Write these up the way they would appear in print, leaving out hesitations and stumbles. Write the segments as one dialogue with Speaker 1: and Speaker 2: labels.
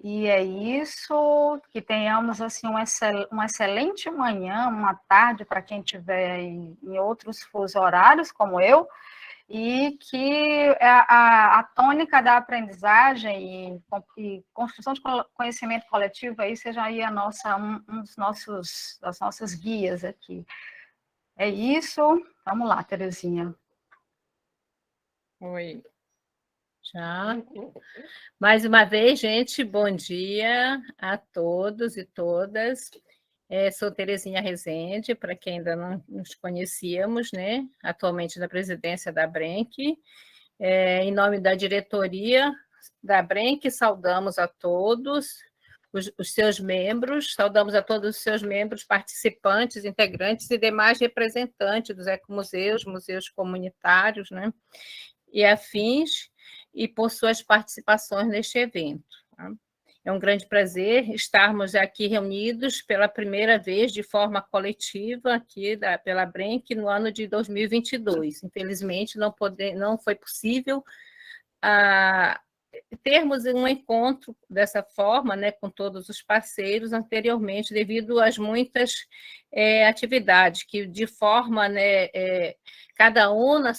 Speaker 1: E é isso, que tenhamos assim uma excelente manhã, uma tarde para quem estiver em outros fusos horários, como eu, e que a tônica da aprendizagem e construção de conhecimento coletivo aí seja aí das nossas guias aqui. É isso. Vamos lá, Terezinha.
Speaker 2: Oi. Já. Mais uma vez, gente, bom dia a todos e todas. Sou Terezinha Rezende, para quem ainda não nos conhecíamos, né? Atualmente na presidência da Brenck. Em nome da diretoria da Brenck, saudamos a todos os seus membros, saudamos a todos os seus membros, participantes, integrantes e demais representantes dos ecomuseus, museus comunitários, né? E afins, e por suas participações neste evento. Tá? É um grande prazer estarmos aqui reunidos pela primeira vez de forma coletiva aqui pela Brenck no ano de 2022. Infelizmente, não foi possível termos um encontro dessa forma, né, com todos os parceiros anteriormente, devido às muitas atividades que, de forma, né, cada um na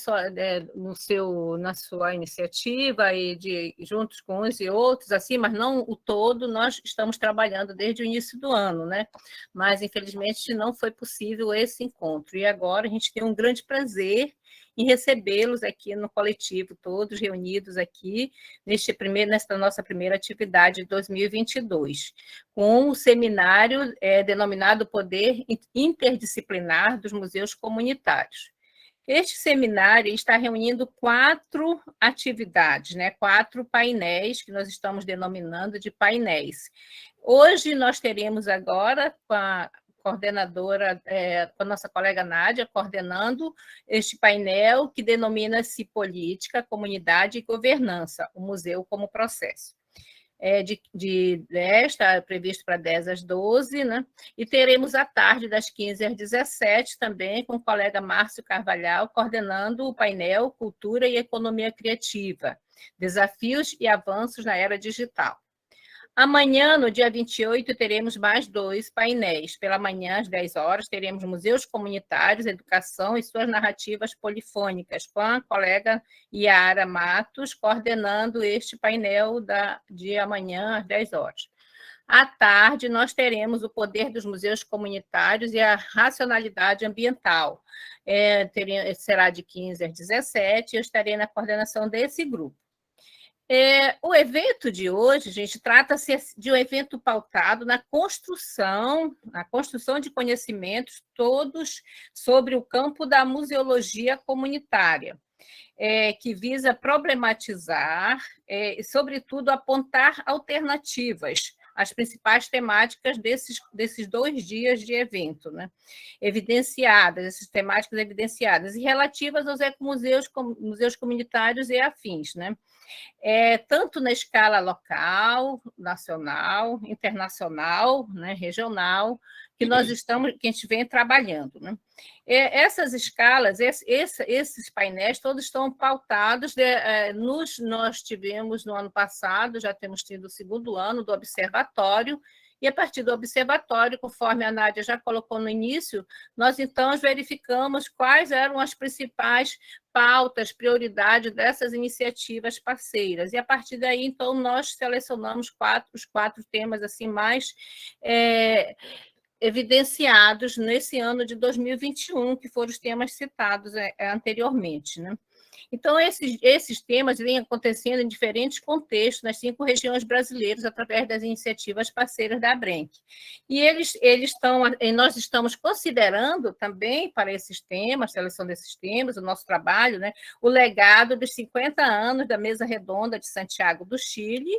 Speaker 2: sua iniciativa e juntos com uns e outros, assim, mas não o todo, nós estamos trabalhando desde o início do ano, né? Mas, infelizmente, não foi possível esse encontro. E agora a gente tem um grande prazer em recebê-los aqui no coletivo, todos reunidos aqui, nesta nossa primeira atividade de 2022, com o seminário denominado Poder Interdisciplinar dos Museus Comunitários. Este seminário está reunindo 4 atividades, né? 4 painéis, que nós estamos denominando de painéis. Hoje nós teremos agora, com a coordenadora, com a nossa colega Nádia, coordenando este painel que denomina-se Política, Comunidade e Governança, o Museu como Processo. Está previsto para 10 às 12, né? E teremos à tarde, das 15 às 17, também com o colega Márcio Carvalhal, coordenando o painel Cultura e Economia Criativa, Desafios e Avanços na Era Digital. Amanhã, no dia 28, teremos mais 2 painéis. Pela manhã, às 10 horas, teremos museus comunitários, educação e suas narrativas polifônicas, com a colega Yara Matos, coordenando este painel de amanhã, às 10 horas. À tarde, nós teremos o poder dos museus comunitários e a racionalidade ambiental. Será de 15 às 17, eu estarei na coordenação desse grupo. O evento de hoje, gente, trata-se de um evento pautado na construção de conhecimentos todos sobre o campo da museologia comunitária, que visa problematizar e, sobretudo, apontar alternativas às principais temáticas desses 2 dias de evento, né? Essas temáticas evidenciadas, e relativas aos ecomuseus, museus comunitários e afins, né? Tanto na escala local, nacional, internacional, né, regional, que a gente vem trabalhando. Né? Essas escalas, esses painéis, todos estão pautados, nós tivemos no ano passado, já temos tido o 2º ano do observatório, e a partir do observatório, conforme a Nádia já colocou no início, nós então verificamos quais eram as principais pautas, prioridades dessas iniciativas parceiras. E a partir daí, então, nós selecionamos os 4 temas assim mais evidenciados nesse ano de 2021, que foram os temas citados anteriormente, né? Então, esses temas vêm acontecendo em diferentes contextos, nas 5 regiões brasileiras, através das iniciativas parceiras da Brenck. E nós estamos considerando também, para esses temas, seleção desses temas, o nosso trabalho, né, o legado dos 50 anos da Mesa Redonda de Santiago do Chile,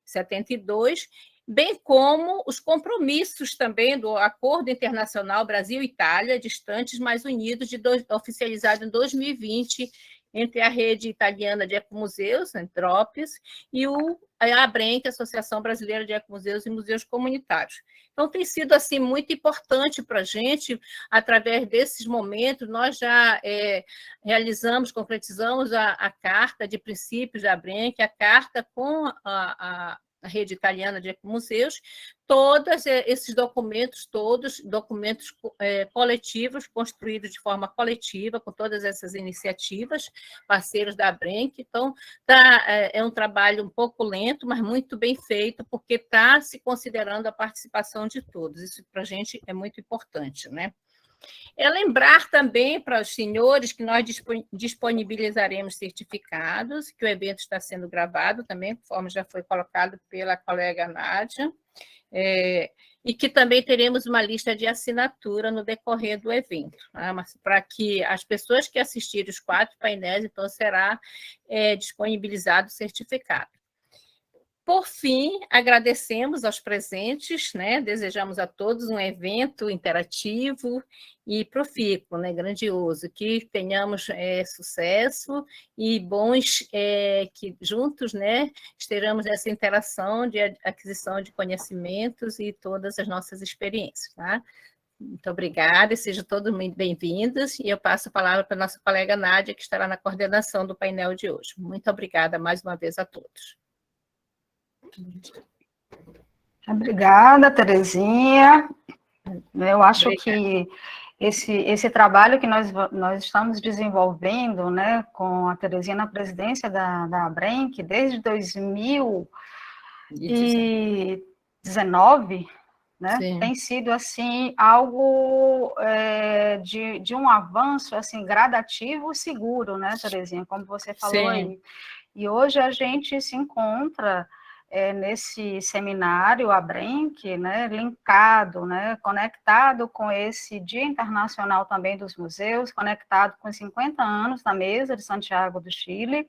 Speaker 2: 72, bem como os compromissos também do Acordo Internacional Brasil-Itália, Distantes, mas Unidos, oficializado em 2020, entre a rede italiana de ecomuseus, Entropes, e a Brenck, Associação Brasileira de Ecomuseus e Museus Comunitários. Então, tem sido assim, muito importante para a gente, através desses momentos, nós já concretizamos a Carta de Princípios da Brenck, a carta com a rede italiana de ecomuseus, todos esses documentos, documentos coletivos, construídos de forma coletiva, com todas essas iniciativas, parceiros da ABRENC. Então, é um trabalho um pouco lento, mas muito bem feito, porque está se considerando a participação de todos. Isso, para a gente, é muito importante, né? É lembrar também para os senhores que nós disponibilizaremos certificados, que o evento está sendo gravado também, conforme já foi colocado pela colega Nádia, e que também teremos uma lista de assinatura no decorrer do evento, tá? Mas para que as pessoas que assistirem os 4 painéis, então, será disponibilizado o certificado. Por fim, agradecemos aos presentes, né? Desejamos a todos um evento interativo e profícuo, né? Grandioso, que tenhamos sucesso e bons, que juntos, né, estejamos nessa interação de aquisição de conhecimentos e todas as nossas experiências, tá? Muito obrigada, e sejam todos muito bem-vindos, e eu passo a palavra para a nossa colega Nádia, que estará na coordenação do painel de hoje. Muito obrigada mais uma vez a todos.
Speaker 1: Obrigada, Terezinha. Eu acho que esse trabalho que nós estamos desenvolvendo, né, com a Terezinha na presidência da ABRENC, desde 2019, né, tem sido, assim, algo de um avanço, assim, gradativo, seguro, né, Terezinha, como você falou aí. E hoje a gente se encontra nesse seminário ABRENC, né, linkado, né, conectado com esse Dia Internacional também dos Museus, conectado com os 50 anos da Mesa de Santiago do Chile,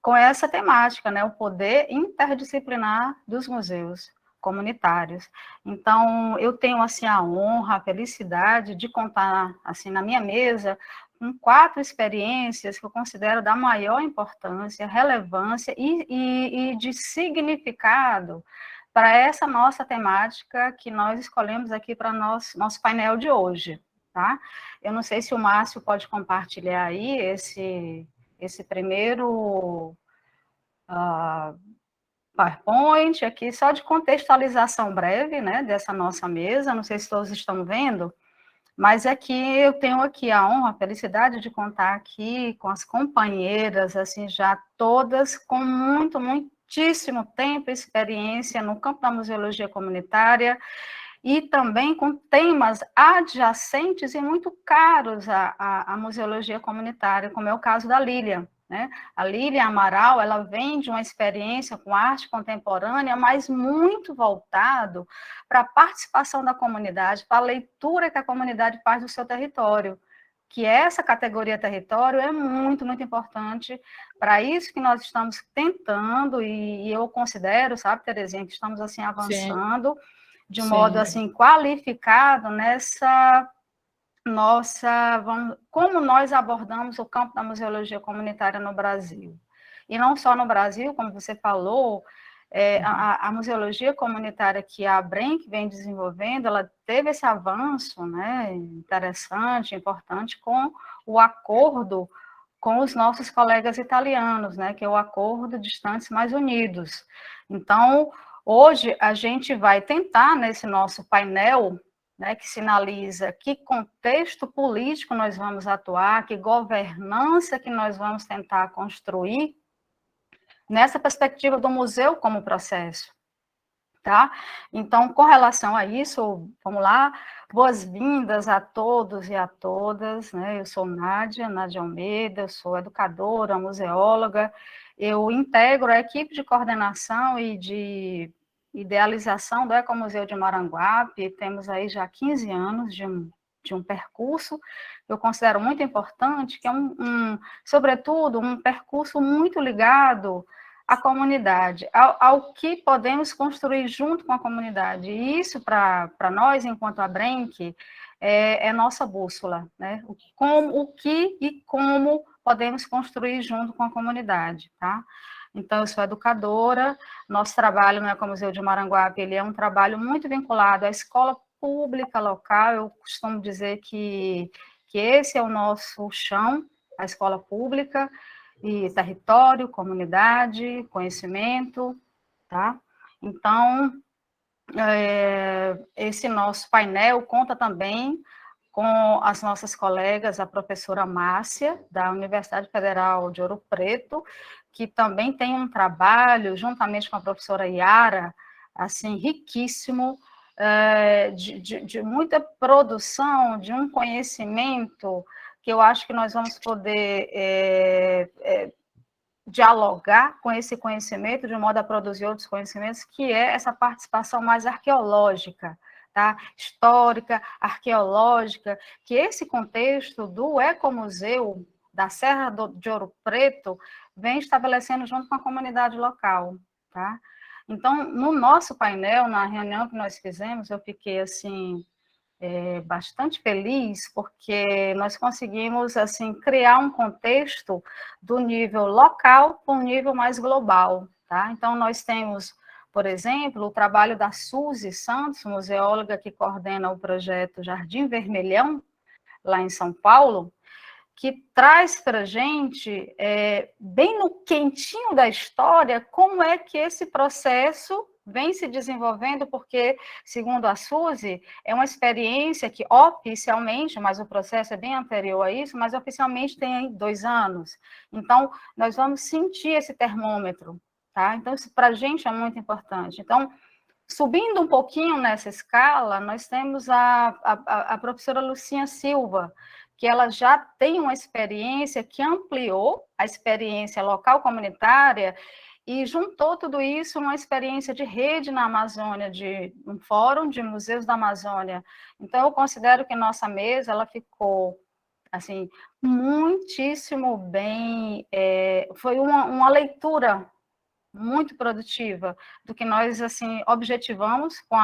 Speaker 1: com essa temática, né, o poder interdisciplinar dos museus comunitários. Então, eu tenho, assim, a honra, a felicidade de contar, assim, na minha mesa, com 4 experiências que eu considero da maior importância, relevância e de significado para essa nossa temática que nós escolhemos aqui para nosso painel de hoje, tá? Eu não sei se o Márcio pode compartilhar aí esse primeiro PowerPoint aqui, só de contextualização breve, né, dessa nossa mesa, não sei se todos estão vendo, mas aqui eu tenho aqui a honra, a felicidade de contar aqui com as companheiras, assim, já todas com muitíssimo tempo e experiência no campo da museologia comunitária e também com temas adjacentes e muito caros à museologia comunitária, como é o caso da Lília, né? A Lília Amaral, ela vem de uma experiência com arte contemporânea, mas muito voltado para a participação da comunidade, para a leitura que a comunidade faz do seu território, que essa categoria território é muito importante para isso que nós estamos tentando, e eu considero, sabe, Terezinha, que estamos, assim, avançando de um modo, assim, qualificado nessa como nós abordamos o campo da museologia comunitária no Brasil. E não só no Brasil, como você falou, a museologia comunitária que a ABRENC vem desenvolvendo, ela teve esse avanço, né, interessante, importante, com o acordo com os nossos colegas italianos, né, que é o Acordo Distantes Mais Unidos. Então, hoje a gente vai tentar, nesse nosso painel, né, que sinaliza que contexto político nós vamos atuar, que governança que nós vamos tentar construir, nessa perspectiva do museu como processo, tá? Então, com relação a isso, vamos lá, boas-vindas a todos e a todas, né? Eu sou Nádia Almeida, eu sou educadora, museóloga, eu integro a equipe de coordenação e de idealização do Ecomuseu de Maranguape, temos aí já 15 anos de um percurso que eu considero muito importante, que é sobretudo, um percurso muito ligado à comunidade, ao que podemos construir junto com a comunidade. E isso, para nós, enquanto ABRENC, é nossa bússola, né? O que e como podemos construir junto com a comunidade, tá? Então, eu sou educadora, nosso trabalho no Ecomuseu de Maranguape, ele é um trabalho muito vinculado à escola pública local, eu costumo dizer que esse é o nosso chão, a escola pública, e território, comunidade, conhecimento, tá? Então, esse nosso painel conta também com as nossas colegas, a professora Márcia, da Universidade Federal de Ouro Preto, que também tem um trabalho, juntamente com a professora Yara, assim, riquíssimo, de muita produção, de um conhecimento que eu acho que nós vamos poder dialogar com esse conhecimento de modo a produzir outros conhecimentos, que é essa participação mais arqueológica, tá? Histórica, arqueológica, que esse contexto do Ecomuseu da Serra de Ouro Preto vem estabelecendo junto com a comunidade local, tá? Então, no nosso painel, na reunião que nós fizemos, eu fiquei assim bastante feliz, porque nós conseguimos assim criar um contexto do nível local para um nível mais global, tá? Então nós temos, por exemplo, o trabalho da Suzy Santos, museóloga que coordena o projeto Jardim Vermelhão lá em São Paulo, que traz para a gente, bem no quentinho da história, como é que esse processo vem se desenvolvendo, porque, segundo a Suzy, é uma experiência que oficialmente, mas o processo é bem anterior a isso, mas oficialmente tem aí 2 anos. Então, nós vamos sentir esse termômetro, tá? Então, isso para a gente é muito importante. Então, subindo um pouquinho nessa escala, nós temos a professora Lucinha Silva, que ela já tem uma experiência que ampliou a experiência local comunitária e juntou tudo isso numa experiência de rede na Amazônia, de um fórum de museus da Amazônia. Então, eu considero que nossa mesa ela ficou assim muitíssimo bem, foi uma leitura muito produtiva do que nós assim objetivamos com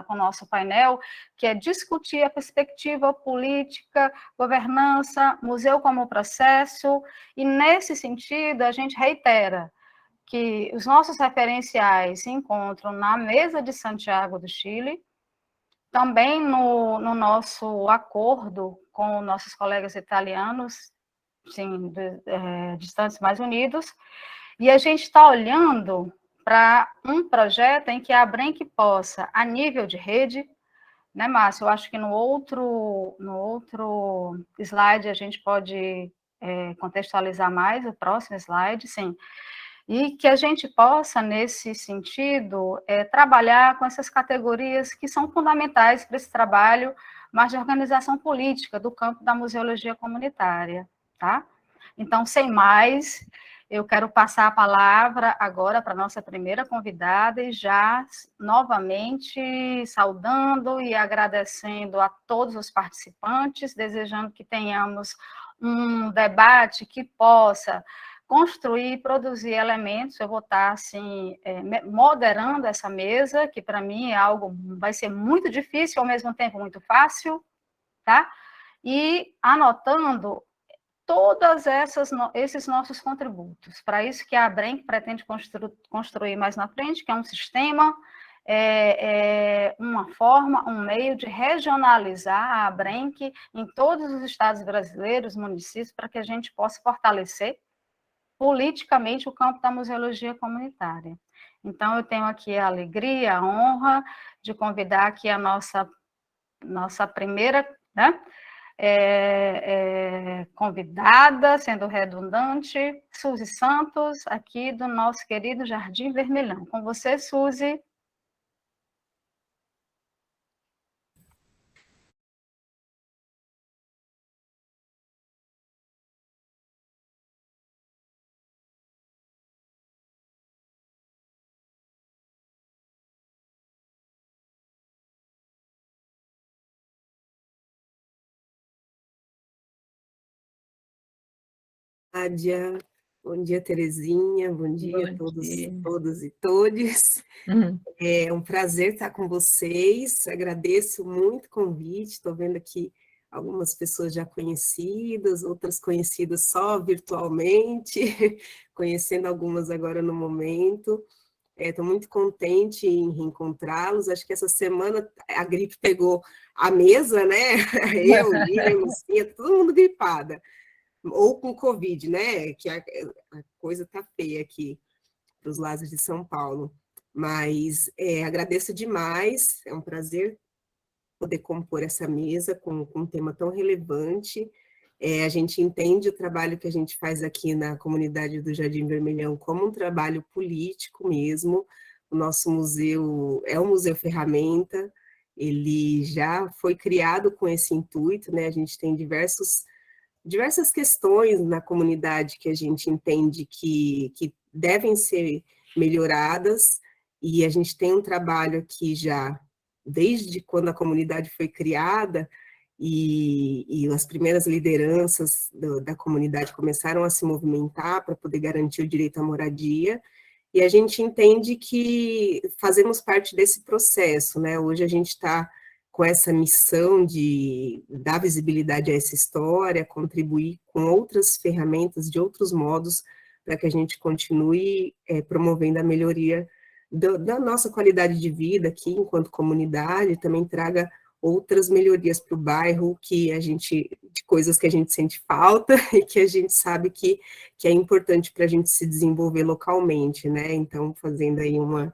Speaker 1: com o nosso painel, que é discutir a perspectiva política, governança, museu como processo, e nesse sentido a gente reitera que os nossos referenciais se encontram na mesa de Santiago do Chile, também no nosso acordo com nossos colegas italianos, sim, distantes mais unidos, e a gente está olhando para um projeto em que a Abrenc possa, a nível de rede, né, Márcio? Eu acho que no outro slide a gente pode contextualizar mais, o próximo slide, sim. E que a gente possa, nesse sentido, trabalhar com essas categorias que são fundamentais para esse trabalho, mas de organização política do campo da museologia comunitária, tá? Então, sem mais, eu quero passar a palavra agora para a nossa primeira convidada e já novamente saudando e agradecendo a todos os participantes, desejando que tenhamos um debate que possa construir e produzir elementos. Eu vou estar assim moderando essa mesa, que para mim é algo vai ser muito difícil, ao mesmo tempo muito fácil, tá? E anotando todas esses nossos contributos. Para isso que a Abrenc pretende construir mais na frente, que é um sistema, uma forma, um meio de regionalizar a Abrenc em todos os estados brasileiros, municípios, para que a gente possa fortalecer politicamente o campo da museologia comunitária. Então, eu tenho aqui a alegria, a honra de convidar aqui a nossa primeira, né, convidada, sendo redundante, Suzy Santos, aqui do nosso querido Jardim Vermelhão. Com você, Suzy.
Speaker 3: Nádia, bom dia, Terezinha, bom dia a todos, todas e todes. É um prazer estar com vocês, agradeço muito o convite, estou vendo aqui algumas pessoas já conhecidas, outras conhecidas só virtualmente, conhecendo algumas agora no momento. Estou muito contente em reencontrá-los, acho que essa semana a gripe pegou a mesa, né? Eu, Lívia, Lucinha, todo mundo gripada. Ou com Covid, né? Que a coisa tá feia aqui para os lados de São Paulo. mas agradeço demais, é um prazer poder compor essa mesa com um tema tão relevante. A gente entende o trabalho que a gente faz aqui na comunidade do Jardim Vermelhão como um trabalho político mesmo. O nosso museu é um museu ferramenta, ele já foi criado com esse intuito, né? A gente tem diversas questões na comunidade que a gente entende que devem ser melhoradas, e a gente tem um trabalho aqui já desde quando a comunidade foi criada, e as primeiras lideranças da comunidade começaram a se movimentar para poder garantir o direito à moradia, e a gente entende que fazemos parte desse processo, né? Hoje a gente está com essa missão de dar visibilidade a essa história, contribuir com outras ferramentas, de outros modos, para que a gente continue promovendo a melhoria da nossa qualidade de vida aqui, enquanto comunidade, também traga outras melhorias para o bairro, de coisas que a gente sente falta e que a gente sabe que é importante para a gente se desenvolver localmente, né? Então, fazendo aí uma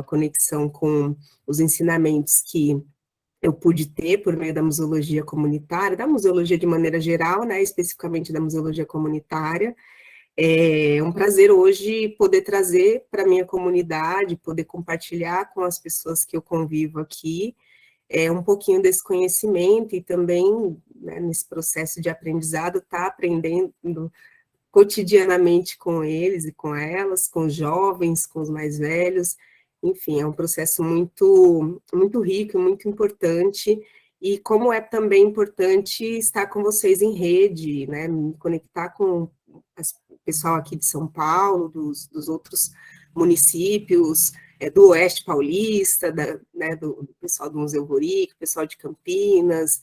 Speaker 3: conexão com os ensinamentos que eu pude ter por meio da museologia comunitária, da museologia de maneira geral, né? Especificamente da museologia comunitária. É um prazer hoje poder trazer para a minha comunidade, poder compartilhar com as pessoas que eu convivo aqui, um pouquinho desse conhecimento, e também, né, nesse processo de aprendizado, tá aprendendo cotidianamente com eles e com elas, com os jovens, com os mais velhos. Enfim, é um processo muito, muito rico, muito importante, e como é também importante estar com vocês em rede, né, me conectar com o pessoal aqui de São Paulo, dos outros municípios, do Oeste Paulista, né, do pessoal do Museu Rorico, pessoal de Campinas,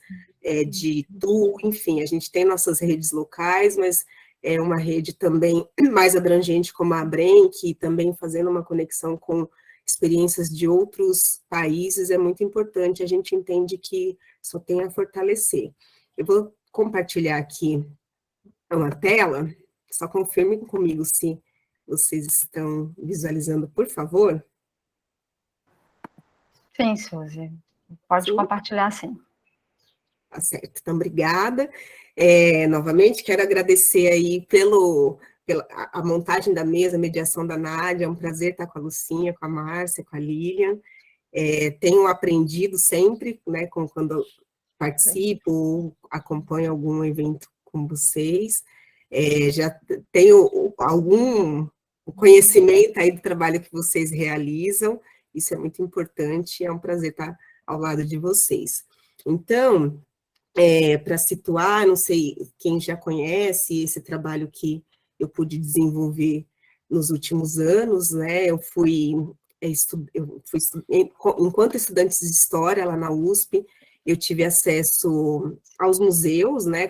Speaker 3: de Itu, enfim, a gente tem nossas redes locais, mas é uma rede também mais abrangente como a ABREM, que também fazendo uma conexão com experiências de outros países é muito importante, a gente entende que só tem a fortalecer. Eu vou compartilhar aqui uma tela, só confirmem comigo se vocês estão visualizando, por favor.
Speaker 1: Sim, Suzy. Pode compartilhar, sim.
Speaker 3: Tá certo, então, obrigada. Novamente, quero agradecer aí pela montagem da mesa, a mediação da Nádia, é um prazer estar com a Lucinha, com a Márcia, com a Lilian. Tenho aprendido sempre, né, quando participo ou acompanho algum evento com vocês. Já tenho algum conhecimento aí do trabalho que vocês realizam, isso é muito importante, é um prazer estar ao lado de vocês. Então, para situar, não sei quem já conhece esse trabalho que eu pude desenvolver nos últimos anos, né? Enquanto estudante de História lá na USP, eu tive acesso aos museus, né?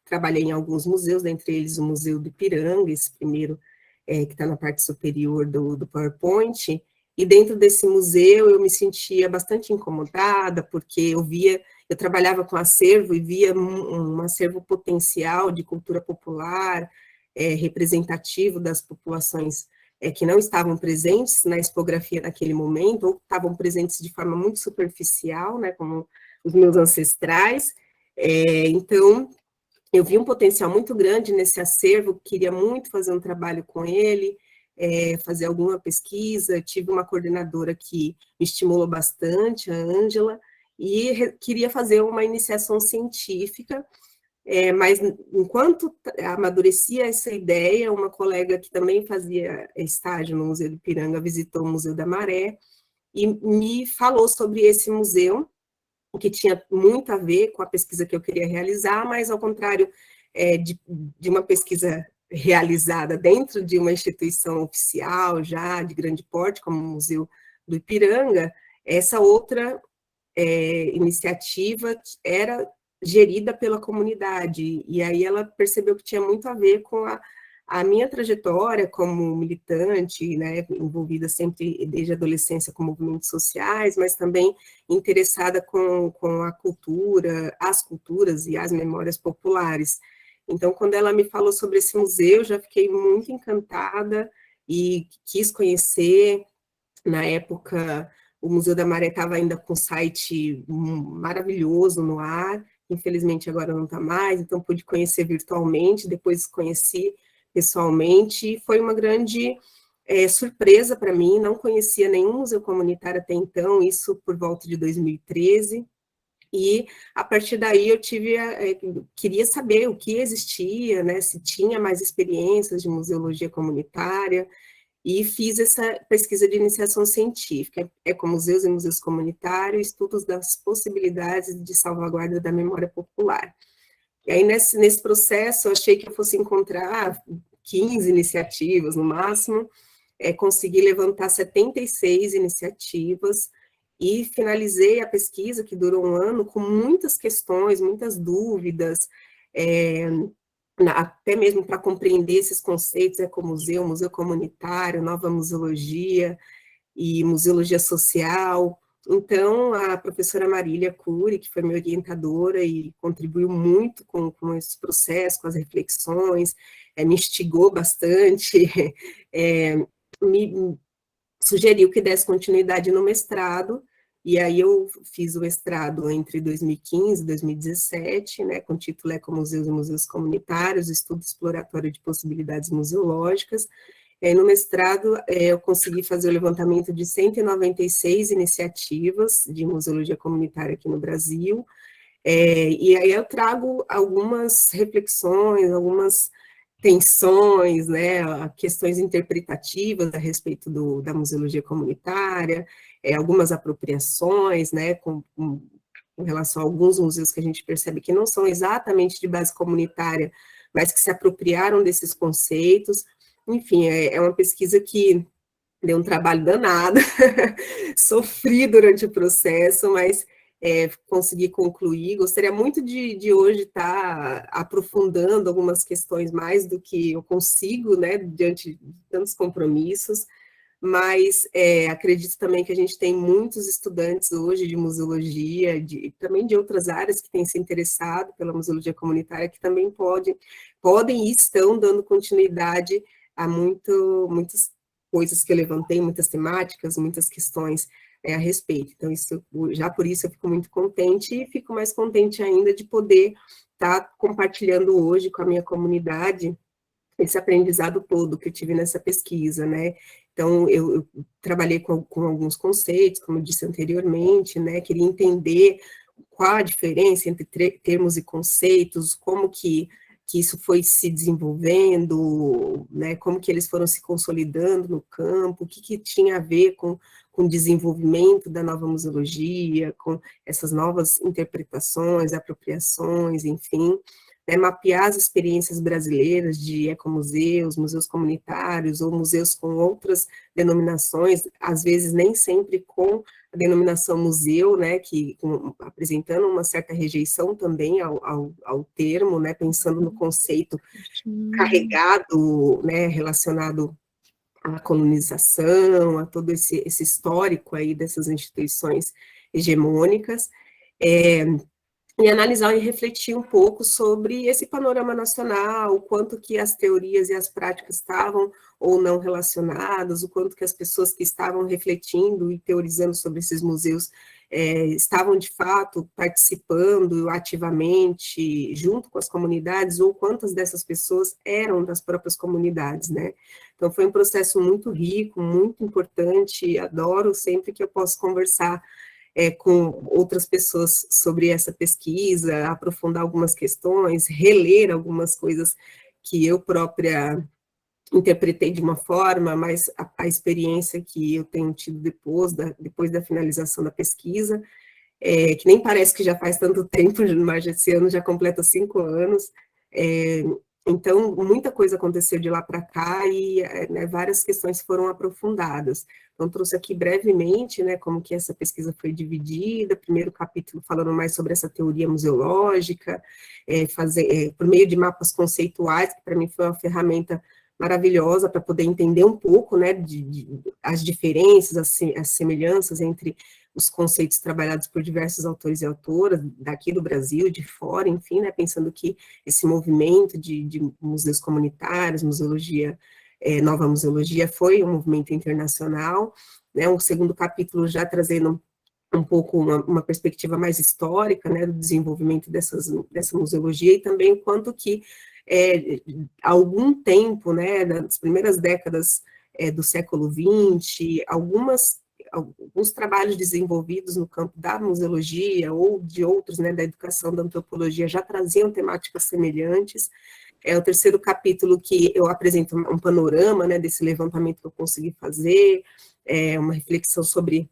Speaker 3: Trabalhei em alguns museus, dentre eles o Museu do Ipiranga, esse primeiro que está na parte superior do PowerPoint, e dentro desse museu eu me sentia bastante incomodada, porque eu trabalhava com acervo e via um acervo potencial de cultura popular, representativo das populações que não estavam presentes na expografia naquele momento, ou estavam presentes de forma muito superficial, né, como os meus ancestrais. Então, eu vi um potencial muito grande nesse acervo, queria muito fazer um trabalho com ele, fazer alguma pesquisa, tive uma coordenadora que me estimulou bastante, a Ângela, e queria fazer uma iniciação científica, mas enquanto amadurecia essa ideia, uma colega que também fazia estágio no Museu do Ipiranga visitou o Museu da Maré e me falou sobre esse museu, que tinha muito a ver com a pesquisa que eu queria realizar, mas ao contrário de uma pesquisa realizada dentro de uma instituição oficial já de grande porte, como o Museu do Ipiranga, essa outra iniciativa era gerida pela comunidade, e aí ela percebeu que tinha muito a ver com a minha trajetória como militante, né, envolvida sempre desde a adolescência com movimentos sociais, mas também interessada com a cultura, as culturas e as memórias populares. Então, quando ela me falou sobre esse museu, já fiquei muito encantada e quis conhecer. Na época, o Museu da Maré estava ainda com um site maravilhoso no ar, infelizmente agora não está mais, então pude conhecer virtualmente, depois conheci pessoalmente, e foi uma grande surpresa para mim, não conhecia nenhum museu comunitário até então, isso por volta de 2013, e a partir daí eu queria saber o que existia, né, se tinha mais experiências de museologia comunitária, e fiz essa pesquisa de iniciação científica, Ecomuseus e Museus Comunitários, estudos das possibilidades de salvaguarda da memória popular. E aí, nesse processo, eu achei que eu fosse encontrar 15 iniciativas no máximo, consegui levantar 76 iniciativas, e finalizei a pesquisa, que durou um ano, com muitas questões, muitas dúvidas, até mesmo para compreender esses conceitos, ecomuseu, museu comunitário, nova museologia e museologia social. Então, a professora Marília Cury, que foi minha orientadora e contribuiu muito com esse processo, com as reflexões, me instigou bastante, me sugeriu que desse continuidade no mestrado, e aí eu fiz o mestrado entre 2015 e 2017, né, com o título Ecomuseus e Museus Comunitários, Estudo Exploratório de Possibilidades Museológicas. E aí, no mestrado, eu consegui fazer o levantamento de 196 iniciativas de museologia comunitária aqui no Brasil, e aí eu trago algumas reflexões, algumas tensões, né, questões interpretativas a respeito da museologia comunitária, algumas apropriações, né, com relação a alguns museus que a gente percebe que não são exatamente de base comunitária, mas que se apropriaram desses conceitos. Enfim, é uma pesquisa que deu um trabalho danado, sofri durante o processo, mas consegui concluir. Gostaria muito de hoje estar aprofundando algumas questões mais do que eu consigo, né, diante de tantos compromissos, mas acredito também que a gente tem muitos estudantes hoje de museologia, também de outras áreas que têm se interessado pela museologia comunitária, que também podem e estão dando continuidade a muitas coisas que eu levantei, muitas temáticas, muitas questões a respeito. Então, já por isso eu fico muito contente, e fico mais contente ainda de poder estar compartilhando hoje com a minha comunidade esse aprendizado todo que eu tive nessa pesquisa, né? Então, eu trabalhei com alguns conceitos, como eu disse anteriormente, né? Queria entender qual a diferença entre termos e conceitos, como que isso foi se desenvolvendo, né, como que eles foram se consolidando no campo, o que tinha a ver com o desenvolvimento da nova museologia, com essas novas interpretações, apropriações, enfim, né, mapear as experiências brasileiras de ecomuseus, museus comunitários, ou museus com outras denominações, às vezes nem sempre com a denominação museu, né, apresentando uma certa rejeição também ao termo, né, pensando no conceito carregado, né, relacionado à colonização, a todo esse histórico aí dessas instituições hegemônicas, e analisar e refletir um pouco sobre esse panorama nacional, o quanto que as teorias e as práticas estavam ou não relacionadas, o quanto que as pessoas que estavam refletindo e teorizando sobre esses museus estavam, de fato, participando ativamente junto com as comunidades, ou quantas dessas pessoas eram das próprias comunidades, né? Então, foi um processo muito rico, muito importante, adoro sempre que eu posso conversar com outras pessoas sobre essa pesquisa, aprofundar algumas questões, reler algumas coisas que eu própria interpretei de uma forma, mas a experiência que eu tenho tido depois da finalização da pesquisa, que nem parece que já faz tanto tempo, mas esse ano já completa 5 anos, então, muita coisa aconteceu de lá para cá, e né, várias questões foram aprofundadas. Então, trouxe aqui brevemente, né, como que essa pesquisa foi dividida, primeiro capítulo falando mais sobre essa teoria museológica, por meio de mapas conceituais, que para mim foi uma ferramenta maravilhosa para poder entender um pouco, né, as diferenças, as semelhanças entre os conceitos trabalhados por diversos autores e autoras, daqui do Brasil, de fora, enfim, né, pensando que esse movimento de museus comunitários, museologia, nova museologia, foi um movimento internacional, né, um segundo capítulo já trazendo um pouco uma perspectiva mais histórica, né, do desenvolvimento dessa museologia, e também o quanto que, há algum tempo, né, nas primeiras décadas do século XX, alguns trabalhos desenvolvidos no campo da museologia ou de outros, né, da educação, da antropologia, já traziam temáticas semelhantes. É o terceiro capítulo que eu apresento um panorama, né, desse levantamento que eu consegui fazer, uma reflexão sobre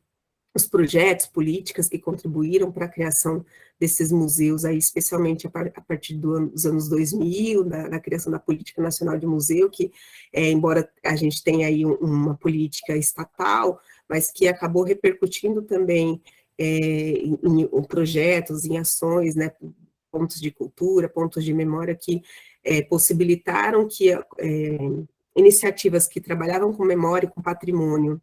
Speaker 3: os projetos, políticas que contribuíram para a criação desses museus, aí, especialmente a partir dos anos 2000, da criação da Política Nacional de Museu, que, embora a gente tenha aí uma política estatal, mas que acabou repercutindo também em projetos, em ações, né, pontos de cultura, pontos de memória que possibilitaram que iniciativas que trabalhavam com memória e com patrimônio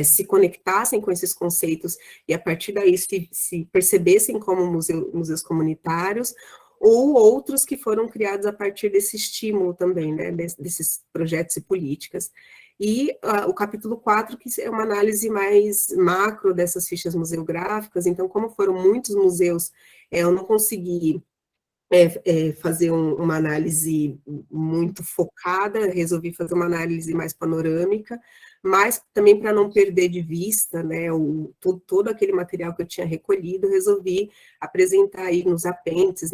Speaker 3: se conectassem com esses conceitos e, a partir daí, se percebessem como museus comunitários, ou outros que foram criados a partir desse estímulo também, né, desses projetos e políticas. E o capítulo 4, que é uma análise mais macro dessas fichas museográficas. Então, como foram muitos museus, eu não consegui fazer uma análise muito focada, resolvi fazer uma análise mais panorâmica, mas também para não perder de vista, né, todo aquele material que eu tinha recolhido, resolvi apresentar aí nos apêndices,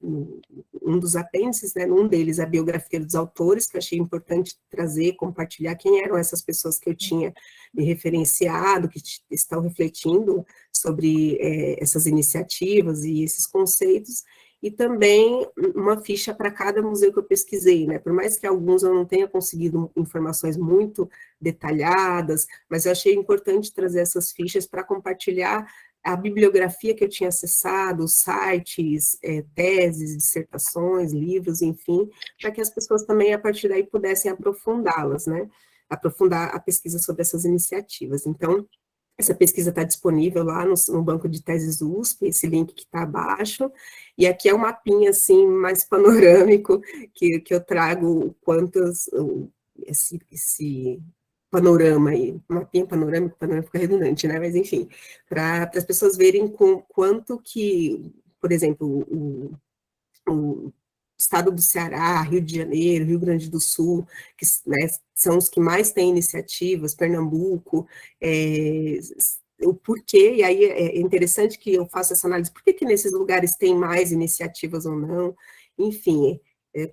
Speaker 3: um dos apêndices, né, num deles a biografia dos autores, que eu achei importante trazer, compartilhar quem eram essas pessoas que eu tinha me referenciado, que estão refletindo sobre essas iniciativas e esses conceitos, e também uma ficha para cada museu que eu pesquisei, né? Por mais que alguns eu não tenha conseguido informações muito detalhadas, mas eu achei importante trazer essas fichas para compartilhar a bibliografia que eu tinha acessado, sites, teses, dissertações, livros, enfim, para que as pessoas também, a partir daí, pudessem aprofundá-las, né? Aprofundar a pesquisa sobre essas iniciativas. Então, essa pesquisa está disponível lá no banco de teses USP, esse link que está abaixo, e aqui é um mapinha, assim, mais panorâmico, que eu trago o quanto esse panorama aí, mapinha panorâmico fica redundante, né, mas enfim, para as pessoas verem quanto que, por exemplo, o estado do Ceará, Rio de Janeiro, Rio Grande do Sul, que, né, são os que mais têm iniciativas, Pernambuco, o porquê, e aí é interessante que eu faça essa análise, por que nesses lugares tem mais iniciativas ou não, enfim, é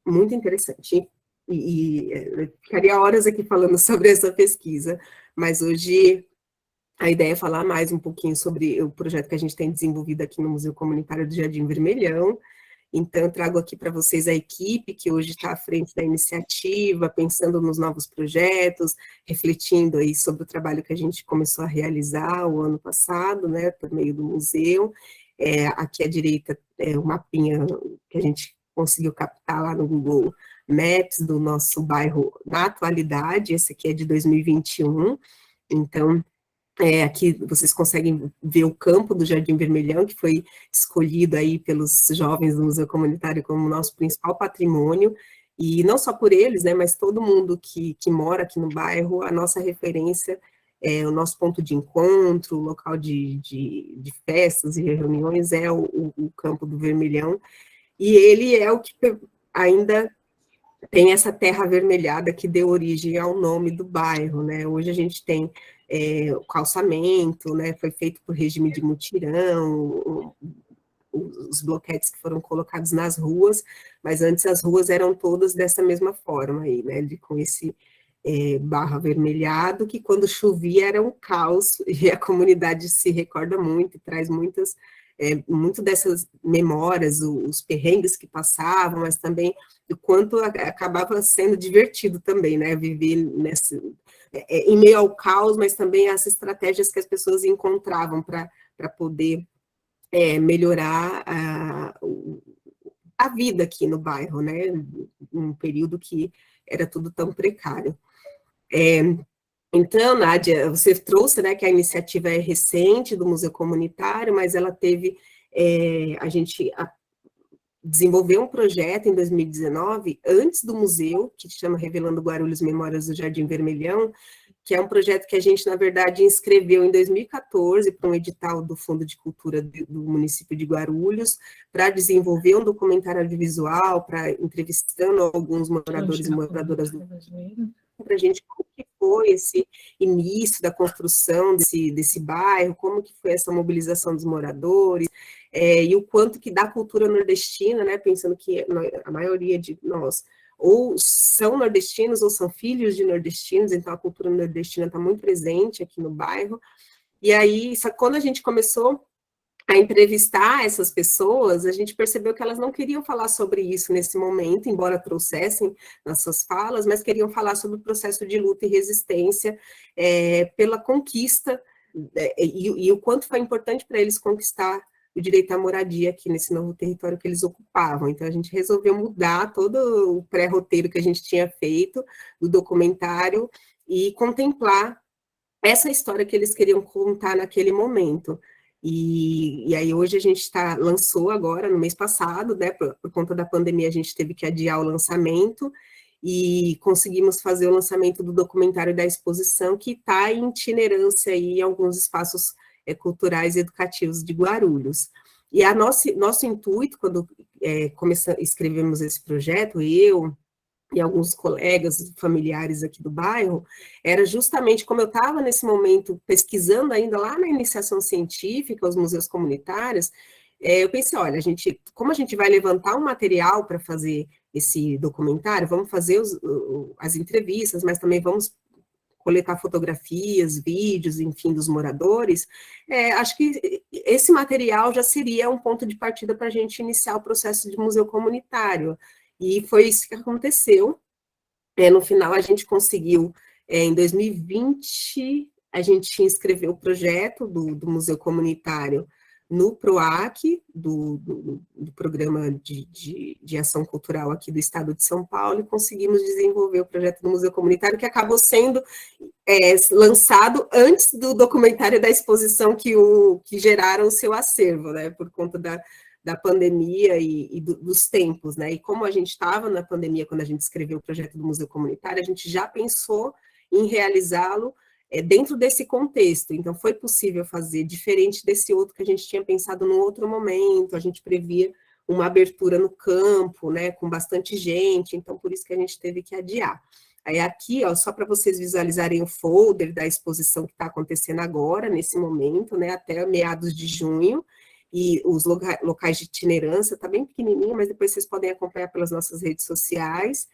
Speaker 3: muito interessante, e eu ficaria horas aqui falando sobre essa pesquisa, mas hoje a ideia é falar mais um pouquinho sobre o projeto que a gente tem desenvolvido aqui no Museu Comunitário do Jardim Vermelhão. Então, eu trago aqui para vocês a equipe que hoje está à frente da iniciativa, pensando nos novos projetos, refletindo aí sobre o trabalho que a gente começou a realizar o ano passado, né, por meio do museu. Aqui à direita é o mapinha que a gente conseguiu captar lá no Google Maps do nosso bairro na atualidade, esse aqui é de 2021, então... aqui vocês conseguem ver o campo do Jardim Vermelhão, que foi escolhido aí pelos jovens do Museu Comunitário como nosso principal patrimônio, e não só por eles, né, mas todo mundo que mora aqui no bairro, a nossa referência, o nosso ponto de encontro, o local de festas e reuniões é o campo do Vermelhão, e ele é o que ainda tem essa terra avermelhada que deu origem ao nome do bairro, né? Hoje a gente tem o calçamento, né? Foi feito por regime de mutirão, os bloquetes que foram colocados nas ruas, mas antes as ruas eram todas dessa mesma forma aí, né? Com esse barro avermelhado, que quando chovia era um caos, e a comunidade se recorda muito, e traz muito dessas memórias, os perrengues que passavam, mas também o quanto acabava sendo divertido também, né, viver em meio ao caos, mas também as estratégias que as pessoas encontravam para poder melhorar a vida aqui no bairro, né, num período que era tudo tão precário. Então, Nádia, você trouxe, né, que a iniciativa é recente do Museu Comunitário, mas ela teve, a gente desenvolveu um projeto em 2019, antes do museu, que se chama Revelando Guarulhos Memórias do Jardim Vermelhão, que é um projeto que a gente, na verdade, inscreveu em 2014 para um edital do Fundo de Cultura do município de Guarulhos, para desenvolver um documentário audiovisual, para entrevistando alguns moradores e moradoras do para a gente como que foi esse início da construção desse bairro, como que foi essa mobilização dos moradores, e o quanto que da cultura nordestina, né, pensando que a maioria de nós ou são nordestinos ou são filhos de nordestinos, então a cultura nordestina está muito presente aqui no bairro, e aí, quando a gente começou a entrevistar essas pessoas, a gente percebeu que elas não queriam falar sobre isso nesse momento, embora trouxessem nas suas falas, mas queriam falar sobre o processo de luta e resistência pela conquista, e o quanto foi importante para eles conquistar o direito à moradia aqui nesse novo território que eles ocupavam. Então, a gente resolveu mudar todo o pré-roteiro que a gente tinha feito do documentário e contemplar essa história que eles queriam contar naquele momento. E aí hoje a gente lançou agora, no mês passado, né, por conta da pandemia, a gente teve que adiar o lançamento, e conseguimos fazer o lançamento do documentário da exposição, que está em itinerância aí em alguns espaços culturais e educativos de Guarulhos. E nosso intuito, quando escrevemos esse projeto, eu e alguns colegas, familiares aqui do bairro, era justamente, como eu estava nesse momento pesquisando ainda lá na iniciação científica, os museus comunitários, eu pensei, olha, como a gente vai levantar um material para fazer esse documentário, vamos fazer as entrevistas, mas também vamos coletar fotografias, vídeos, enfim, dos moradores, acho que esse material já seria um ponto de partida para a gente iniciar o processo de museu comunitário. E foi isso que aconteceu. No final, a gente conseguiu, em 2020, a gente inscreveu o projeto do Museu Comunitário no PROAC, do Programa de Ação Cultural aqui do Estado de São Paulo, e conseguimos desenvolver o projeto do Museu Comunitário, que acabou sendo lançado antes do documentário da exposição que geraram o seu acervo, né, por conta da pandemia e dos tempos, né, e como a gente estava na pandemia quando a gente escreveu o projeto do Museu Comunitário, a gente já pensou em realizá-lo dentro desse contexto, então foi possível fazer, diferente desse outro que a gente tinha pensado num outro momento, a gente previa uma abertura no campo, né, com bastante gente, então por isso que a gente teve que adiar. Aí aqui, ó, só para vocês visualizarem o folder da exposição que está acontecendo agora, nesse momento, né, até meados de junho, e os locais de itinerância, está bem pequenininho, mas depois vocês podem acompanhar pelas nossas redes sociais.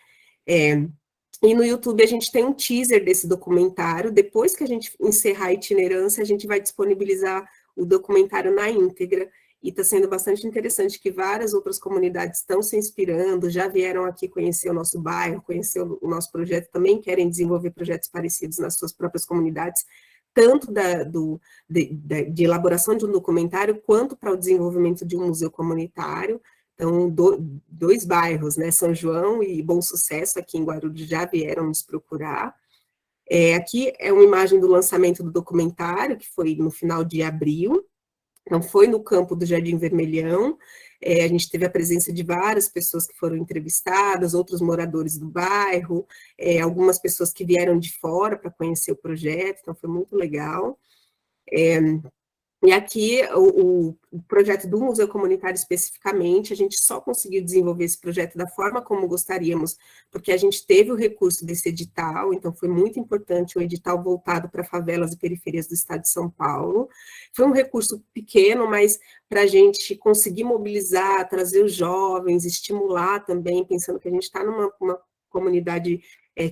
Speaker 3: E no YouTube a gente tem um teaser desse documentário, depois que a gente encerrar a itinerância, a gente vai disponibilizar o documentário na íntegra, e está sendo bastante interessante que várias outras comunidades estão se inspirando, já vieram aqui conhecer o nosso bairro, conhecer o nosso projeto, também querem desenvolver projetos parecidos nas suas próprias comunidades, tanto de elaboração de um documentário, quanto para o desenvolvimento de um museu comunitário. Então, dois bairros, né, São João e Bom Sucesso, aqui em Guarulhos, já vieram nos procurar. Aqui é uma imagem do lançamento do documentário, que foi no final de abril, então foi no campo do Jardim Vermelhão, a gente teve a presença de várias pessoas que foram entrevistadas, outros moradores do bairro, algumas pessoas que vieram de fora para conhecer o projeto, então foi muito legal. E aqui, o projeto do Museu Comunitário especificamente, a gente só conseguiu desenvolver esse projeto da forma como gostaríamos, porque a gente teve o recurso desse edital, então foi muito importante o edital voltado para favelas e periferias do estado de São Paulo. Foi um recurso pequeno, mas para a gente conseguir mobilizar, trazer os jovens, estimular também, pensando que a gente está numa comunidade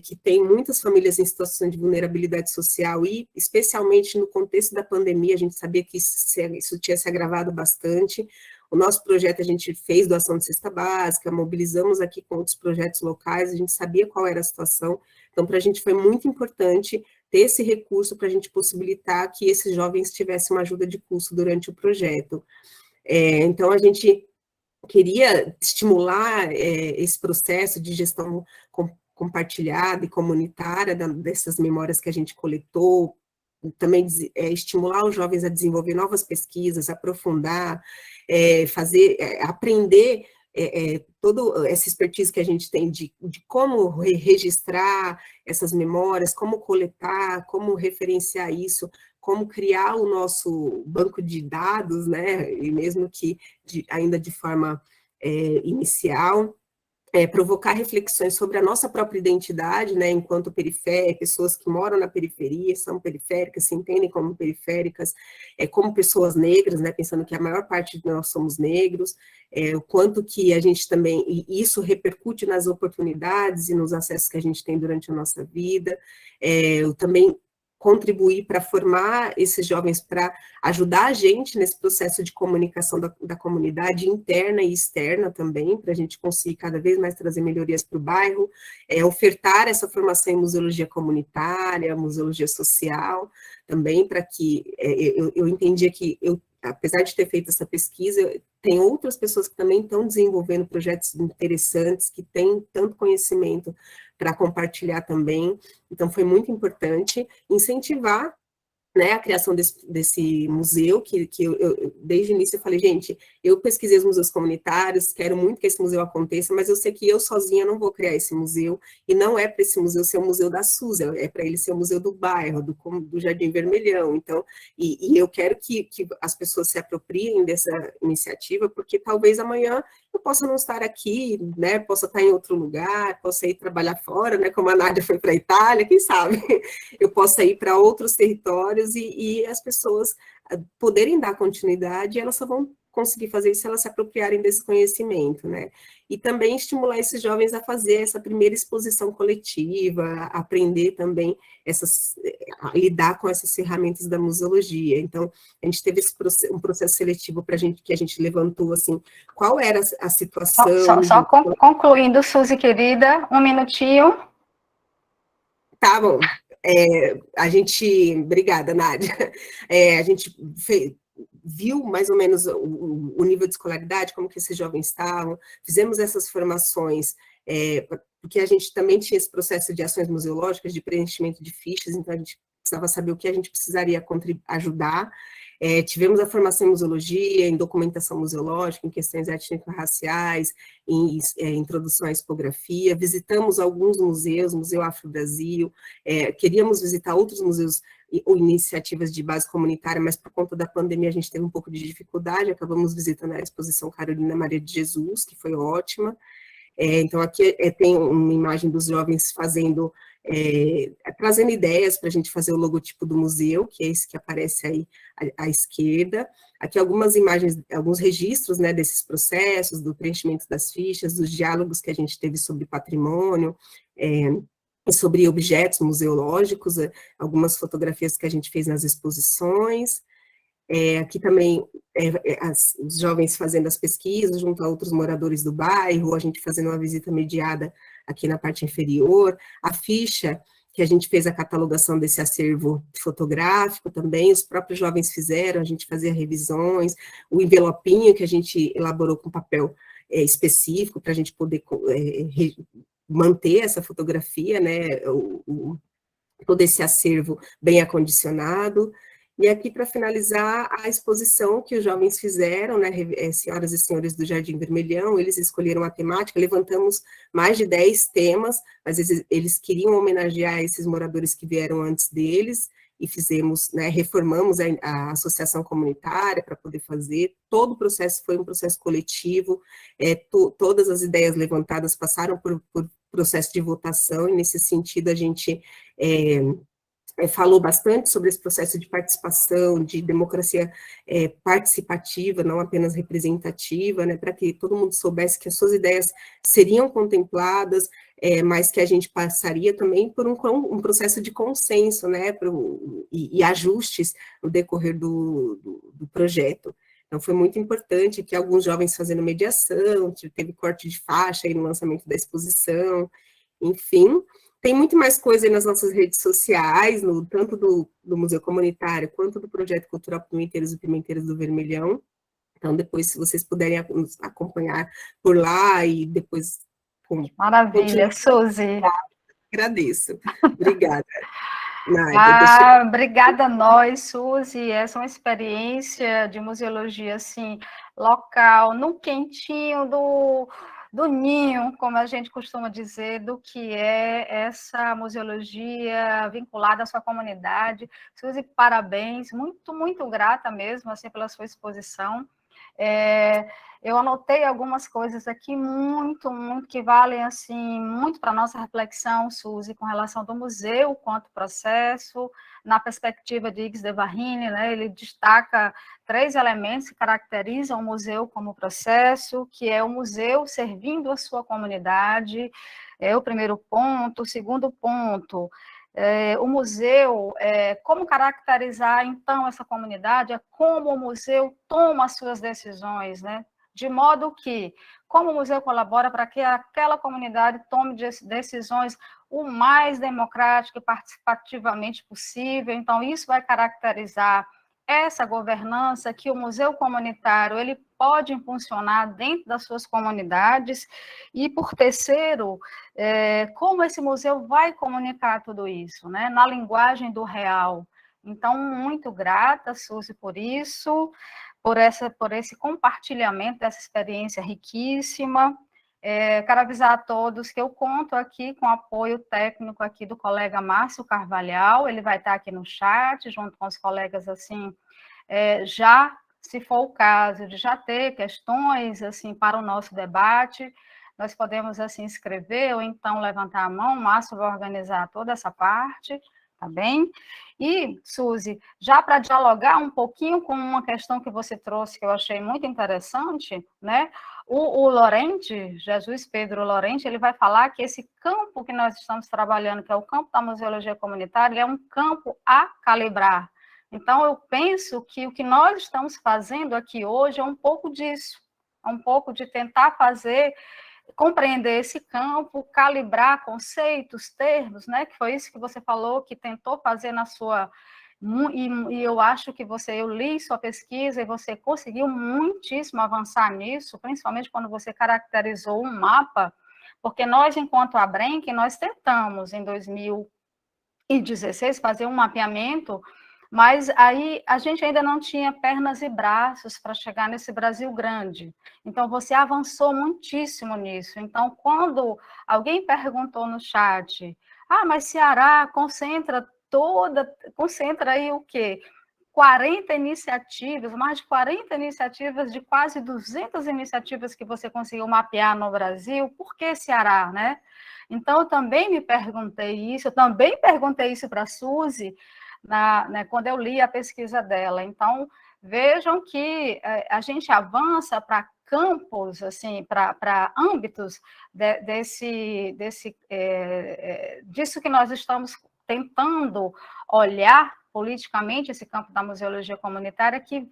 Speaker 3: que tem muitas famílias em situação de vulnerabilidade social e, especialmente no contexto da pandemia, a gente sabia que isso tinha se agravado bastante. O nosso projeto, a gente fez doação de cesta básica, mobilizamos aqui com outros projetos locais, a gente sabia qual era a situação, então para a gente foi muito importante ter esse recurso para a gente possibilitar que esses jovens tivessem uma ajuda de custo durante o projeto. Então, a gente queria estimular esse processo de gestão compartilhada e comunitária dessas memórias que a gente coletou, também estimular os jovens a desenvolver novas pesquisas, aprofundar, aprender toda essa expertise que a gente tem de como registrar essas memórias, como coletar, como referenciar isso, como criar o nosso banco de dados, né, e mesmo que ainda de forma inicial, provocar reflexões sobre a nossa própria identidade, né, enquanto pessoas que moram na periferia, são periféricas, se entendem como periféricas, como pessoas negras, né, pensando que a maior parte de nós somos negros, o quanto que a gente também, e isso repercute nas oportunidades e nos acessos que a gente tem durante a nossa vida, também contribuir para formar esses jovens, para ajudar a gente nesse processo de comunicação da comunidade interna e externa também, para a gente conseguir cada vez mais trazer melhorias para o bairro, ofertar essa formação em museologia comunitária, museologia social, também para que, eu entendia que apesar de ter feito essa pesquisa, tem outras pessoas que também estão desenvolvendo projetos interessantes, que têm tanto conhecimento para compartilhar também, então foi muito importante incentivar, né, a criação desse museu, que eu, desde o início eu falei, gente, eu pesquisei os museus comunitários, quero muito que esse museu aconteça, mas eu sei que eu sozinha não vou criar esse museu, e não é para esse museu ser o museu da Suzy, é para ele ser o museu do bairro, do Jardim Vermelhão, então, e eu quero que as pessoas se apropriem dessa iniciativa, porque talvez amanhã eu possa não estar aqui, né, possa estar em outro lugar, possa ir trabalhar fora, né, como a Nádia foi para a Itália, quem sabe, eu possa ir para outros territórios, e as pessoas poderem dar continuidade, elas só vão conseguir fazer isso se elas se apropriarem desse conhecimento, né? E também estimular esses jovens a fazer essa primeira exposição coletiva, a aprender também a lidar com essas ferramentas da museologia. Então, a gente teve um processo seletivo que a gente levantou, assim, qual era a situação...
Speaker 1: Só concluindo, Suzy, querida, um minutinho.
Speaker 3: Tá bom. Obrigada, Nádia. A gente viu mais ou menos o nível de escolaridade, como que esses jovens estavam, fizemos essas formações, porque a gente também tinha esse processo de ações museológicas, de preenchimento de fichas, então a gente precisava saber o que a gente precisaria ajudar. Tivemos a formação em museologia, em documentação museológica, em questões étnico-raciais, em introdução à expografia, visitamos alguns museus, Museu Afro-Brasil, queríamos visitar outros museus ou iniciativas de base comunitária, mas por conta da pandemia a gente teve um pouco de dificuldade, acabamos visitando a exposição Carolina Maria de Jesus, que foi ótima. Então, aqui tem uma imagem dos jovens trazendo ideias para a gente fazer o logotipo do museu, que é esse que aparece aí à esquerda. Aqui algumas imagens, alguns registros, né, desses processos, do preenchimento das fichas, dos diálogos que a gente teve sobre patrimônio, sobre objetos museológicos, algumas fotografias que a gente fez nas exposições. Aqui também os jovens fazendo as pesquisas junto a outros moradores do bairro, a gente fazendo uma visita mediada aqui na parte inferior, a ficha que a gente fez a catalogação desse acervo fotográfico também, os próprios jovens fizeram, a gente fazia revisões, o envelopinho que a gente elaborou com papel específico para a gente poder manter essa fotografia, né, todo esse acervo bem acondicionado. E aqui, para finalizar, a exposição que os jovens fizeram, né, senhoras e senhores do Jardim Vermelhão, eles escolheram a temática, levantamos mais de 10 temas, mas eles queriam homenagear esses moradores que vieram antes deles, e fizemos, né, reformamos a associação comunitária para poder fazer, todo o processo foi um processo coletivo, todas as ideias levantadas passaram por processo de votação, e nesse sentido a gente... falou bastante sobre esse processo de participação, de democracia participativa, não apenas representativa, né, para que todo mundo soubesse que as suas ideias seriam contempladas, mas que a gente passaria também por um processo de consenso, né, e ajustes no decorrer do projeto. Então, foi muito importante que alguns jovens fazendo mediação, teve corte de faixa aí no lançamento da exposição, enfim... Tem muito mais coisa aí nas nossas redes sociais, tanto do Museu Comunitário, quanto do Projeto Cultural Pimenteiros e Pimenteiras do Vermelhão. Então, depois, se vocês puderem nos acompanhar por lá, e depois...
Speaker 1: Maravilha, Suzy.
Speaker 3: Agradeço. Obrigada. Nada, deixa...
Speaker 1: Obrigada a nós, Suzy. Essa é uma experiência de museologia, assim, local, no quentinho do ninho, como a gente costuma dizer, do que é essa museologia vinculada à sua comunidade. Suzy, parabéns, muito, muito grata mesmo, assim, pela sua exposição. Eu anotei algumas coisas aqui muito, muito, que valem, assim, muito para a nossa reflexão, Suzy, com relação do museu quanto processo, na perspectiva de Yggs de Varrine, né, ele destaca 3 elementos que caracterizam o museu como processo, que é o museu servindo a sua comunidade, é o primeiro ponto. O segundo ponto, o museu, como caracterizar, então, essa comunidade, é como o museu toma as suas decisões, né? De modo que, como o museu colabora para que aquela comunidade tome decisões o mais democrática e participativamente possível. Então, isso vai caracterizar essa governança que o museu comunitário ele pode impulsionar dentro das suas comunidades. E, por terceiro, como esse museu vai comunicar tudo isso, né? Na linguagem do real. Então, muito grata, Suzy, por isso, por esse compartilhamento dessa experiência riquíssima. Quero avisar a todos que eu conto aqui com o apoio técnico aqui do colega Márcio Carvalhal, ele vai estar aqui no chat, junto com os colegas, assim, já, se for o caso, de já ter questões, assim, para o nosso debate, nós podemos, assim, escrever ou então levantar a mão, o Márcio vai organizar toda essa parte, tá bem? E, Suzy, já para dialogar um pouquinho com uma questão que você trouxe, que eu achei muito interessante, né? O Lorente, Jesus Pedro Lorente, ele vai falar que esse campo que nós estamos trabalhando, que é o campo da museologia comunitária, ele é um campo a calibrar. Então, eu penso que o que nós estamos fazendo aqui hoje é um pouco disso, é um pouco de tentar fazer, compreender esse campo, calibrar conceitos, termos, né? Que foi isso que você falou, que tentou fazer na sua... E eu acho que eu li sua pesquisa e você conseguiu muitíssimo avançar nisso, principalmente quando você caracterizou um mapa, porque nós, enquanto Abrenc, nós tentamos, em 2016, fazer um mapeamento, mas aí a gente ainda não tinha pernas e braços para chegar nesse Brasil grande. Então, você avançou muitíssimo nisso. Então, quando alguém perguntou no chat, mas Ceará concentra aí o quê? 40 iniciativas, mais de 40 iniciativas, de quase 200 iniciativas que você conseguiu mapear no Brasil, por que Ceará, né? Então, eu também me perguntei isso, eu também perguntei isso para a Suzy, né, quando eu li a pesquisa dela. Então, vejam que a gente avança para campos, assim, para âmbitos disso que nós estamos tentando olhar politicamente esse campo da museologia comunitária, que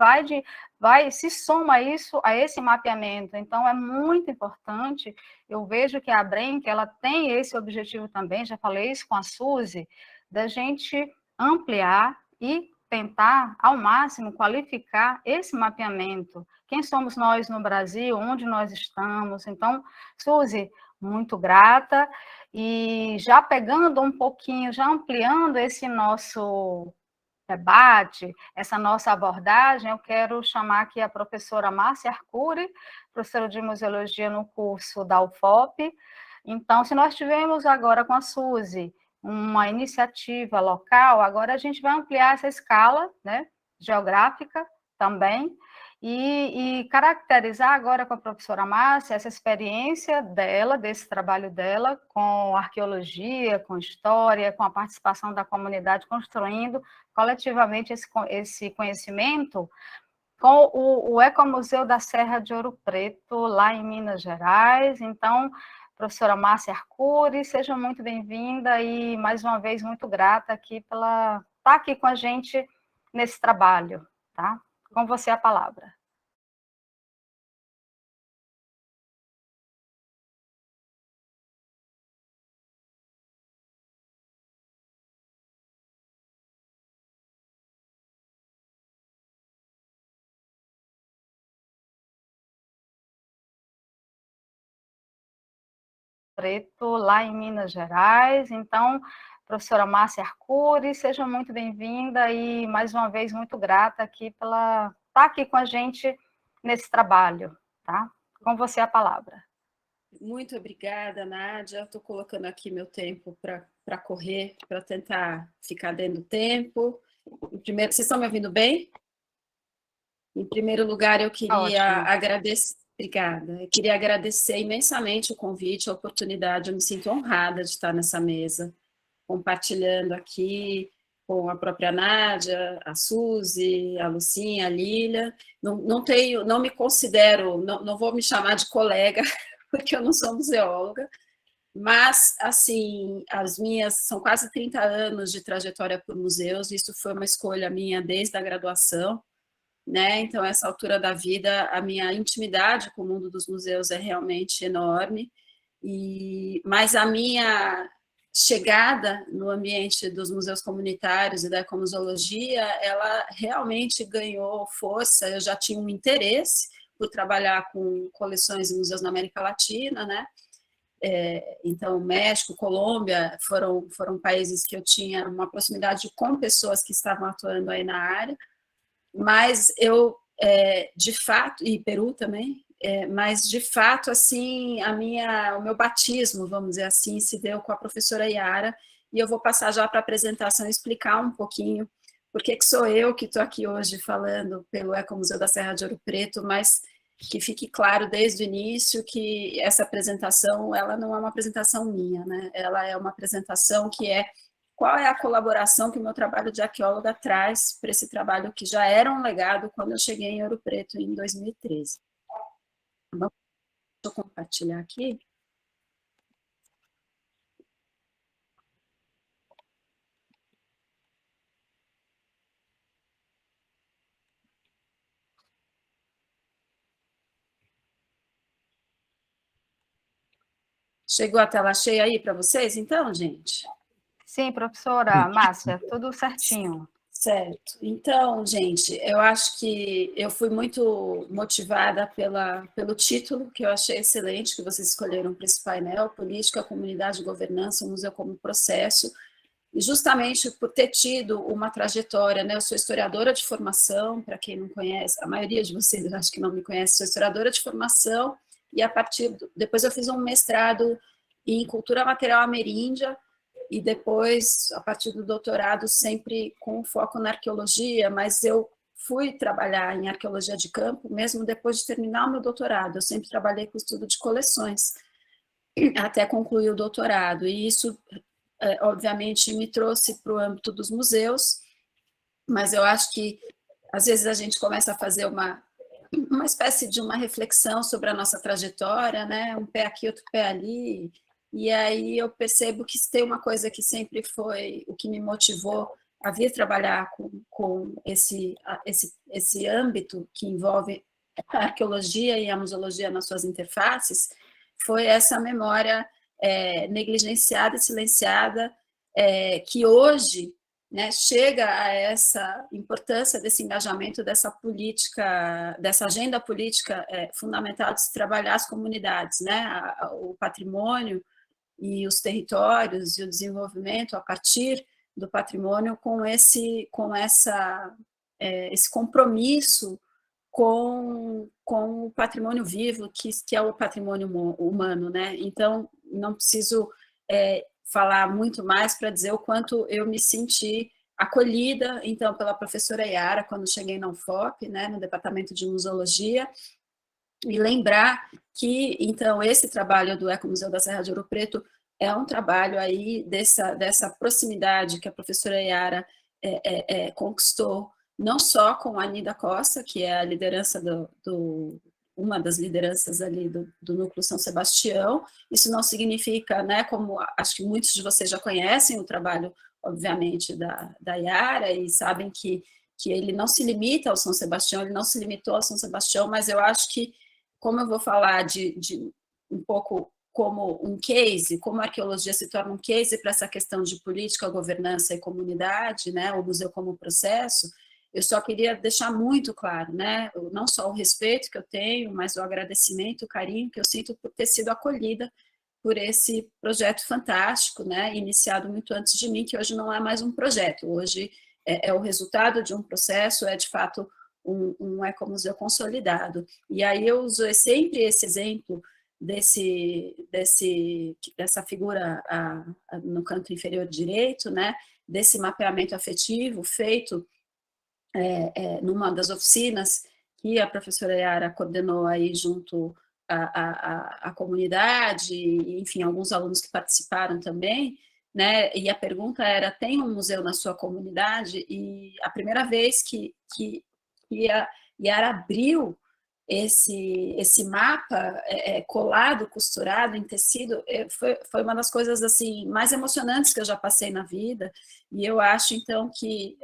Speaker 1: se soma isso a esse mapeamento. Então, é muito importante. Eu vejo que a Abrenc, ela tem esse objetivo também, já falei isso com a Suzy, da gente ampliar e tentar, ao máximo, qualificar esse mapeamento. Quem somos nós no Brasil? Onde nós estamos? Então, Suzy, muito grata. E já pegando um pouquinho, já ampliando esse nosso debate, essa nossa abordagem, eu quero chamar aqui a professora Márcia Arcuri, professora de museologia no curso da UFOP. Então, se nós tivemos agora com a Suzy uma iniciativa local, agora a gente vai ampliar essa escala, né, geográfica também, e caracterizar agora com a professora Márcia essa experiência dela, desse trabalho dela, com arqueologia, com história, com a participação da comunidade, construindo coletivamente esse conhecimento, com o Ecomuseu da Serra de Ouro Preto, lá em Minas Gerais. Então, professora Márcia Arcuri, seja muito bem-vinda e, mais uma vez, muito grata aqui pela estar aqui com a gente nesse trabalho, tá? Com você a palavra. Preto, lá em Minas Gerais. Então, professora Márcia Arcuri, seja muito bem-vinda e, mais uma vez, muito grata aqui pela estar aqui com a gente nesse trabalho, tá? Com você a palavra.
Speaker 4: Muito obrigada, Nádia. Estou colocando aqui meu tempo para correr, para tentar ficar dentro do tempo. Primeiro, vocês estão me ouvindo bem? Em primeiro lugar, eu queria agradecer. Obrigada. Eu queria agradecer imensamente o convite, a oportunidade. Eu me sinto honrada de estar nessa mesa, compartilhando aqui com a própria Nádia, a Suzy, a Lucinha, a Lília. Não me considero, não vou me chamar de colega, porque eu não sou museóloga, mas, assim, são quase 30 anos de trajetória por museus, isso foi uma escolha minha desde a graduação, né? Então, essa altura da vida, a minha intimidade com o mundo dos museus é realmente enorme, mas a minha chegada no ambiente dos museus comunitários e da ecomuseologia, ela realmente ganhou força. Eu já tinha um interesse por trabalhar com coleções e museus na América Latina, né? Então, México, Colômbia foram países que eu tinha uma proximidade com pessoas que estavam atuando aí na área, mas eu, de fato, e Peru também, mas de fato, assim, o meu batismo, vamos dizer assim, se deu com a professora Yara, e eu vou passar já para a apresentação e explicar um pouquinho por que sou eu que estou aqui hoje falando pelo Ecomuseu da Serra de Ouro Preto, mas que fique claro desde o início que essa apresentação, ela não é uma apresentação minha, né? Ela é uma apresentação que qual é a colaboração que o meu trabalho de arqueóloga traz para esse trabalho que já era um legado quando eu cheguei em Ouro Preto em 2013. Deixa eu compartilhar aqui. Chegou a tela cheia aí para vocês, então, gente?
Speaker 1: Sim, professora Márcia, tudo certinho.
Speaker 4: Certo. Então, gente, eu acho que eu fui muito motivada pelo título, que eu achei excelente, que vocês escolheram para esse painel, Política, Comunidade e Governança, o Museu como Processo, e justamente por ter tido uma trajetória, né? Eu sou historiadora de formação, para quem não conhece, a maioria de vocês eu acho que não me conhece, sou historiadora de formação, e depois eu fiz um mestrado em Cultura Material Ameríndia, e depois, a partir do doutorado, sempre com foco na arqueologia, mas eu fui trabalhar em arqueologia de campo, mesmo depois de terminar o meu doutorado. Eu sempre trabalhei com estudo de coleções, até concluir o doutorado, e isso, obviamente, me trouxe para o âmbito dos museus, mas eu acho que, às vezes, a gente começa a fazer uma espécie de uma reflexão sobre a nossa trajetória, né? Um pé aqui, outro pé ali, e aí eu percebo que tem uma coisa que sempre foi o que me motivou a vir trabalhar com esse âmbito que envolve a arqueologia e a museologia nas suas interfaces, foi essa memória negligenciada e silenciada, que hoje, né, chega a essa importância desse engajamento, dessa política, dessa agenda política fundamental de se trabalhar as comunidades, né, o patrimônio e os territórios e o desenvolvimento a partir do patrimônio com esse compromisso com o patrimônio vivo, que é o patrimônio humano, né? Então, não preciso falar muito mais para dizer o quanto eu me senti acolhida, então, pela professora Yara, quando cheguei na UFOP, né, no Departamento de Museologia, e lembrar que, então, esse trabalho do Ecomuseu da Serra de Ouro Preto é um trabalho aí dessa proximidade que a professora Yara conquistou, não só com a Anida Costa, que é a liderança uma das lideranças ali do Núcleo São Sebastião. Isso não significa, né, como acho que muitos de vocês já conhecem o trabalho, obviamente, da Yara, e sabem que ele não se limita ao São Sebastião, ele não se limitou ao São Sebastião, mas eu acho que, como eu vou falar de um pouco como um case, como a arqueologia se torna um case para essa questão de política, governança e comunidade, né, o museu como processo, eu só queria deixar muito claro, né, não só o respeito que eu tenho, mas o agradecimento, o carinho que eu sinto por ter sido acolhida por esse projeto fantástico, né, iniciado muito antes de mim, que hoje não é mais um projeto, hoje é o resultado de um processo, é de fato um ecomuseu consolidado. E aí eu uso sempre esse exemplo dessa figura no canto inferior direito, né, desse mapeamento afetivo feito numa das oficinas que a professora Yara coordenou aí junto à comunidade, e, enfim, alguns alunos que participaram também, né? E a pergunta era: tem um museu na sua comunidade? E a primeira vez que a Yara abriu esse mapa colado, costurado em tecido, foi uma das coisas assim mais emocionantes que eu já passei na vida. E eu acho então que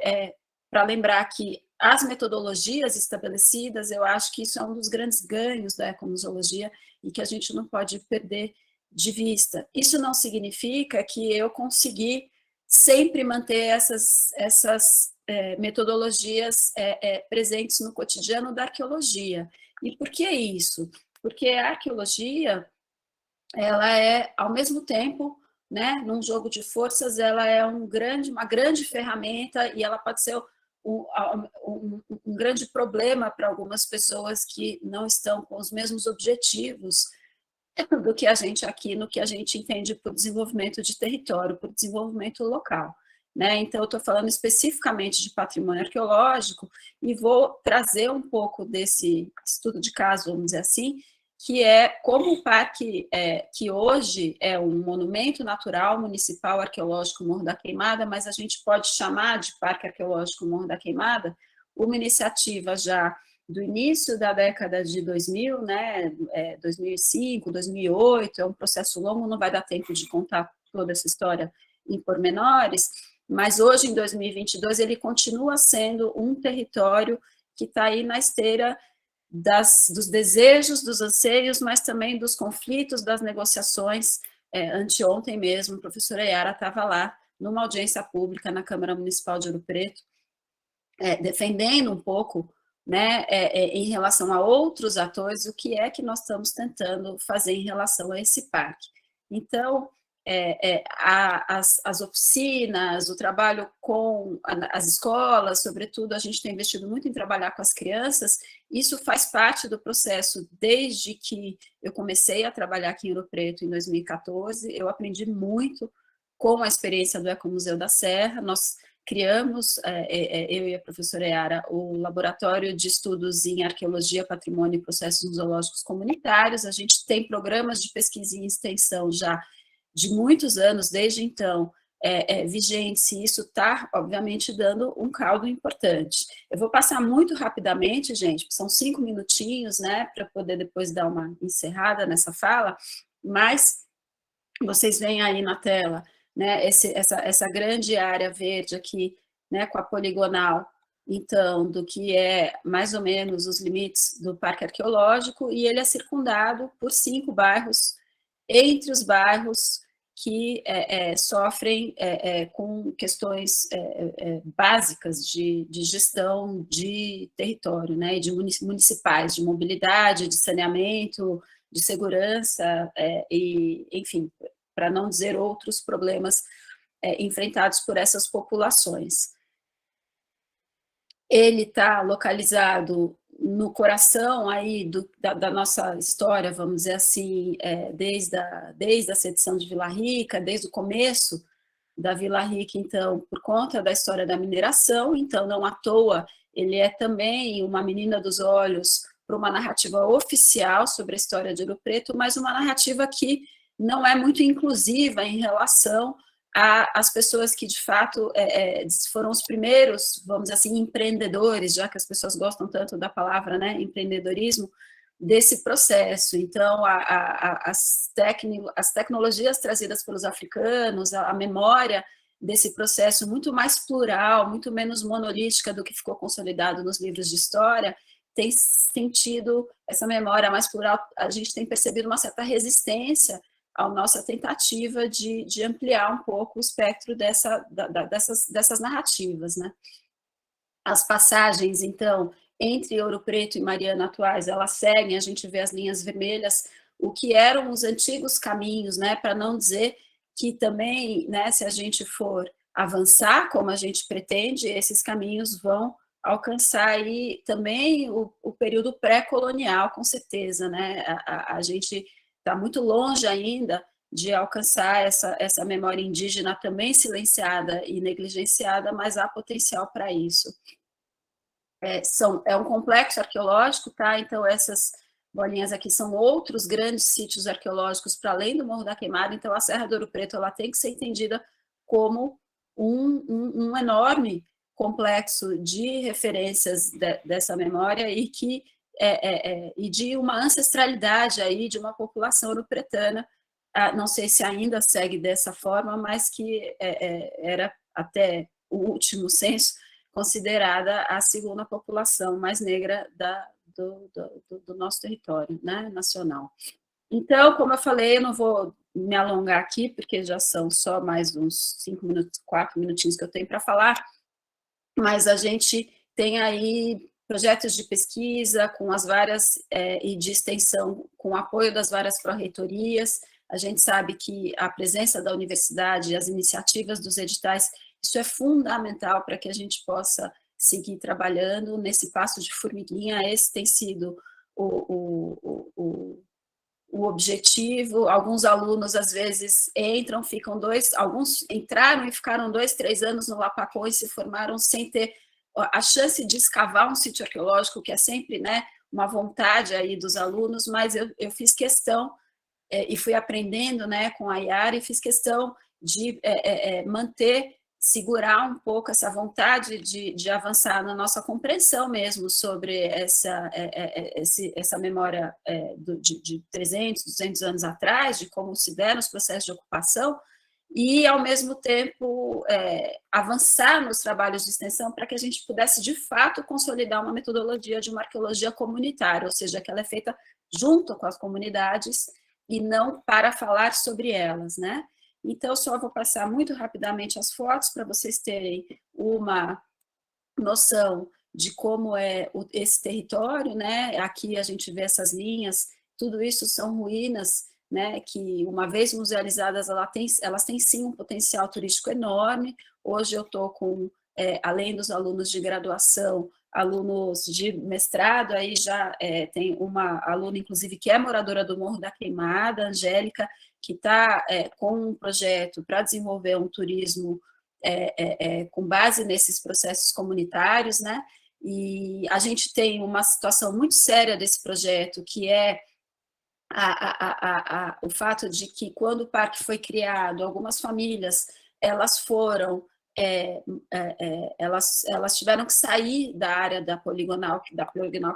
Speaker 4: para lembrar que as metodologias estabelecidas, eu acho que isso é um dos grandes ganhos da ecomuseologia e que a gente não pode perder de vista. Isso não significa que eu consegui sempre manter essas metodologias presentes no cotidiano da arqueologia. E por que isso? Porque a arqueologia, ela é, ao mesmo tempo, né, num jogo de forças, ela é uma grande ferramenta, e ela pode ser um grande problema para algumas pessoas que não estão com os mesmos objetivos do que a gente aqui, no que a gente entende por desenvolvimento de território, por desenvolvimento local. Né? Então, eu estou falando especificamente de patrimônio arqueológico e vou trazer um pouco desse estudo de caso, vamos dizer assim, que é como o parque, que hoje é um monumento natural municipal arqueológico Morro da Queimada, mas a gente pode chamar de Parque Arqueológico Morro da Queimada, uma iniciativa já do início da década de 2000, né, 2005, 2008, é um processo longo, não vai dar tempo de contar toda essa história em pormenores, mas hoje, em 2022, ele continua sendo um território que está aí na esteira dos desejos, dos anseios, mas também dos conflitos, das negociações. Anteontem mesmo, a professora Yara estava lá, numa audiência pública na Câmara Municipal de Ouro Preto, defendendo um pouco, né, em relação a outros atores, o que é que nós estamos tentando fazer em relação a esse parque. Então, as oficinas, o trabalho com as escolas, sobretudo, a gente tem investido muito em trabalhar com as crianças, isso faz parte do processo desde que eu comecei a trabalhar aqui em Ouro Preto em 2014, eu aprendi muito com a experiência do Ecomuseu da Serra, nós criamos, eu e a professora Yara, o Laboratório de Estudos em Arqueologia, Patrimônio e Processos Zoológicos Comunitários, a gente tem programas de pesquisa e extensão já de muitos anos, desde então, vigentes, e isso está, obviamente, dando um caldo importante. Eu vou passar muito rapidamente, gente, são 5 minutinhos, né, para poder depois dar uma encerrada nessa fala, mas vocês veem aí na tela, né, essa grande área verde aqui, né, com a poligonal, então, do que é mais ou menos os limites do Parque Arqueológico, e ele é circundado por 5 bairros, entre os bairros que sofrem com questões básicas de gestão de território, né, de municipais, de mobilidade, de saneamento, de segurança, e, enfim, para não dizer outros problemas enfrentados por essas populações. Ele está localizado no coração aí da nossa história, vamos dizer assim, desde a sedição de Vila Rica, desde o começo da Vila Rica, então, por conta da história da mineração, então, não à toa, ele é também uma menina dos olhos para uma narrativa oficial sobre a história de Ouro Preto, mas uma narrativa que não é muito inclusiva em relação às pessoas que, de fato, foram os primeiros, vamos dizer assim, empreendedores, já que as pessoas gostam tanto da palavra, né, empreendedorismo, desse processo. Então, as tecnologias trazidas pelos africanos, a memória desse processo muito mais plural, muito menos monolítica do que ficou consolidado nos livros de história, tem sentido essa memória mais plural, a gente tem percebido uma certa resistência à nossa tentativa de ampliar um pouco o espectro dessas narrativas, né? As passagens, então, entre Ouro Preto e Mariana atuais, elas seguem, a gente vê as linhas vermelhas o que eram os antigos caminhos, né, para não dizer que também, né, se a gente for avançar como a gente pretende, esses caminhos vão alcançar aí também o período pré-colonial, com certeza, né? A gente está muito longe ainda de alcançar essa memória indígena também silenciada e negligenciada, mas há potencial para isso. É um complexo arqueológico, tá? Então, essas bolinhas aqui são outros grandes sítios arqueológicos para além do Morro da Queimada, então a Serra do Ouro Preto ela tem que ser entendida como um enorme complexo de referências dessa memória e que e de uma ancestralidade aí de uma população ouro-pretana, não sei se ainda segue dessa forma, mas que era até o último censo considerada a segunda população mais negra do nosso território, né, nacional. Então, como eu falei, eu não vou me alongar aqui, porque já são só mais uns 5 minutos, 4 minutinhos que eu tenho para falar, mas a gente tem aí projetos de pesquisa com as várias, e de extensão, com o apoio das várias pró-reitorias. A gente sabe que a presença da universidade, as iniciativas dos editais, isso é fundamental para que a gente possa seguir trabalhando nesse passo de formiguinha. Esse tem sido o objetivo. Alguns alunos, às vezes, entram, alguns entraram e ficaram 2, 3 anos no Lapacô e se formaram sem ter a chance de escavar um sítio arqueológico, que é sempre, né, uma vontade aí dos alunos, mas eu fiz questão, e fui aprendendo, né, com a Yara, e fiz questão de segurar um pouco essa vontade de avançar na nossa compreensão mesmo sobre essa memória de 300, 200 anos atrás, de como se deram os processos de ocupação, e, ao mesmo tempo, avançar nos trabalhos de extensão para que a gente pudesse, de fato, consolidar uma metodologia de uma arqueologia comunitária, ou seja, que ela é feita junto com as comunidades e não para falar sobre elas, né? Então, só vou passar muito rapidamente as fotos para vocês terem uma noção de como é esse território, né? Aqui a gente vê essas linhas, tudo isso são ruínas, né, que, uma vez musealizadas, elas têm sim um potencial turístico enorme. Hoje eu estou com, além dos alunos de graduação, alunos de mestrado, aí já tem uma aluna, inclusive, que é moradora do Morro da Queimada, Angélica, que está com um projeto para desenvolver um turismo com base nesses processos comunitários, né? E a gente tem uma situação muito séria desse projeto, que é o fato de que, quando o parque foi criado, algumas famílias elas foram elas tiveram que sair da área da poligonal que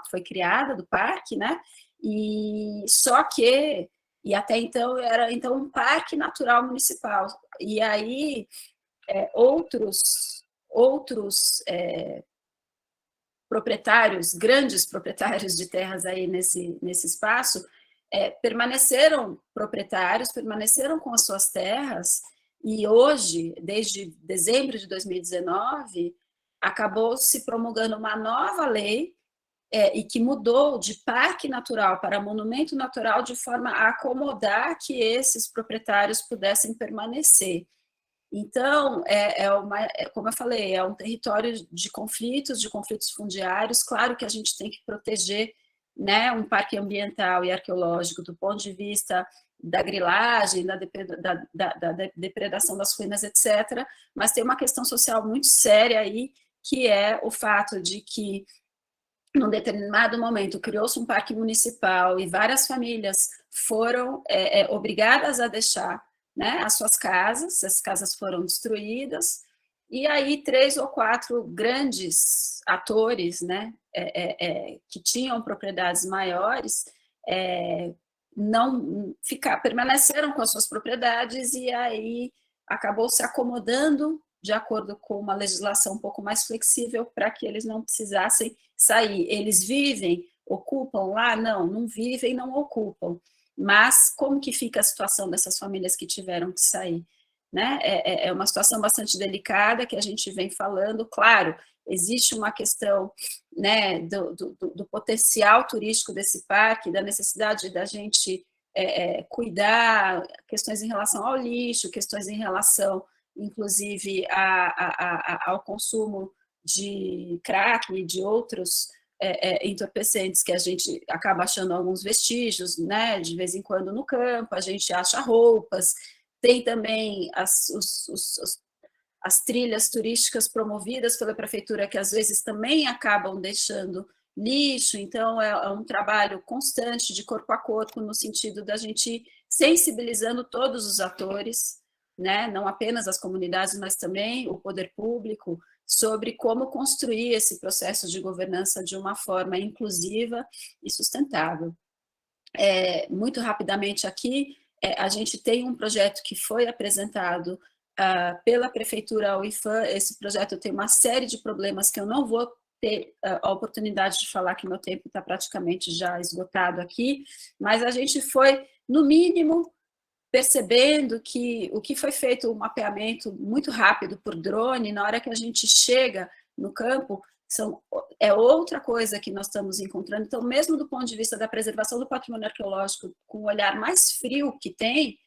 Speaker 4: foi criada, do parque, né? E só que, e até então era um parque natural municipal, e aí outros proprietários, grandes proprietários de terras aí nesse espaço, permaneceram proprietários, permaneceram com as suas terras, e hoje, desde dezembro de 2019, acabou se promulgando uma nova lei, e que mudou de parque natural para monumento natural, de forma a acomodar que esses proprietários pudessem permanecer. Então, como eu falei, é um território de conflitos fundiários. Claro que a gente tem que proteger, né, um parque ambiental e arqueológico do ponto de vista da grilagem, da depredação das ruínas, etc., mas tem uma questão social muito séria aí, que é o fato de que, num determinado momento, criou-se um parque municipal e várias famílias foram obrigadas a deixar, né, as suas casas, as casas foram destruídas, e aí 3 ou 4 grandes atores, né, que tinham propriedades maiores, permaneceram com as suas propriedades, e aí acabou se acomodando de acordo com uma legislação um pouco mais flexível para que eles não precisassem sair. Eles vivem, ocupam lá? Não vivem, não ocupam. Mas como que fica a situação dessas famílias que tiveram que sair? Né? É uma situação bastante delicada que a gente vem falando. Claro, existe uma questão, né, do potencial turístico desse parque, da necessidade da gente cuidar, questões em relação ao lixo, questões em relação, inclusive, ao consumo de crack e de outros entorpecentes que a gente acaba achando alguns vestígios, né, de vez em quando no campo, a gente acha roupas, tem também as trilhas turísticas promovidas pela prefeitura, que às vezes também acabam deixando lixo, então é um trabalho constante de corpo a corpo, no sentido da gente sensibilizando todos os atores, né, não apenas as comunidades, mas também o poder público, sobre como construir esse processo de governança de uma forma inclusiva e sustentável. Muito rapidamente aqui, a gente tem um projeto que foi apresentado pela Prefeitura ao IFAM. Esse projeto tem uma série de problemas que eu não vou ter a oportunidade de falar, que meu tempo está praticamente já esgotado aqui, mas a gente foi, no mínimo, percebendo que o que foi feito, um mapeamento muito rápido por drone, na hora que a gente chega no campo, é outra coisa que nós estamos encontrando. Então, mesmo do ponto de vista da preservação do patrimônio arqueológico, com o olhar mais frio que tem,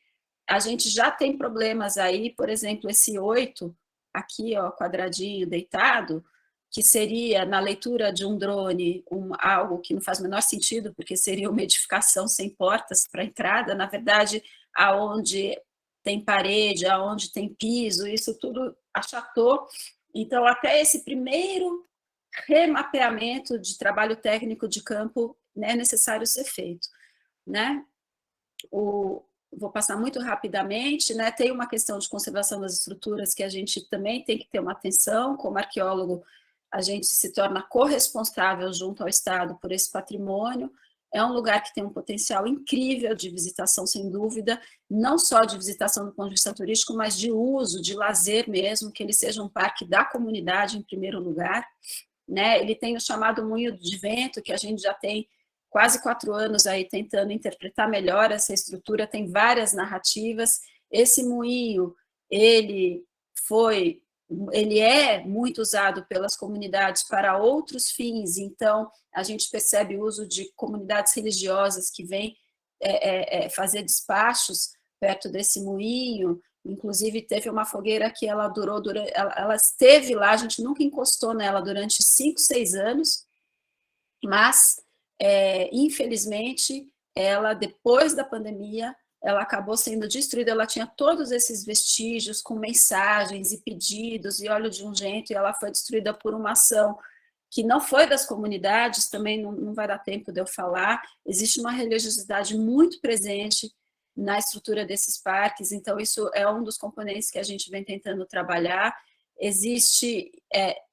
Speaker 4: a gente já tem problemas aí, por exemplo, esse 8, aqui, ó, quadradinho, deitado, que seria, na leitura de um drone, algo que não faz o menor sentido, porque seria uma edificação sem portas para entrada, na verdade, aonde tem parede, aonde tem piso, isso tudo achatou. Então, até esse primeiro remapeamento de trabalho técnico de campo é necessário ser feito, né? Vou passar muito rapidamente, né? Tem uma questão de conservação das estruturas que a gente também tem que ter uma atenção. Como arqueólogo, a gente se torna corresponsável junto ao Estado por esse patrimônio. É um lugar que tem um potencial incrível de visitação, sem dúvida, não só de visitação do ponto de vista turístico, mas de uso, de lazer mesmo, que ele seja um parque da comunidade em primeiro lugar, né? Ele tem o chamado moinho de vento, que a gente já tem quase 4 anos aí tentando interpretar melhor essa estrutura, tem várias narrativas. Esse moinho, ele é muito usado pelas comunidades para outros fins, então a gente percebe o uso de comunidades religiosas que vêm fazer despachos perto desse moinho. Inclusive teve uma fogueira que ela ela esteve lá, a gente nunca encostou nela durante 5, 6 anos, mas infelizmente ela, depois da pandemia, ela acabou sendo destruída. Ela tinha todos esses vestígios com mensagens e pedidos e olho de um jeito, e ela foi destruída por uma ação que não foi das comunidades, também não vai dar tempo de eu falar. Existe uma religiosidade muito presente na estrutura desses parques, então isso é um dos componentes que a gente vem tentando trabalhar. Existe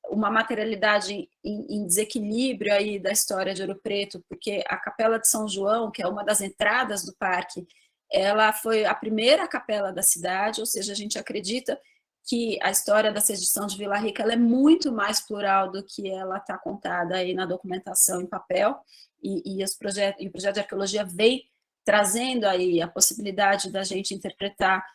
Speaker 4: uma materialidade em desequilíbrio aí da história de Ouro Preto, porque a Capela de São João, que é uma das entradas do parque, ela foi a primeira capela da cidade, ou seja, a gente acredita que a história da sedição de Vila Rica ela é muito mais plural do que ela está contada aí na documentação em papel, e o projeto de arqueologia vem trazendo aí a possibilidade da gente interpretar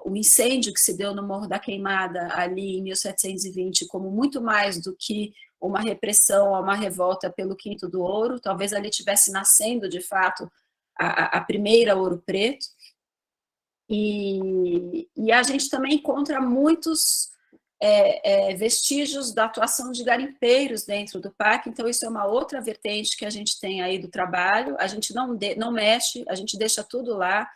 Speaker 4: o incêndio que se deu no Morro da Queimada, ali em 1720, como muito mais do que uma repressão a uma revolta pelo Quinto do Ouro. Talvez ali tivesse nascendo, de fato, a primeira Ouro Preto. E a gente também encontra muitos vestígios da atuação de garimpeiros dentro do parque, então isso é uma outra vertente que a gente tem aí do trabalho. A gente não mexe, a gente deixa tudo lá,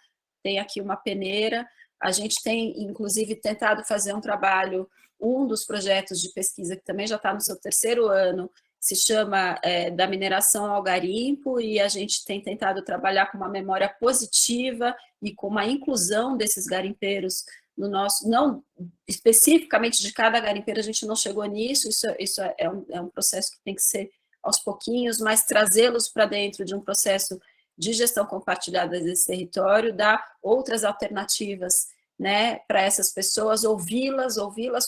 Speaker 4: tem aqui uma peneira. A gente tem, inclusive, tentado fazer um trabalho, um dos projetos de pesquisa, que também já está no seu 3º ano, se chama da mineração ao garimpo, e a gente tem tentado trabalhar com uma memória positiva e com uma inclusão desses garimpeiros no nosso, não especificamente de cada garimpeiro, a gente não chegou nisso, isso é um processo que tem que ser aos pouquinhos, mas trazê-los para dentro de um processo de gestão compartilhada desse território, dar outras alternativas, né, para essas pessoas, ouvi-las,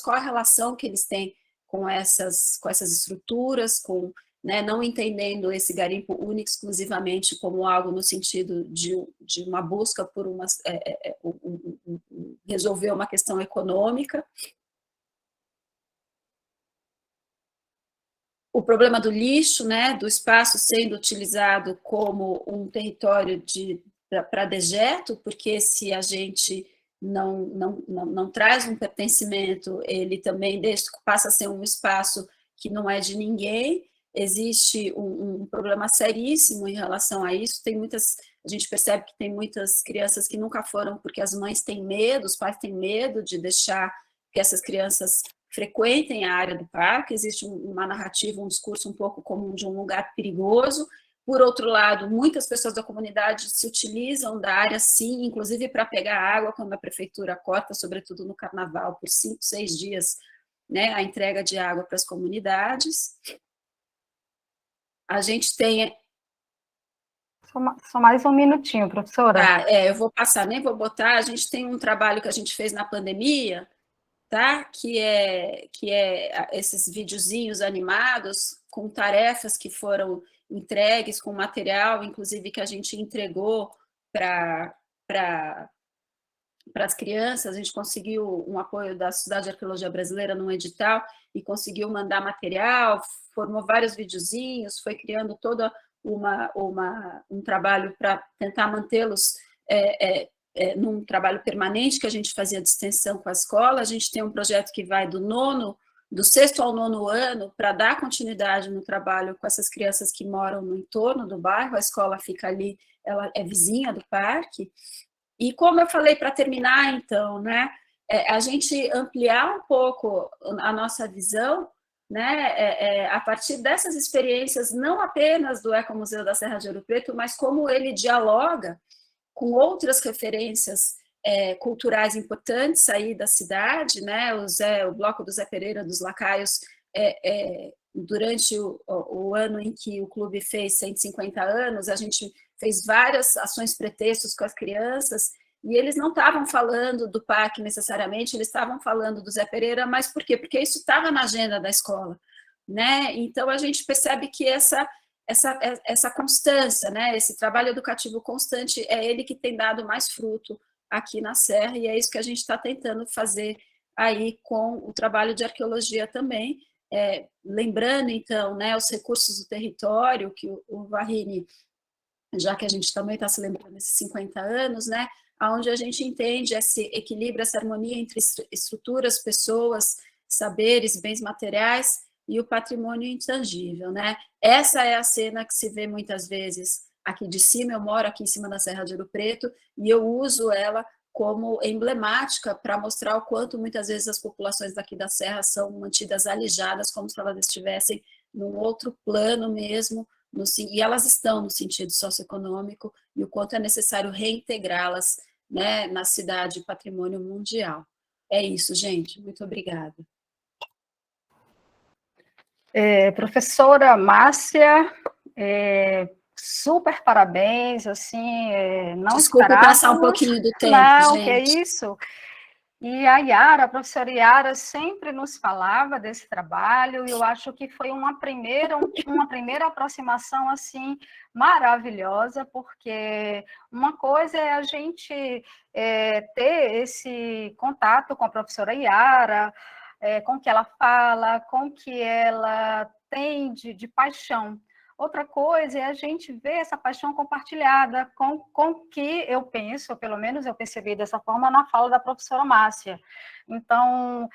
Speaker 4: qual a relação que eles têm com essas estruturas, né, não entendendo esse garimpo único exclusivamente como algo no sentido de uma busca por resolver uma questão econômica. O problema do lixo, né, do espaço sendo utilizado como um território para dejeto, porque se a gente não traz um pertencimento, ele também passa a ser um espaço que não é de ninguém. Existe um problema seríssimo em relação a isso. A gente percebe que tem muitas crianças que nunca foram porque as mães têm medo, os pais têm medo de deixar que essas crianças frequentem a área do parque. Existe uma narrativa, um discurso um pouco como de um lugar perigoso. Por outro lado, muitas pessoas da comunidade se utilizam da área, sim, inclusive para pegar água, quando a prefeitura corta, sobretudo no carnaval, por 5, 6 dias, né, a entrega de água para as comunidades. A gente tem...
Speaker 1: Só mais um minutinho, professora.
Speaker 4: Eu vou passar, nem vou botar. A gente tem um trabalho que a gente fez na pandemia, tá? Que é esses videozinhos animados com tarefas que foram entregues, com material, inclusive, que a gente entregou para as crianças. A gente conseguiu um apoio da Sociedade de Arqueologia Brasileira num edital e conseguiu mandar material, formou vários videozinhos, foi criando toda um trabalho para tentar mantê-los num trabalho permanente que a gente fazia de extensão com a escola. A gente tem um projeto que vai do 6º ao 9º ano, para dar continuidade no trabalho com essas crianças que moram no entorno do bairro. A escola fica ali, ela é vizinha do parque. E como eu falei, para terminar, então, né, a gente ampliar um pouco a nossa visão, né, a partir dessas experiências, não apenas do Ecomuseu da Serra de Ouro Preto, mas como ele dialoga com outras referências culturais importantes aí da cidade, né? O Bloco do Zé Pereira dos Lacaios, durante o ano em que o clube fez 150 anos, a gente fez várias ações pretextos com as crianças, e eles não estavam falando do parque necessariamente, eles estavam falando do Zé Pereira, mas por quê? Porque isso estava na agenda da escola, né? Então a gente percebe que essa constância, né? Esse trabalho educativo constante é ele que tem dado mais fruto aqui na Serra, e é isso que a gente está tentando fazer aí com o trabalho de arqueologia também, lembrando, então, né, os recursos do território, que o Varrini, já que a gente também está se lembrando desses 50 anos, né, onde a gente entende esse equilíbrio, essa harmonia entre estruturas, pessoas, saberes, bens materiais e o patrimônio intangível, né? Essa é a cena que se vê muitas vezes aqui de cima. Eu moro aqui em cima da Serra de Ouro Preto e eu uso ela como emblemática para mostrar o quanto muitas vezes as populações daqui da Serra são mantidas alijadas, como se elas estivessem num outro plano mesmo, e elas estão no sentido socioeconômico, e o quanto é necessário reintegrá-las, né, na cidade patrimônio mundial. É isso, gente. Muito obrigada.
Speaker 1: Professora Márcia, super parabéns, assim, não
Speaker 4: Desculpe
Speaker 1: esperávamos.
Speaker 4: passar um pouquinho do tempo,
Speaker 1: não,
Speaker 4: gente.
Speaker 1: Que é isso. E a Yara, a professora Yara, sempre nos falava desse trabalho, e eu acho que foi uma primeira aproximação, assim, maravilhosa, porque uma coisa é a gente ter esse contato com a professora Yara, com o que ela fala, com o que ela tem de paixão. Outra coisa é a gente ver essa paixão compartilhada com que eu penso, ou pelo menos eu percebi dessa forma na fala da professora Márcia. Então,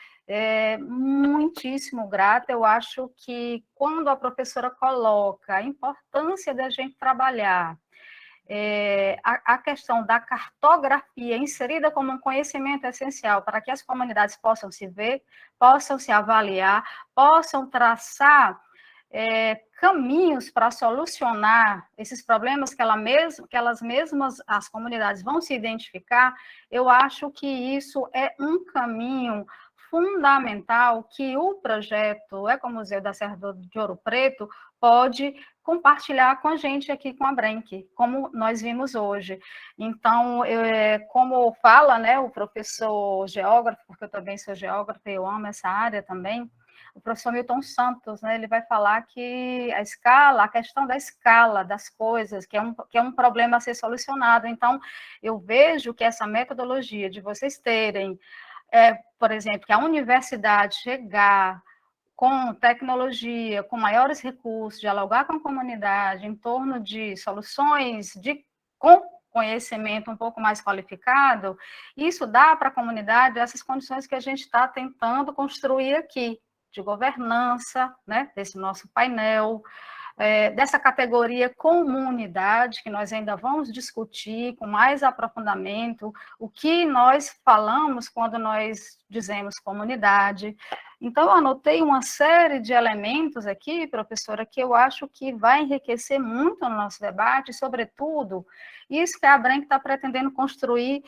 Speaker 1: muitíssimo grata. Eu acho que quando a professora coloca a importância da gente trabalhar a questão da cartografia inserida como um conhecimento essencial para que as comunidades possam se ver, possam se avaliar, possam traçar caminhos para solucionar esses problemas que elas mesmas, as comunidades, vão se identificar. Eu acho que isso é um caminho fundamental que o projeto Ecomuseu da Serra de Ouro Preto pode compartilhar com a gente aqui com a Brenck, como nós vimos hoje. Então, como fala, né, o professor geógrafo, porque eu também sou geógrafa e eu amo essa área também, o professor Milton Santos, né, ele vai falar que a questão da escala das coisas, que é um problema a ser solucionado. Então, eu vejo que essa metodologia de vocês terem, por exemplo, que a universidade chegar com tecnologia, com maiores recursos, dialogar com a comunidade em torno de soluções com conhecimento um pouco mais qualificado, isso dá para a comunidade essas condições que a gente está tentando construir aqui, de governança, né, desse nosso painel, dessa categoria comunidade, que nós ainda vamos discutir com mais aprofundamento, o que nós falamos quando nós dizemos comunidade. Então, eu anotei uma série de elementos aqui, professora, que eu acho que vai enriquecer muito o nosso debate, sobretudo, isso que a Abrenc está pretendendo construir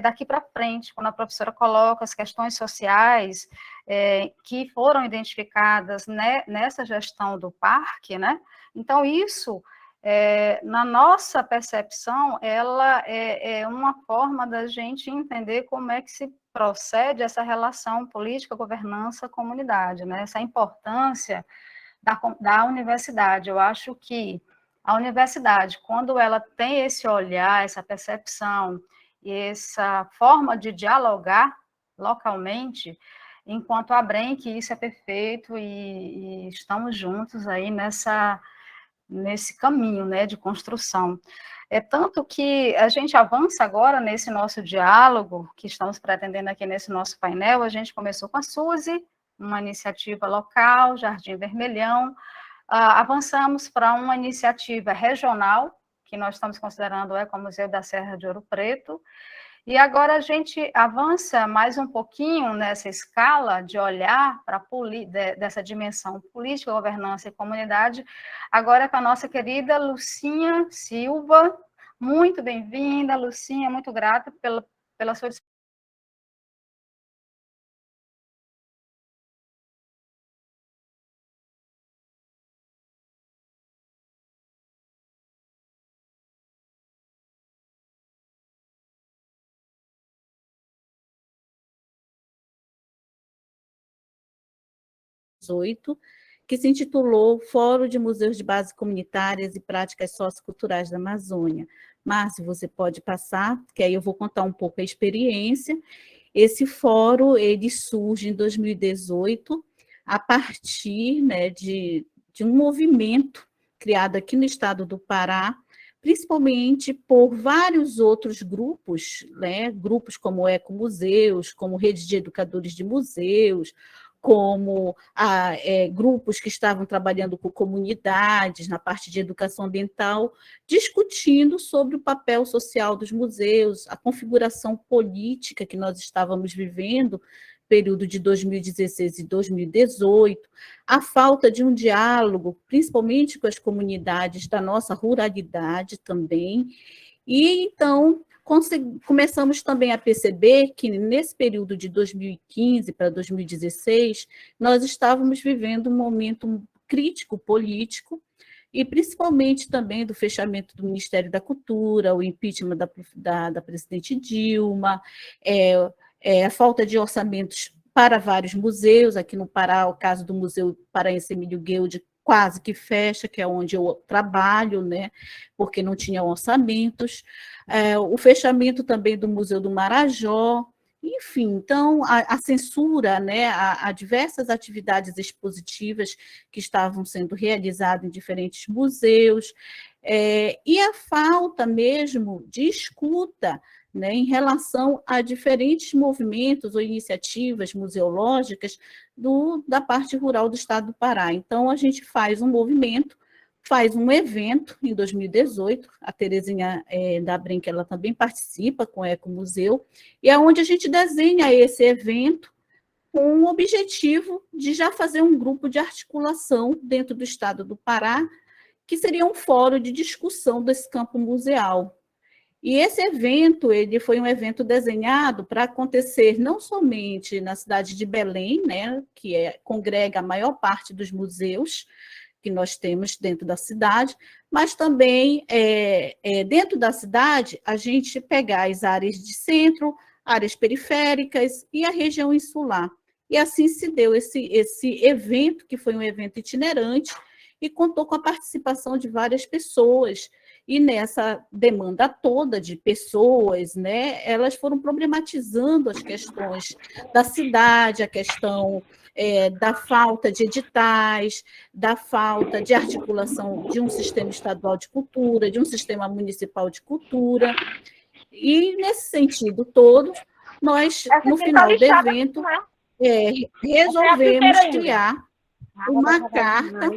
Speaker 1: daqui para frente, quando a professora coloca as questões sociais que foram identificadas, né, nessa gestão do parque, né? Então, isso, na nossa percepção, ela é uma forma da gente entender como é que se procede essa relação política, governança, comunidade, né? Essa importância da universidade. Eu acho que a universidade, quando ela tem esse olhar, essa percepção, e essa forma de dialogar localmente, enquanto a Abrenc, isso é perfeito, e estamos juntos aí nesse caminho, né, de construção. É tanto que a gente avança agora nesse nosso diálogo, que estamos pretendendo aqui nesse nosso painel. A gente começou com a Suzy, uma iniciativa local, Jardim Vermelhão, avançamos para uma iniciativa regional, que nós estamos considerando o Ecomuseu da Serra de Ouro Preto, e agora a gente avança mais um pouquinho nessa escala de olhar para dessa dimensão política, governança e comunidade, agora com a nossa querida Lucinha Silva. Muito bem-vinda, Lucinha, muito grata pela sua disponibilidade.
Speaker 5: 2018, que se intitulou Fórum de Museus de Base Comunitárias e Práticas Socioculturais da Amazônia. Márcio, você pode passar, que aí eu vou contar um pouco a experiência. Esse fórum, ele surge em 2018, a partir, né, de um movimento criado aqui no estado do Pará, principalmente por vários outros grupos, né, grupos como Ecomuseus, como Rede de Educadores de Museus, como grupos que estavam trabalhando com comunidades na parte de educação ambiental, discutindo sobre o papel social dos museus, a configuração política que nós estávamos vivendo, período de 2016 e 2018, a falta de um diálogo, principalmente com as comunidades da nossa ruralidade também, e então começamos também a perceber que nesse período de 2015 para 2016, nós estávamos vivendo um momento crítico político, e principalmente também do fechamento do Ministério da Cultura, o impeachment da presidente Dilma, a falta de orçamentos para vários museus. Aqui no Pará, o caso do Museu Paraense Emílio Guild quase que fecha, que é onde eu trabalho, né, porque não tinha orçamentos. O fechamento também do Museu do Marajó, enfim, então a censura, né, a diversas atividades expositivas que estavam sendo realizadas em diferentes museus, e a falta mesmo de escuta, né, em relação a diferentes movimentos ou iniciativas museológicas da parte rural do estado do Pará. Então, a gente faz um movimento, faz um evento em 2018, a Terezinha da Abrenc, ela também participa com o Ecomuseu, e é onde a gente desenha esse evento com o objetivo de já fazer um grupo de articulação dentro do estado do Pará, que seria um fórum de discussão desse campo museal. E esse evento, ele foi um evento desenhado para acontecer não somente na cidade de Belém, né, que congrega a maior parte dos museus que nós temos dentro da cidade, mas também dentro da cidade a gente pegar as áreas de centro, áreas periféricas e a região insular. E assim se deu esse evento, que foi um evento itinerante, e contou com a participação de várias pessoas, E nessa demanda toda de pessoas, né, elas foram problematizando as questões da cidade, a questão da falta de editais, da falta de articulação de um sistema estadual de cultura, de um sistema municipal de cultura. E, nesse sentido todo, nós, no final do evento, resolvemos criar uma carta,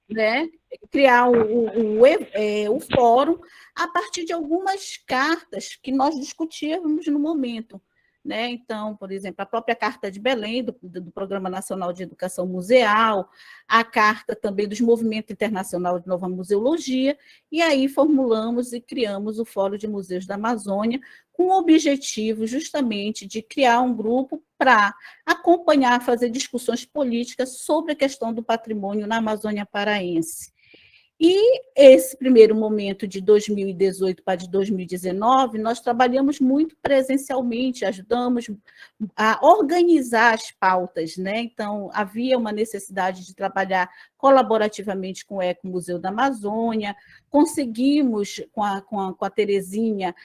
Speaker 5: né, criar o fórum a partir de algumas cartas que nós discutíamos no momento. Né? Então, por exemplo, a própria Carta de Belém, do Programa Nacional de Educação Museal, a carta também dos Movimento Internacional de Nova Museologia, e aí formulamos e criamos o Fórum de Museus da Amazônia, com o objetivo justamente de criar um grupo para acompanhar, fazer discussões políticas sobre a questão do patrimônio na Amazônia paraense. E esse primeiro momento de 2018 para de 2019, nós trabalhamos muito presencialmente, ajudamos a organizar as pautas, né? Então, havia uma necessidade de trabalhar colaborativamente com o Ecomuseu da Amazônia, conseguimos, com a Terezinha,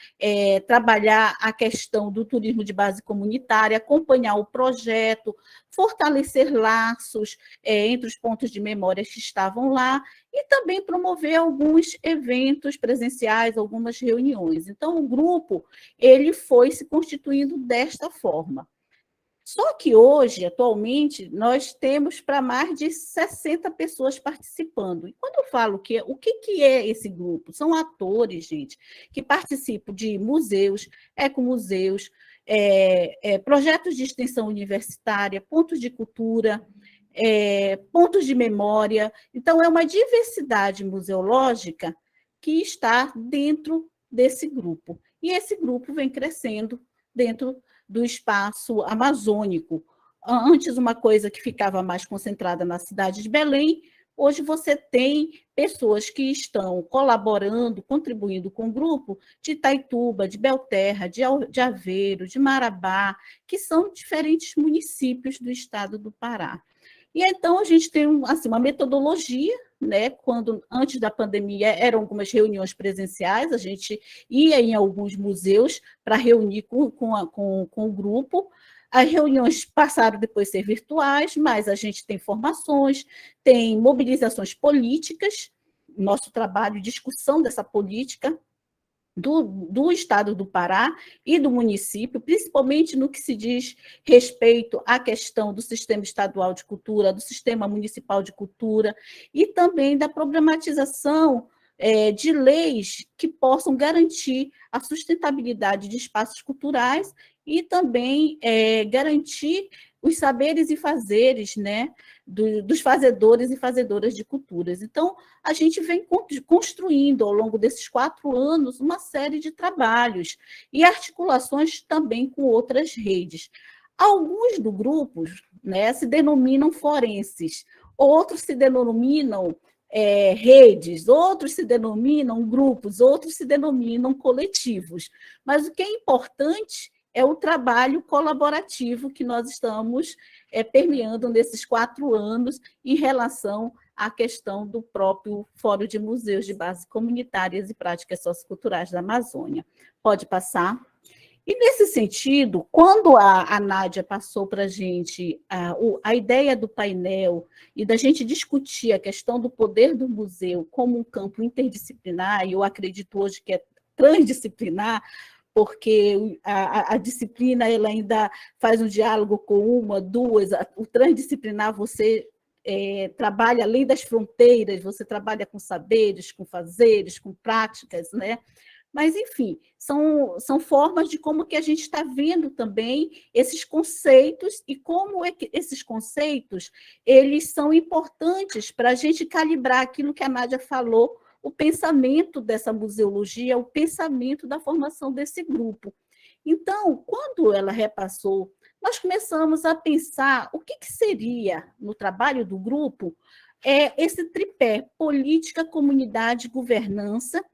Speaker 5: trabalhar a questão do turismo de base comunitária, acompanhar o projeto, fortalecer laços entre os pontos de memória que estavam lá, e também promover alguns eventos presenciais, algumas reuniões. Então, o grupo ele foi se constituindo desta forma. Só que hoje, atualmente, nós temos para mais de 60 pessoas participando. E quando eu falo o que é esse grupo? São atores, gente, que participam de museus, ecomuseus, projetos de extensão universitária, pontos de cultura, pontos de memória. Então, é uma diversidade museológica que está dentro desse grupo. E esse grupo vem crescendo dentro do espaço amazônico. Antes, uma coisa que ficava mais concentrada na cidade de Belém, hoje você tem pessoas que estão colaborando, contribuindo com o grupo de Itaituba, de Belterra, de Aveiro, de Marabá, que são diferentes municípios do estado do Pará. E então a gente tem assim, uma metodologia, né? Quando antes da pandemia eram algumas reuniões presenciais, a gente ia em alguns museus para reunir com o grupo. As reuniões passaram depois a ser virtuais, mas a gente tem formações, tem mobilizações políticas, nosso trabalho, discussão dessa política, do estado do Pará e do município, principalmente no que se diz respeito à questão do sistema estadual de cultura, do sistema municipal de cultura, e também da problematização de leis que possam garantir a sustentabilidade de espaços culturais e também garantir os saberes e fazeres, né, dos fazedores e fazedoras de culturas. Então, a gente vem construindo, ao longo desses 4 anos, uma série de trabalhos e articulações também com outras redes. Alguns do grupo, né, se denominam forenses, outros se denominam redes, outros se denominam grupos, outros se denominam coletivos. Mas o que é importante é o trabalho colaborativo que nós estamos permeando nesses 4 anos em relação à questão do próprio Fórum de Museus de Base Comunitárias e Práticas Socioculturais da Amazônia. Pode passar? E, nesse sentido, quando a Nádia passou para a gente a ideia do painel e da gente discutir a questão do poder do museu como um campo interdisciplinar, e eu acredito hoje que é transdisciplinar, porque a disciplina ela ainda faz um diálogo com uma, duas, o transdisciplinar você trabalha além das fronteiras, você trabalha com saberes, com fazeres, com práticas, né? Mas, enfim, são formas de como que a gente está vendo também esses conceitos e como é que esses conceitos eles são importantes para a gente calibrar aquilo que a Nádia falou, o pensamento dessa museologia, o pensamento da formação desse grupo. Então, quando ela repassou, nós começamos a pensar o que seria, no trabalho do grupo, esse tripé política, comunidade, governança,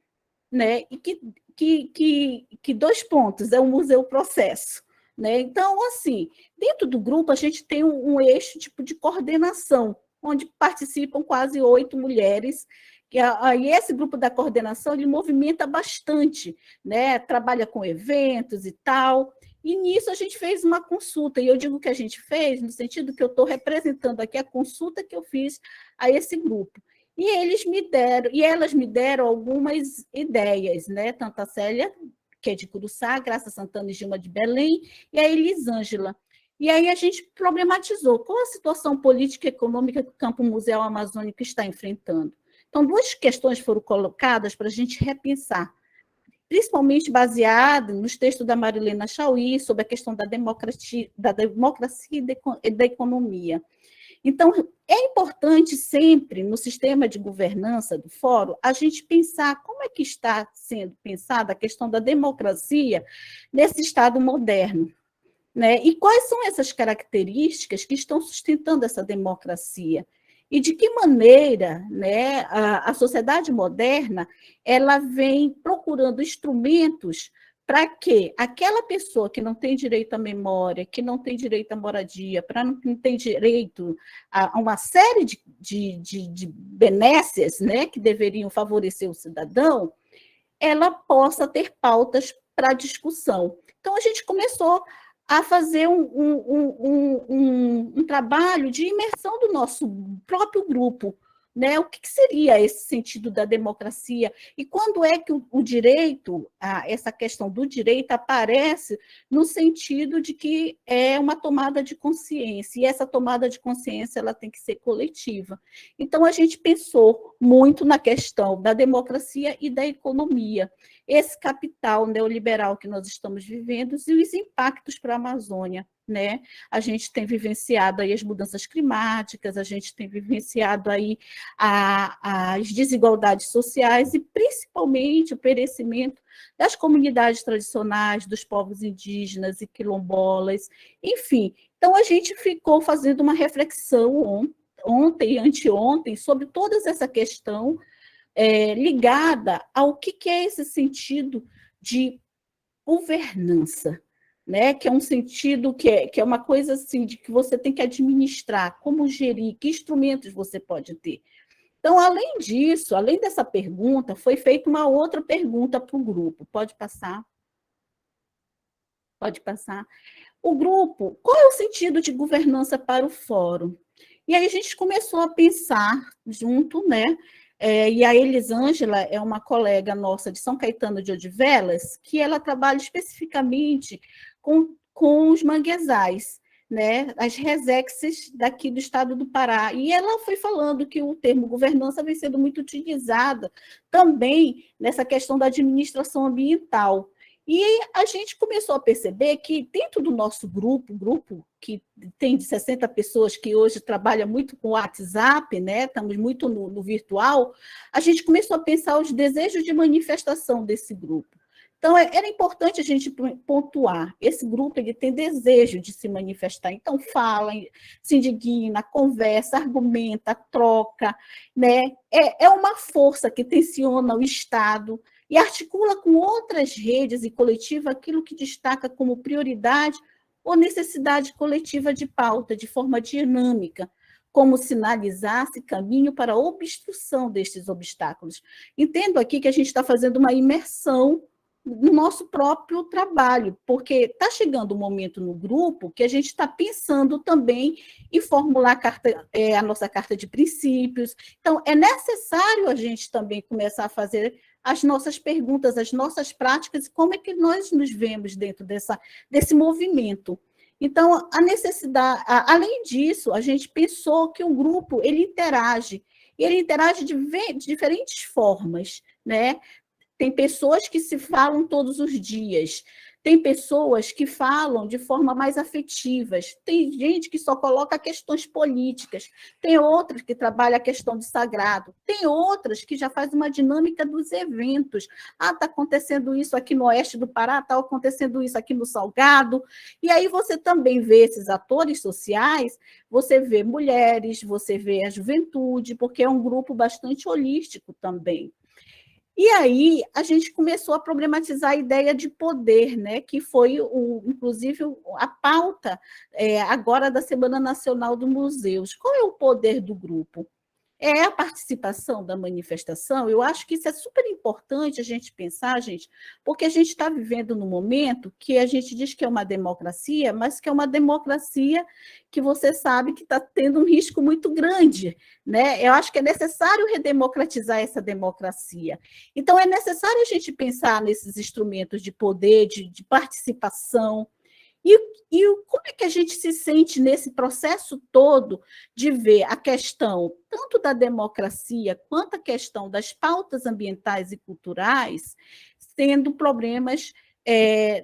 Speaker 5: né? E que 2 pontos, é o museu processo. Né? Então, assim, dentro do grupo, a gente tem um eixo tipo de coordenação, onde participam quase 8 mulheres E esse grupo da coordenação, ele movimenta bastante, né? Trabalha com eventos e tal, e nisso a gente fez uma consulta, e eu digo que a gente fez no sentido que eu estou representando aqui a consulta que eu fiz a esse grupo. E elas me deram algumas ideias, né? Tanto a Célia, que é de Curuçá, Graça Santana e Gilma de Belém, e a Elisângela. E aí a gente problematizou qual a situação política e econômica que o Campo Museal Amazônico está enfrentando. Então, duas questões foram colocadas para a gente repensar, principalmente baseado nos textos da Marilena Chauí sobre a questão da democracia e da economia. Então, é importante sempre, no sistema de governança do fórum, a gente pensar como é que está sendo pensada a questão da democracia nesse Estado moderno, né? E quais são essas características que estão sustentando essa democracia? E de que maneira, né, a sociedade moderna ela vem procurando instrumentos para que aquela pessoa que não tem direito à memória, que não tem direito à moradia, para não tem direito a uma série de benesses, né, que deveriam favorecer o cidadão, ela possa ter pautas para discussão. Então, a gente começou a fazer um trabalho de imersão do nosso próprio grupo, né? O que seria esse sentido da democracia? E quando é que o direito, essa questão do direito aparece no sentido de que é uma tomada de consciência, e essa tomada de consciência ela tem que ser coletiva. Então, a gente pensou muito na questão da democracia e da economia, esse capital neoliberal que nós estamos vivendo e os impactos para a Amazônia, né? A gente tem vivenciado aí as mudanças climáticas, a gente tem vivenciado aí as desigualdades sociais e principalmente o perecimento das comunidades tradicionais, dos povos indígenas e quilombolas, enfim. Então, a gente ficou fazendo uma reflexão ontem e anteontem sobre toda essa questão ligada ao que é esse sentido de governança, né? Que é um sentido que é uma coisa assim de que você tem que administrar, como gerir, que instrumentos você pode ter. Então, além disso, além dessa pergunta, foi feita uma outra pergunta para o grupo. Pode passar? Pode passar. O grupo, qual é o sentido de governança para o fórum? E aí a gente começou a pensar junto, né? E a Elisângela é uma colega nossa de São Caetano de Odivelas, que ela trabalha especificamente com os manguezais, né, as resexes daqui do estado do Pará. E ela foi falando que o termo governança vem sendo muito utilizada também nessa questão da administração ambiental. E a gente começou a perceber que dentro do nosso grupo que tem de 60 pessoas, que hoje trabalha muito com o WhatsApp, né? Estamos muito no virtual, a gente começou a pensar os desejos de manifestação desse grupo. Então, era importante a gente pontuar. Esse grupo ele tem desejo de se manifestar. Então, fala, se indigna, conversa, argumenta, troca, né? É uma força que tensiona o Estado e articula com outras redes e coletivas aquilo que destaca como prioridade ou necessidade coletiva de pauta, de forma dinâmica, como sinalizar-se caminho para a obstrução destes obstáculos. Entendo aqui que a gente está fazendo uma imersão no nosso próprio trabalho, porque está chegando um momento no grupo que a gente está pensando também em formular a nossa carta de princípios. Então, é necessário a gente também começar a fazer as nossas perguntas, as nossas práticas, como é que nós nos vemos dentro desse movimento. Então, a necessidade, além disso, a gente pensou que o grupo ele interage de diferentes formas, né? Tem pessoas que se falam todos os dias, tem pessoas que falam de forma mais afetivas, tem gente que só coloca questões políticas, tem outras que trabalham a questão do sagrado, tem outras que já fazem uma dinâmica dos eventos. Ah, está acontecendo isso aqui no oeste do Pará, está acontecendo isso aqui no Salgado. E aí você também vê esses atores sociais, você vê mulheres, você vê a juventude, porque é um grupo bastante holístico também. E aí a gente começou a problematizar a ideia de poder, né, que foi, inclusive, a pauta agora da Semana Nacional dos Museus. Qual é o poder do grupo? é a participação da manifestação. Eu acho que isso é super importante a gente pensar, gente, porque a gente está vivendo num momento que a gente diz que é uma democracia, mas que é uma democracia que você sabe que está tendo um risco muito grande, né? Eu acho que é necessário redemocratizar essa democracia. Então, é necessário a gente pensar nesses instrumentos de poder, de participação. E como é que a gente se sente nesse processo todo de ver a questão tanto da democracia quanto a questão das pautas ambientais e culturais sendo problemas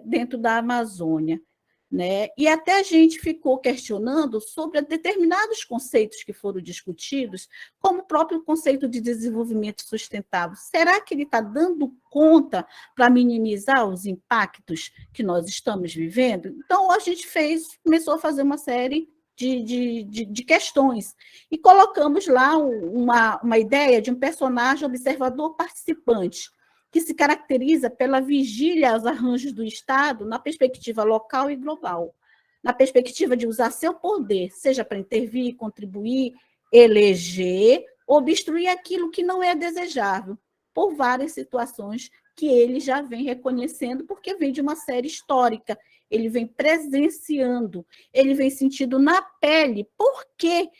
Speaker 5: dentro da Amazônia? Né? E até a gente ficou questionando sobre determinados conceitos que foram discutidos, como o próprio conceito de desenvolvimento sustentável. Será que ele está dando conta para minimizar os impactos que nós estamos vivendo? Então, a gente começou a fazer uma série de questões e colocamos lá uma ideia de um personagem observador participante, que se caracteriza pela vigília aos arranjos do Estado na perspectiva local e global, na perspectiva de usar seu poder, seja para intervir, contribuir, eleger, obstruir aquilo que não é desejável, por várias situações que ele já vem reconhecendo, porque vem de uma série histórica, ele vem presenciando, ele vem sentindo na pele. Por que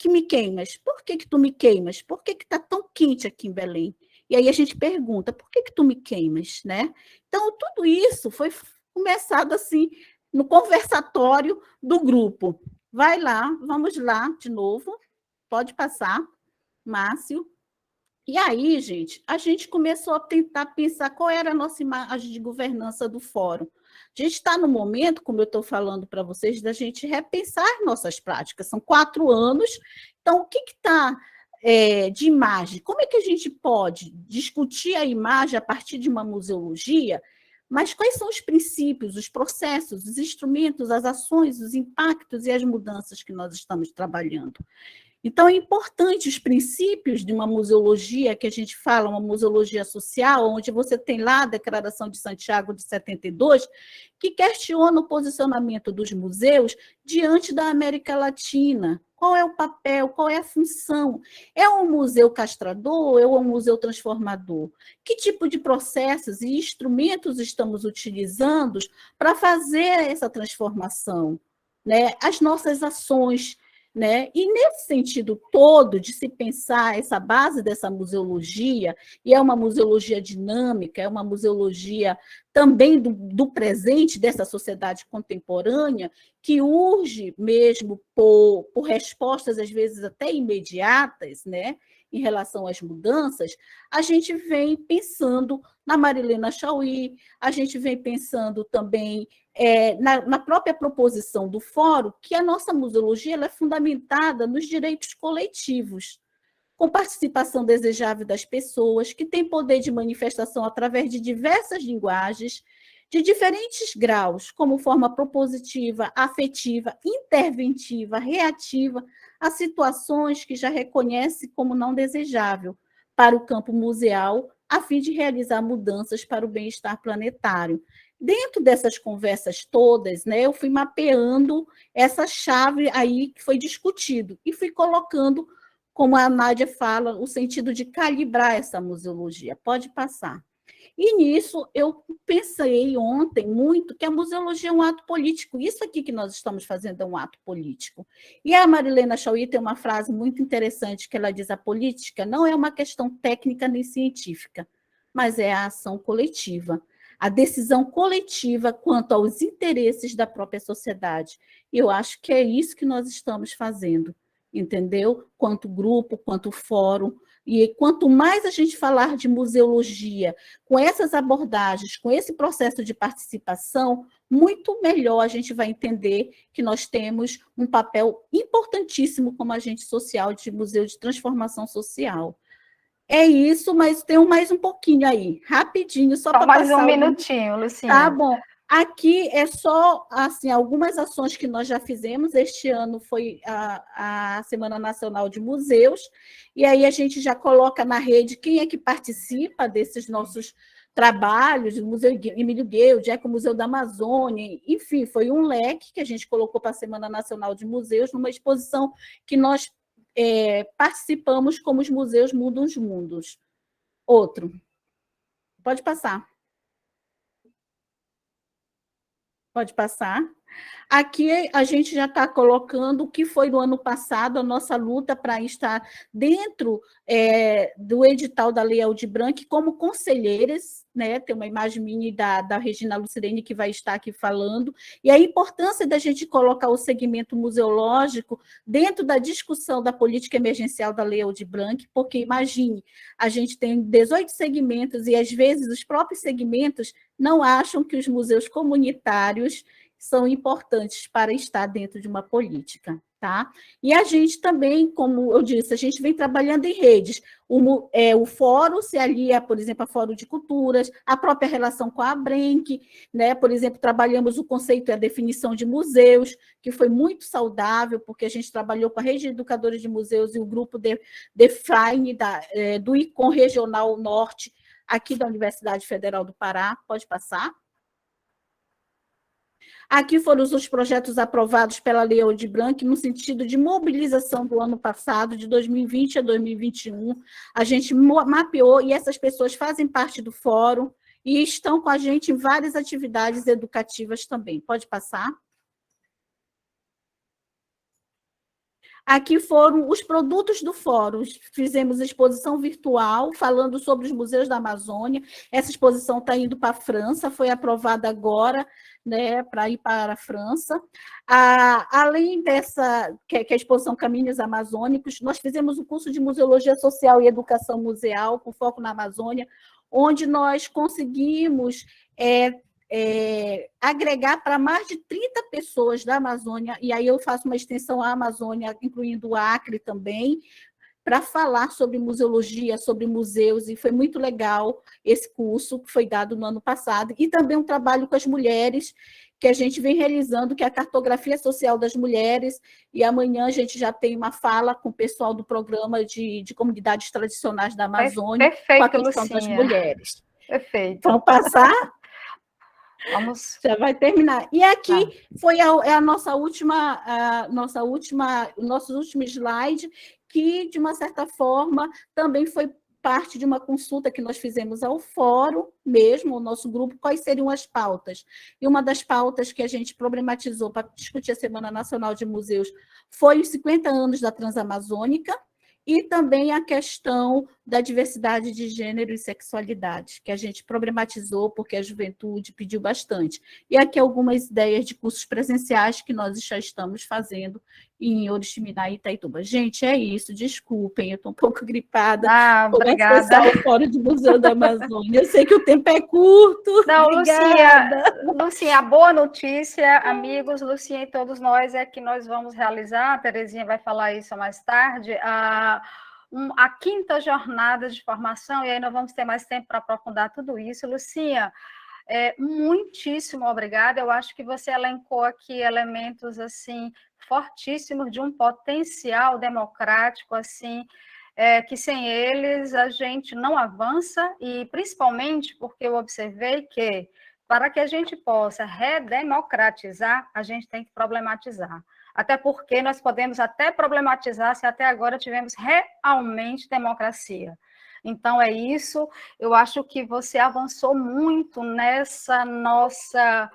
Speaker 5: me queimas? Por que tu me queimas? Por que está tão quente aqui em Belém? E aí a gente pergunta, por que tu me queimas, né? Então, tudo isso foi começado assim, no conversatório do grupo. Vai lá, vamos lá de novo, pode passar, Márcio. E aí, gente, a gente começou a tentar pensar qual era a nossa imagem de governança do fórum. A gente está no momento, como eu estou falando para vocês, da gente repensar nossas práticas. São 4 anos, então o que está de imagem? Como é que a gente pode discutir a imagem a partir de uma museologia, mas quais são os princípios, os processos, os instrumentos, as ações, os impactos e as mudanças que nós estamos trabalhando? Então, é importante os princípios de uma museologia, que a gente fala, uma museologia social, onde você tem lá a Declaração de Santiago de 72, que questiona o posicionamento dos museus diante da América Latina. Qual é o papel, qual é a função? É um museu castrador ou é um museu transformador? Que tipo de processos e instrumentos estamos utilizando para fazer essa transformação? Né? As nossas ações. Né? E nesse sentido todo de se pensar essa base dessa museologia, e é uma museologia dinâmica, é uma museologia também do presente dessa sociedade contemporânea, que urge mesmo por respostas, às vezes até imediatas, né? Em relação às mudanças, a gente vem pensando na Marilena Chaui, a gente vem pensando também na própria proposição do fórum, que a nossa museologia ela é fundamentada nos direitos coletivos, com participação desejável das pessoas, que têm poder de manifestação através de diversas linguagens, de diferentes graus, como forma propositiva, afetiva, interventiva, reativa, a situações que já reconhece como não desejável para o campo museal, a fim de realizar mudanças para o bem-estar planetário. Dentro dessas conversas todas, né, eu fui mapeando essa chave aí que foi discutido e fui colocando, como a Nádia fala, o sentido de calibrar essa museologia. Pode passar. E nisso eu pensei ontem muito que a museologia é um ato político. Isso aqui que nós estamos fazendo é um ato político. E a Marilena Chaui tem uma frase muito interessante que ela diz: a política não é uma questão técnica nem científica, mas é a ação coletiva, a decisão coletiva quanto aos interesses da própria sociedade. E eu acho que é isso que nós estamos fazendo, entendeu? Quanto grupo, quanto fórum. E quanto mais a gente falar de museologia, com essas abordagens, com esse processo de participação, muito melhor a gente vai entender que nós temos um papel importantíssimo como agente social de museu de transformação social. É isso, mas tem mais um pouquinho aí, rapidinho, só para
Speaker 1: mais
Speaker 5: passar
Speaker 1: um minutinho, Lucinha.
Speaker 5: Tá bom. Aqui é só assim, algumas ações que nós já fizemos. Este ano foi a Semana Nacional de Museus, e aí a gente já coloca na rede quem é que participa desses nossos trabalhos, o Museu Emílio Gueild, o Museu da Amazônia, enfim, foi um leque que a gente colocou para a Semana Nacional de Museus, numa exposição que nós participamos como os museus mudam os mundos. Outro. Pode passar. Pode passar. Aqui a gente já está colocando o que foi no ano passado, a nossa luta para estar dentro do edital da Lei Aldir Blanc como conselheiras, né? Tem uma imagem minha da Regina Lucirene que vai estar aqui falando, e a importância da gente colocar o segmento museológico dentro da discussão da política emergencial da Lei Aldir Blanc, porque imagine, a gente tem 18 segmentos e às vezes os próprios segmentos não acham que os museus comunitários são importantes para estar dentro de uma política, tá? E a gente também, como eu disse, a gente vem trabalhando em redes. O fórum se alia, por exemplo, a Fórum de Culturas, a própria relação com a Abrenc, né? Por exemplo, trabalhamos o conceito e a definição de museus, que foi muito saudável, porque a gente trabalhou com a Rede de Educadores de Museus e o grupo Define do ICOM Regional Norte, aqui da Universidade Federal do Pará. Pode passar. Aqui foram os projetos aprovados pela Lei Aldir Blanc no sentido de mobilização do ano passado, de 2020 a 2021. A gente mapeou e essas pessoas fazem parte do fórum e estão com a gente em várias atividades educativas também. Pode passar. Aqui foram os produtos do fórum. Fizemos exposição virtual falando sobre os museus da Amazônia. Essa exposição está indo para a França, foi aprovada agora, né, para ir para a França. Além dessa, que é a exposição Caminhos Amazônicos, nós fizemos o curso de Museologia Social e Educação Museal, com foco na Amazônia, onde nós conseguimos agregar para mais de 30 pessoas da Amazônia, e aí eu faço uma extensão à Amazônia, incluindo o Acre também, para falar sobre museologia, sobre museus, e foi muito legal esse curso que foi dado no ano passado, e também um trabalho com as mulheres, que a gente vem realizando, que é a cartografia social das mulheres, e amanhã a gente já tem uma fala com o pessoal do programa de comunidades tradicionais da Amazônia,
Speaker 1: perfeito,
Speaker 5: com a questão
Speaker 1: Lucinha.
Speaker 5: das mulheres.
Speaker 1: Perfeito.
Speaker 5: Vamos passar?
Speaker 1: Vamos.
Speaker 5: Já vai terminar. E aqui foi a nossa última, o nosso último slide, que, de uma certa forma, também foi parte de uma consulta que nós fizemos ao fórum mesmo, o nosso grupo, quais seriam as pautas. E uma das pautas que a gente problematizou para discutir a Semana Nacional de Museus foi os 50 anos da Transamazônica, e também a questão da diversidade de gênero e sexualidade, que a gente problematizou porque a juventude pediu bastante. E aqui algumas ideias de cursos presenciais que nós já estamos fazendo em Oriximiná e Itaituba. Gente, é isso, desculpem, eu estou um pouco gripada.
Speaker 1: Obrigada.
Speaker 5: O Fórum de Museu da Amazônia. Eu sei que o tempo é curto.
Speaker 1: Não,
Speaker 5: Obrigada.
Speaker 1: Lucinha, a boa notícia, amigos, Lucinha e todos nós, é que nós vamos realizar, a Terezinha vai falar isso mais tarde, a 5ª jornada de formação, e aí nós vamos ter mais tempo para aprofundar tudo isso. Lucinha, muitíssimo obrigada, eu acho que você elencou aqui elementos, assim, fortíssimos de um potencial democrático, assim, que sem eles a gente não avança, e principalmente porque eu observei que, para que a gente possa redemocratizar, a gente tem que problematizar. Até porque nós podemos até problematizar se até agora tivemos realmente democracia. Então, é isso. Eu acho que você avançou muito nessa nossa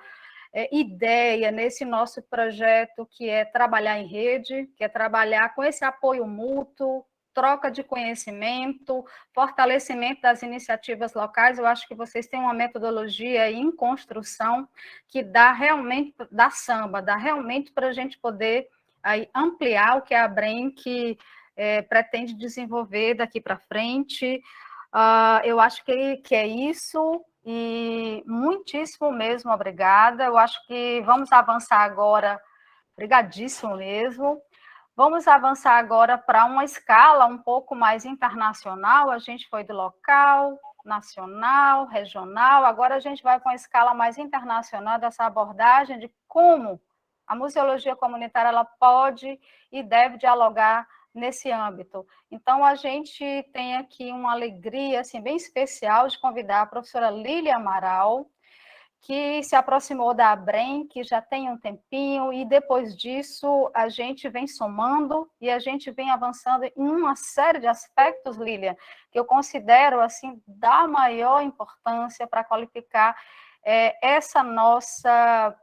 Speaker 1: ideia, nesse nosso projeto, que é trabalhar em rede, que é trabalhar com esse apoio mútuo, troca de conhecimento, fortalecimento das iniciativas locais. Eu acho que vocês têm uma metodologia em construção que dá realmente para a gente poder aí ampliar o que a Abrenc pretende desenvolver daqui para frente. Eu acho que é isso, e muitíssimo mesmo obrigada. Eu acho que vamos avançar agora, obrigadíssimo mesmo. Vamos avançar agora para uma escala um pouco mais internacional. A gente foi do local, nacional, regional, agora a gente vai com a escala mais internacional dessa abordagem de como a museologia comunitária ela pode e deve dialogar nesse âmbito. Então, a gente tem aqui uma alegria assim, bem especial de convidar a professora Lília Amaral, que se aproximou da ABREM, que já tem um tempinho, e depois disso a gente vem somando e a gente vem avançando em uma série de aspectos, Lilian, que eu considero assim da maior importância para qualificar essa nossa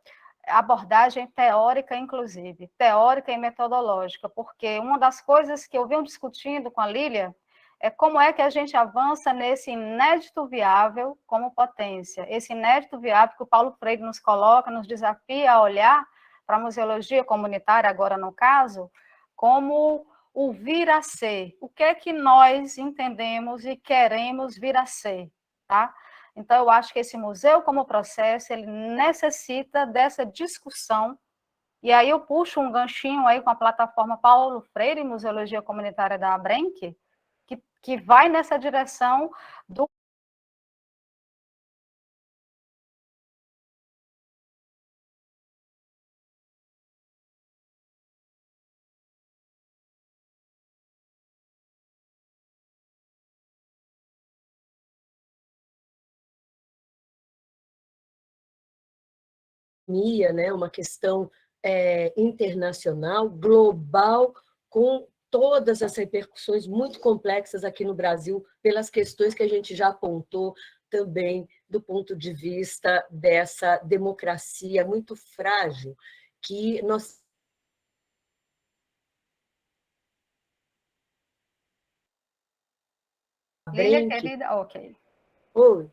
Speaker 1: abordagem teórica, inclusive, teórica e metodológica, porque uma das coisas que eu venho discutindo com a Lilian é como é que a gente avança nesse inédito viável como potência. Esse inédito viável que o Paulo Freire nos coloca, nos desafia a olhar para a museologia comunitária, agora no caso, como o vir a ser. O que é que nós entendemos e queremos vir a ser, tá? Então, eu acho que esse museu, como processo, ele necessita dessa discussão. E aí eu puxo um ganchinho aí com a plataforma Paulo Freire, Museologia Comunitária da ABRENC, que vai nessa direção do...
Speaker 6: Né, uma questão internacional, global, com todas as repercussões muito complexas aqui no Brasil, pelas questões que a gente já apontou também do ponto de vista dessa democracia muito frágil, que nós...
Speaker 1: Lília, querida, ok.
Speaker 6: Oi.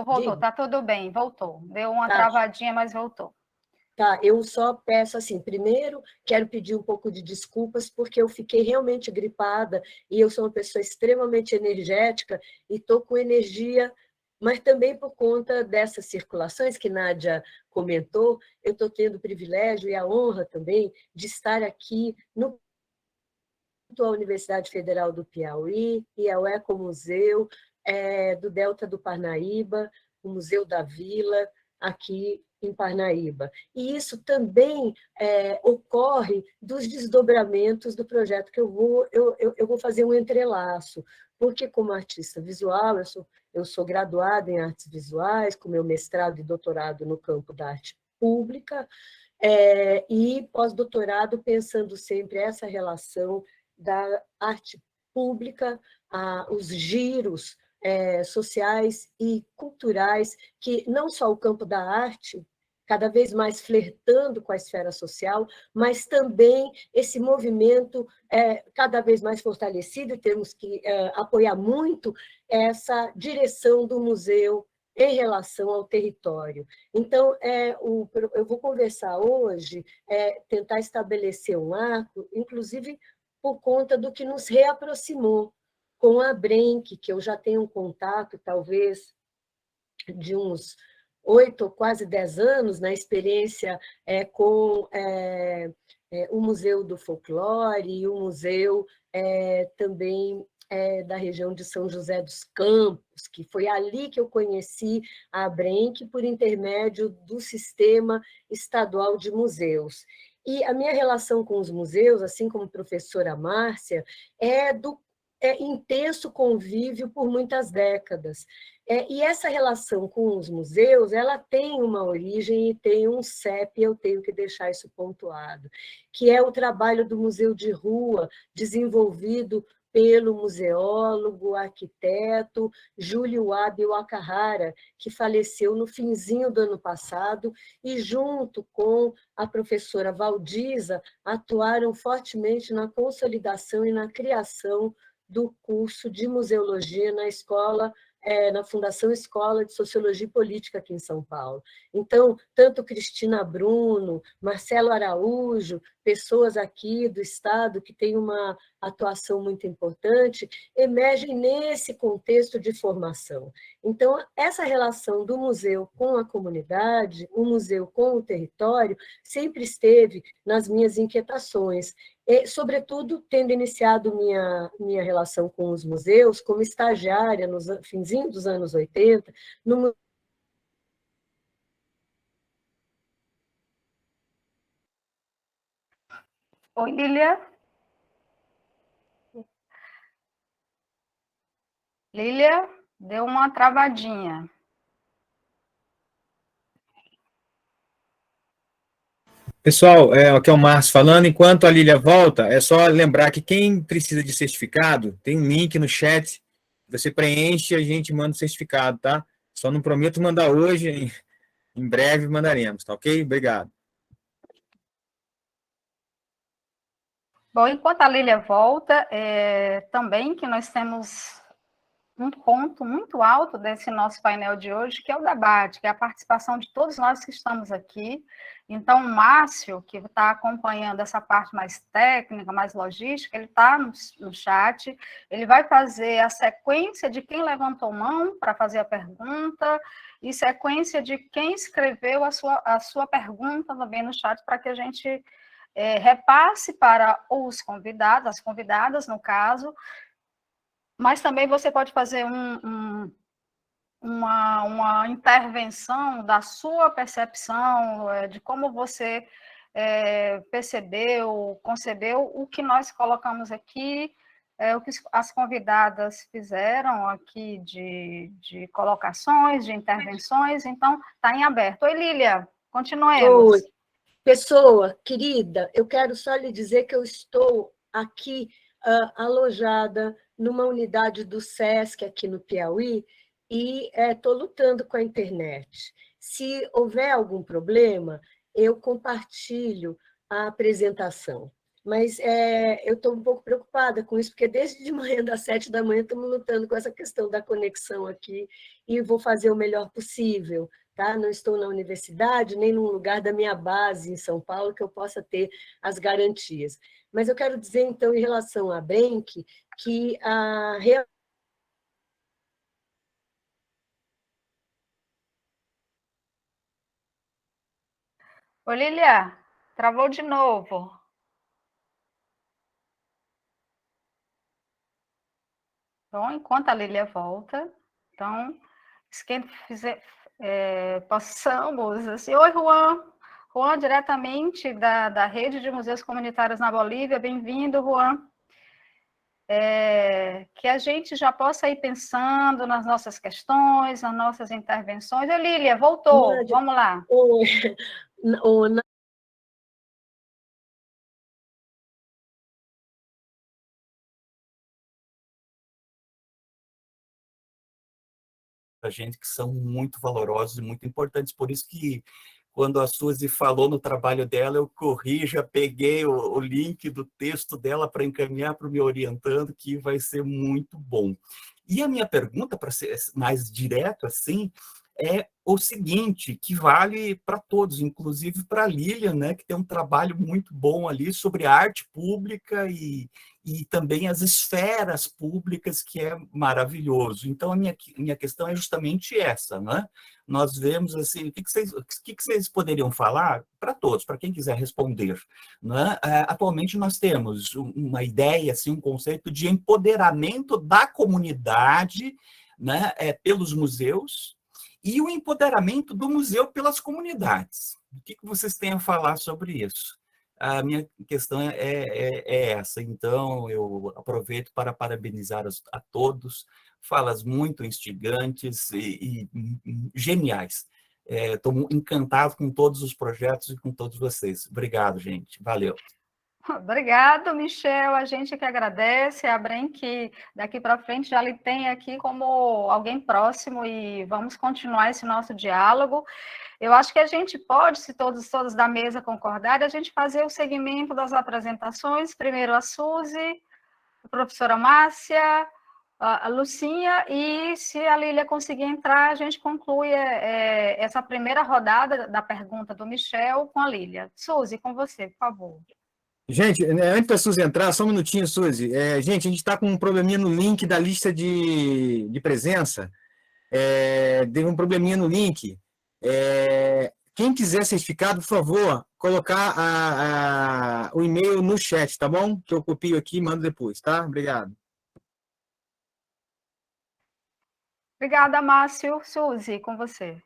Speaker 1: Voltou, tá tudo bem, voltou. Deu uma travadinha, mas voltou.
Speaker 6: Tá, eu só peço assim, primeiro quero pedir um pouco de desculpas, porque eu fiquei realmente gripada, e eu sou uma pessoa extremamente energética, e estou com energia, mas também por conta dessas circulações que Nádia comentou, eu estou tendo o privilégio e a honra também de estar aqui no a Universidade Federal do Piauí e ao Ecomuseu do Delta do Parnaíba, o Museu da Vila, aqui em Parnaíba. E isso também ocorre dos desdobramentos do projeto, que eu vou fazer um entrelaço, porque como artista visual, eu sou graduada em artes visuais, com meu mestrado e doutorado no campo da arte pública, e pós-doutorado pensando sempre essa relação da arte pública, os giros sociais e culturais, que não só o campo da arte, cada vez mais flertando com a esfera social, mas também esse movimento cada vez mais fortalecido, e temos que apoiar muito essa direção do museu em relação ao território. Então, eu vou conversar hoje, tentar estabelecer um arco, inclusive por conta do que nos reaproximou com a Brenck, que eu já tenho um contato, talvez, de uns 8 ou quase 10 anos, na experiência com o Museu do Folclore e o Museu também da região de São José dos Campos, que foi ali que eu conheci a Brenck por intermédio do Sistema Estadual de Museus. E a minha relação com os museus, assim como a professora Márcia, é do intenso convívio por muitas décadas. E essa relação com os museus, ela tem uma origem e tem um CEP, eu tenho que deixar isso pontuado, que é o trabalho do Museu de Rua, desenvolvido pelo museólogo, arquiteto Júlio Abe Wakahara, que faleceu no finzinho do ano passado, e junto com a professora Valdiza, atuaram fortemente na consolidação e na criação do curso de museologia na escola, na Fundação Escola de Sociologia e Política aqui em São Paulo. Então, tanto Cristina Bruno, Marcelo Araújo, pessoas aqui do Estado que têm uma atuação muito importante, emergem nesse contexto de formação. Então, essa relação do museu com a comunidade, o museu com o território, sempre esteve nas minhas inquietações, sobretudo tendo iniciado minha relação com os museus como estagiária nos finzinho dos anos 80, no...
Speaker 1: Oi, Lília. Lília, deu uma travadinha.
Speaker 7: Pessoal, aqui é o Márcio falando. Enquanto a Lília volta, é só lembrar que quem precisa de certificado, tem um link no chat, você preenche e a gente manda o certificado, tá? Só não prometo mandar hoje, em breve mandaremos, tá ok? Obrigado.
Speaker 1: Bom, enquanto a Lília volta, também que nós temos um ponto muito alto desse nosso painel de hoje, que é o debate, que é a participação de todos nós que estamos aqui. Então, o Márcio, que está acompanhando essa parte mais técnica, mais logística, ele está no chat, ele vai fazer a sequência de quem levantou mão para fazer a pergunta e sequência de quem escreveu a sua pergunta também no chat, para que a gente repasse para os convidados, as convidadas, no caso, mas também você pode fazer uma intervenção da sua percepção, de como você percebeu, concebeu o que nós colocamos aqui, o que as convidadas fizeram aqui de colocações, de intervenções, então está em aberto. Oi, Lília, continuemos.
Speaker 6: Oi. Pessoa querida, eu quero só lhe dizer que eu estou aqui alojada numa unidade do SESC aqui no Piauí e estou lutando com a internet. Se houver algum problema, eu compartilho a apresentação. Mas eu estou um pouco preocupada com isso, porque desde de manhã, das 7 da manhã, estamos lutando com essa questão da conexão aqui e vou fazer o melhor possível. Tá? Não estou na universidade, nem num lugar da minha base em São Paulo que eu possa ter as garantias. Mas eu quero dizer, então, em relação à Brenk, que a
Speaker 1: Ô, Lília, travou de novo. Então, enquanto a Lília volta, então, quem fizer, possamos, assim, oi, Juan. Juan, diretamente da Rede de Museus Comunitários na Bolívia, bem-vindo, Juan. Que a gente já possa ir pensando nas nossas questões, nas nossas intervenções. Oi, Lília, voltou, Nádia, vamos lá.
Speaker 8: A gente que são muito valorosos e muito importantes, por isso que quando a Suzy falou no trabalho dela, eu corri, já peguei o link do texto dela para encaminhar para o Me Orientando, que vai ser muito bom. E a minha pergunta, para ser mais direto assim, é o seguinte, que vale para todos, inclusive para a Lilian, né, que tem um trabalho muito bom ali sobre a arte pública e também as esferas públicas, que é maravilhoso. Então, a minha questão é justamente essa, né? Nós vemos, assim, o que vocês poderiam falar para todos, para quem quiser responder, né? Atualmente, nós temos uma ideia, assim, um conceito de empoderamento da comunidade, né, pelos museus, e o empoderamento do museu pelas comunidades. O que vocês têm a falar sobre isso? A minha questão é essa, então eu aproveito para parabenizar a todos, falas muito instigantes e geniais. Estou encantado com todos os projetos e com todos vocês. Obrigado, gente. Valeu.
Speaker 1: Obrigado, Michel. A gente que agradece. A Bren, que daqui para frente já lhe tem aqui como alguém próximo e vamos continuar esse nosso diálogo. Eu acho que a gente pode, se todos da mesa concordarem, a gente fazer o segmento das apresentações. Primeiro a Suzy, a professora Márcia, a Lucinha, e se a Lília conseguir entrar, a gente conclui essa primeira rodada da pergunta do Michel com a Lília. Suzy, com você, por favor.
Speaker 7: Gente, antes da Suzy entrar, só um minutinho, Suzy. Gente, a gente está com um probleminha no link da lista de presença. Deu um probleminha no link. Quem quiser certificado, por favor, colocar o e-mail no chat, tá bom? Que eu copio aqui e mando depois, tá? Obrigado.
Speaker 1: Obrigada, Márcio. Suzy, com você.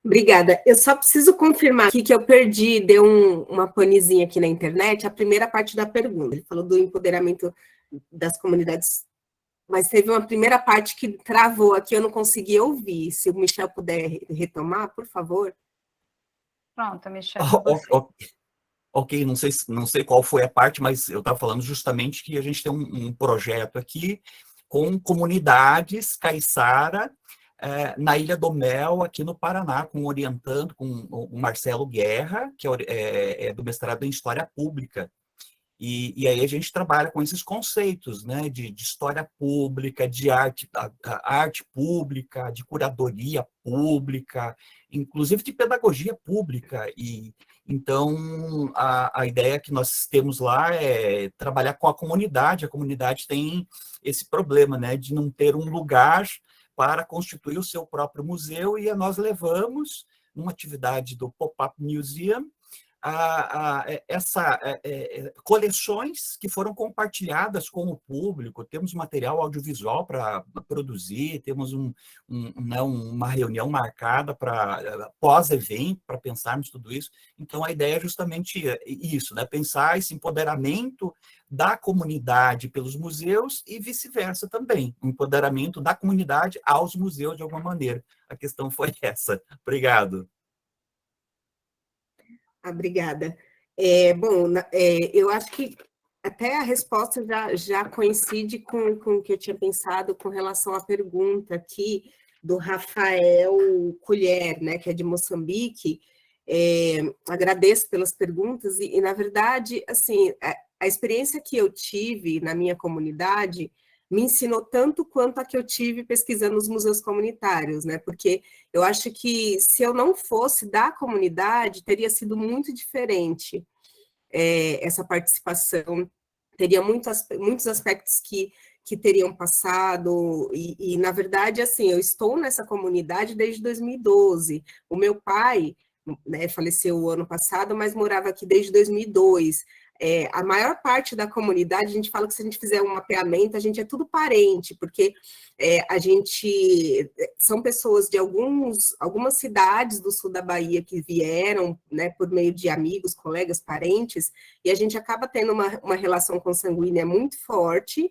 Speaker 3: Obrigada. Eu só preciso confirmar aqui que eu perdi, deu uma panezinha aqui na internet, a primeira parte da pergunta. Ele falou do empoderamento das comunidades, mas teve uma primeira parte que travou aqui, eu não consegui ouvir. Se o Michel puder retomar, por favor.
Speaker 1: Pronto, Michel, você.
Speaker 8: Ok, não sei qual foi a parte, mas eu estava falando justamente que a gente tem um projeto aqui com comunidades caiçara na Ilha do Mel, aqui no Paraná, orientando com o Marcelo Guerra, que é do mestrado em História Pública. E aí a gente trabalha com esses conceitos, né, de história pública, de arte pública, de curadoria pública, inclusive de pedagogia pública. E então a ideia que nós temos lá é trabalhar com a comunidade tem esse problema, né, de não ter um lugar para constituir o seu próprio museu, e nós levamos uma atividade do Pop-Up Museum coleções que foram compartilhadas com o público. Temos material audiovisual para produzir, temos uma reunião marcada para pós-evento, para pensarmos tudo isso. Então, a ideia é justamente isso, né? Pensar esse empoderamento da comunidade pelos museus e vice-versa também, o empoderamento da comunidade aos museus de alguma maneira. A questão foi essa. Obrigado.
Speaker 3: Obrigada. Bom, eu acho que até a resposta já coincide com o que eu tinha pensado com relação à pergunta aqui do Rafael Colher, né, que é de Moçambique. Agradeço pelas perguntas e, na verdade, assim, a experiência que eu tive na minha comunidade me ensinou tanto quanto a que eu tive pesquisando os museus comunitários, né? Porque eu acho que se eu não fosse da comunidade, teria sido muito diferente essa participação, teria muitos aspectos que teriam passado, e, na verdade, assim, eu estou nessa comunidade desde 2012. O meu pai, né, faleceu o ano passado, mas morava aqui desde 2002. A maior parte da comunidade, a gente fala que se a gente fizer um mapeamento, a gente é tudo parente, porque são pessoas de algumas cidades do sul da Bahia que vieram, né, por meio de amigos, colegas, parentes, e a gente acaba tendo uma relação consanguínea muito forte.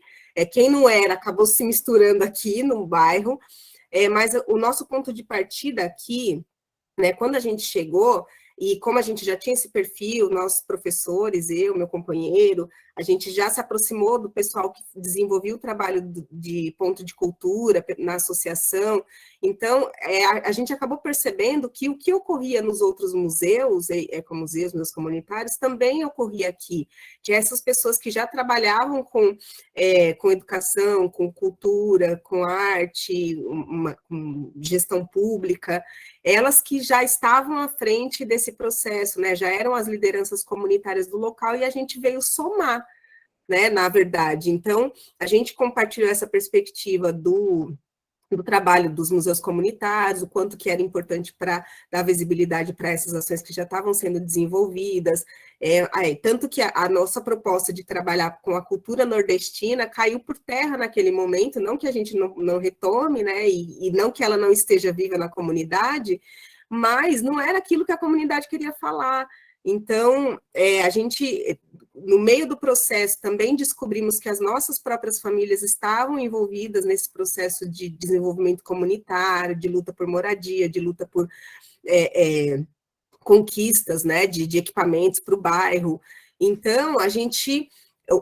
Speaker 3: Quem não era, acabou se misturando aqui no bairro, mas o nosso ponto de partida aqui, né, quando a gente chegou, e como a gente já tinha esse perfil, nossos professores, meu companheiro, a gente já se aproximou do pessoal que desenvolvia o trabalho de ponto de cultura na associação. Então, a gente acabou percebendo que o que ocorria nos outros museus, ecomuseus, museus comunitários, também ocorria aqui. Tinha essas pessoas que já trabalhavam com educação, com cultura, com arte, com gestão pública, elas que já estavam à frente desse processo, né? Já eram as lideranças comunitárias do local, e a gente veio somar, né, na verdade. Então, a gente compartilhou essa perspectiva do trabalho dos museus comunitários, o quanto que era importante para dar visibilidade para essas ações que já estavam sendo desenvolvidas, tanto que a nossa proposta de trabalhar com a cultura nordestina caiu por terra naquele momento, não que a gente não retome, né, e não que ela não esteja viva na comunidade, mas não era aquilo que a comunidade queria falar. Então, a gente, no meio do processo, também descobrimos que as nossas próprias famílias estavam envolvidas nesse processo de desenvolvimento comunitário, de luta por moradia, de luta por conquistas, né, de equipamentos para o bairro. Então,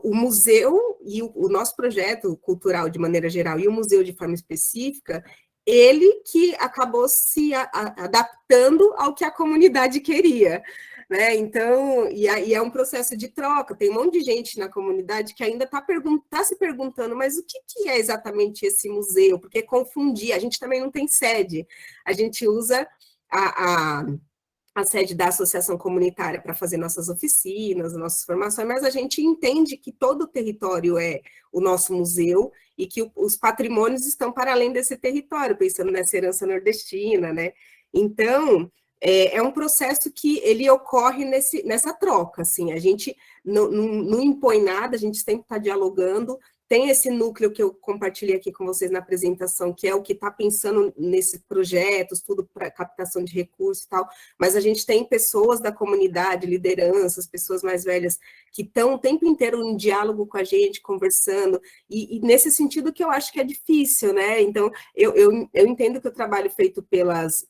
Speaker 3: o museu e o nosso projeto cultural, de maneira geral, e o museu de forma específica, ele que acabou se adaptando ao que a comunidade queria, né? Então, e é um processo de troca. Tem um monte de gente na comunidade que ainda está se perguntando, mas o que é exatamente esse museu? Porque confundir, a gente também não tem sede, a gente usa a sede da associação comunitária para fazer nossas oficinas, nossas formações, mas a gente entende que todo o território é o nosso museu e que os patrimônios estão para além desse território, pensando nessa herança nordestina, né? Então, é um processo que ele ocorre nessa troca, assim, a gente não impõe nada, a gente sempre está dialogando. Tem esse núcleo que eu compartilhei aqui com vocês na apresentação, que é o que está pensando nesses projetos, tudo para captação de recursos e tal, mas a gente tem pessoas da comunidade, lideranças, pessoas mais velhas, que estão o tempo inteiro em diálogo com a gente, conversando, e nesse sentido que eu acho que é difícil, né? Então, eu entendo que o trabalho feito pelas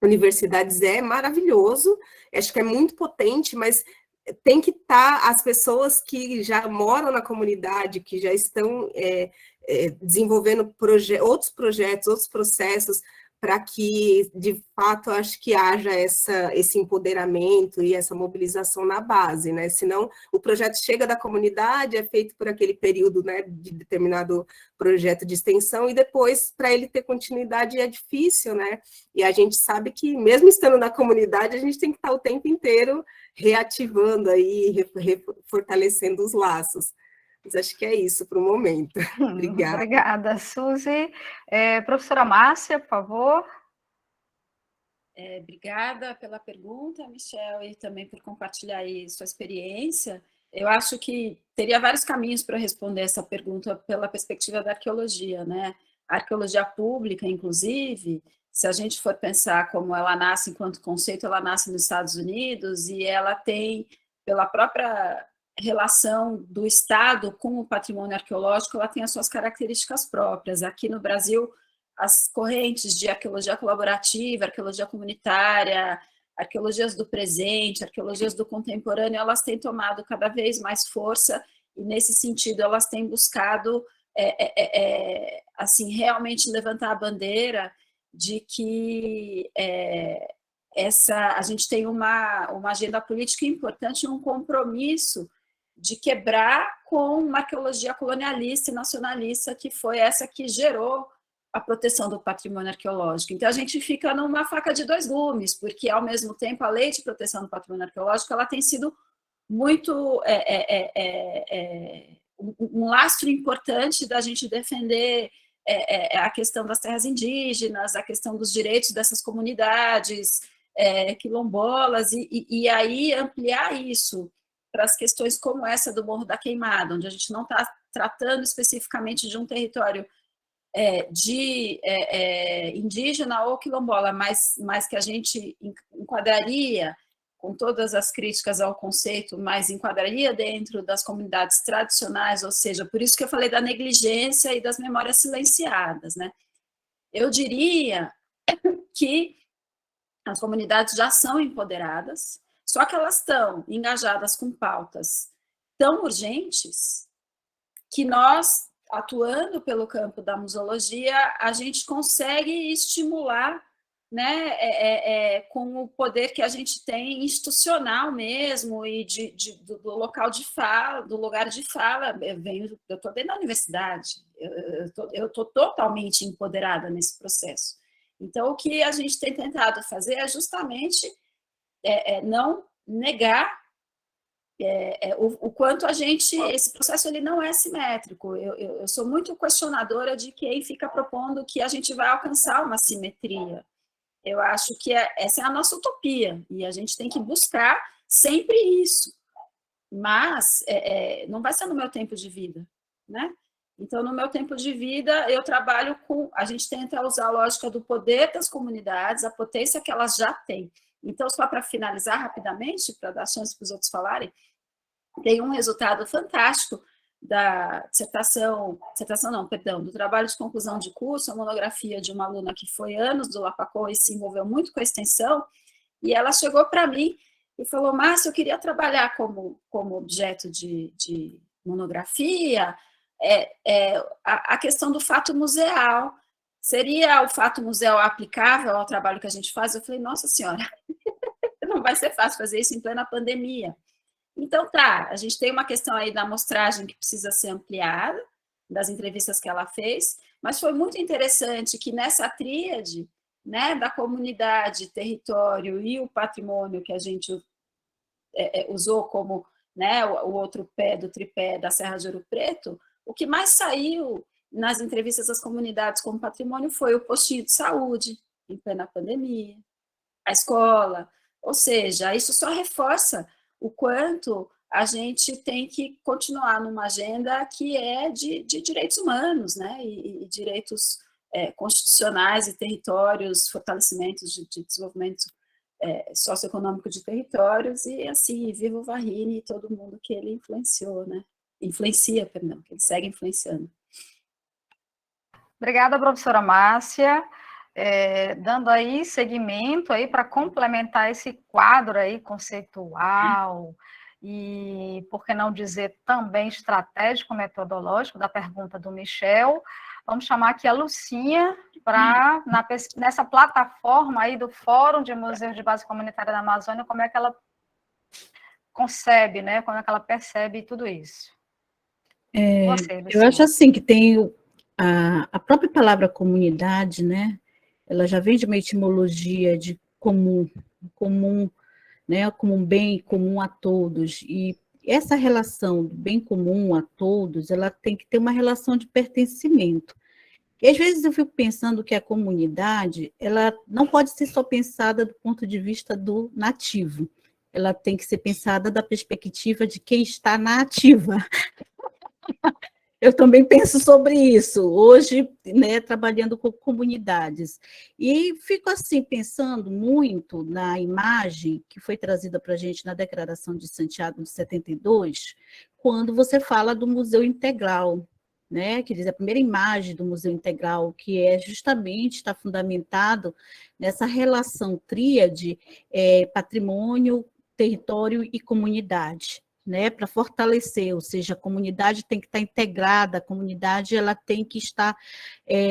Speaker 3: universidades é maravilhoso, acho que é muito potente, mas tem que estar as pessoas que já moram na comunidade, que já estão desenvolvendo outros projetos, outros processos, para que, de fato, acho que haja esse empoderamento e essa mobilização na base, né? Senão, o projeto chega da comunidade, é feito por aquele período, né, de determinado projeto de extensão, e depois, para ele ter continuidade, é difícil, né? E a gente sabe que, mesmo estando na comunidade, a gente tem que estar o tempo inteiro reativando aí, fortalecendo os laços. Mas acho que é isso para o momento. Obrigada.
Speaker 1: Obrigada, Suzy. Professora Márcia, por favor.
Speaker 4: Obrigada pela pergunta, Michel, e também por compartilhar aí sua experiência. Eu acho que teria vários caminhos para responder essa pergunta pela perspectiva da arqueologia, né? A arqueologia pública, inclusive, se a gente for pensar como ela nasce enquanto conceito, ela nasce nos Estados Unidos e ela tem, pela própria relação do Estado com o patrimônio arqueológico, ela tem as suas características próprias. Aqui no Brasil, as correntes de arqueologia colaborativa, arqueologia comunitária, arqueologias do presente, arqueologias do contemporâneo, elas têm tomado cada vez mais força e, nesse sentido, elas têm buscado assim, realmente levantar a bandeira de que a gente tem uma agenda política importante e um compromisso de quebrar com uma arqueologia colonialista e nacionalista, que foi essa que gerou a proteção do patrimônio arqueológico. Então, a gente fica numa faca de dois gumes, porque, ao mesmo tempo, a lei de proteção do patrimônio arqueológico ela tem sido muito um lastro importante da gente defender a questão das terras indígenas, a questão dos direitos dessas comunidades quilombolas, e aí ampliar isso para as questões como essa do Morro da Queimada, onde a gente não está tratando especificamente de um território indígena ou quilombola, mas que a gente enquadraria, com todas as críticas ao conceito, mas enquadraria dentro das comunidades tradicionais, ou seja, por isso que eu falei da negligência e das memórias silenciadas, né? Eu diria que as comunidades já são empoderadas, só que elas estão engajadas com pautas tão urgentes que nós, atuando pelo campo da museologia, a gente consegue estimular, né, com o poder que a gente tem institucional mesmo e do local de fala, do lugar de fala. Eu estou dentro da universidade, eu estou totalmente empoderada nesse processo. Então, o que a gente tem tentado fazer é justamente não negar o quanto esse processo ele não é simétrico. Eu sou muito questionadora de quem fica propondo que a gente vai alcançar uma simetria. Eu acho que essa é a nossa utopia, e a gente tem que buscar sempre isso. Mas não vai ser no meu tempo de vida, né? Então, no meu tempo de vida, eu trabalho a gente tenta usar a lógica do poder das comunidades, a potência que elas já têm. Então, só para finalizar rapidamente, para dar chance para os outros falarem, tem um resultado fantástico da do trabalho de conclusão de curso, a monografia de uma aluna que foi anos do Lapacô e se envolveu muito com a extensão, e ela chegou para mim e falou: Márcia, eu queria trabalhar como objeto de monografia a questão do fato museal. Seria o fato museal aplicável ao trabalho que a gente faz? Eu falei: nossa senhora, não vai ser fácil fazer isso em plena pandemia. Então, a gente tem uma questão aí da amostragem que precisa ser ampliada, das entrevistas que ela fez, mas foi muito interessante que nessa tríade, né, da comunidade, território e o patrimônio que a gente usou como, né, o outro pé do tripé da Serra de Ouro Preto, o que mais saiu nas entrevistas das comunidades como patrimônio foi o postinho de saúde, em plena pandemia, a escola, ou seja, isso só reforça o quanto a gente tem que continuar numa agenda que é de direitos humanos, né, e direitos constitucionais e territórios, fortalecimentos de desenvolvimento socioeconômico de territórios, e assim, viva o Varrini e todo mundo que ele influencia, que ele segue influenciando.
Speaker 1: Obrigada, professora Márcia. dando aí seguimento aí para complementar esse quadro aí conceitual e, por que não dizer, também estratégico, metodológico da pergunta do Michel, vamos chamar aqui a Lucinha para, nessa plataforma aí do Fórum de Museus de Base Comunitária da Amazônia, como é que ela concebe, né? Como é que ela percebe tudo isso. Você,
Speaker 5: eu acho assim que tem a própria palavra comunidade, né? Ela já vem de uma etimologia de comum, né? Como um bem comum a todos. E essa relação do bem comum a todos, ela tem que ter uma relação de pertencimento. E às vezes eu fico pensando que a comunidade, ela não pode ser só pensada do ponto de vista do nativo. Ela tem que ser pensada da perspectiva de quem está na ativa. Eu também penso sobre isso, hoje, né, trabalhando com comunidades. E fico assim, pensando muito na imagem que foi trazida para a gente na Declaração de Santiago de 72, quando você fala do Museu Integral, né, que diz a primeira imagem do Museu Integral, que é justamente, está fundamentado nessa relação tríade, patrimônio, território e comunidade, né, para fortalecer, ou seja, a comunidade tem que estar integrada, a comunidade ela tem que estar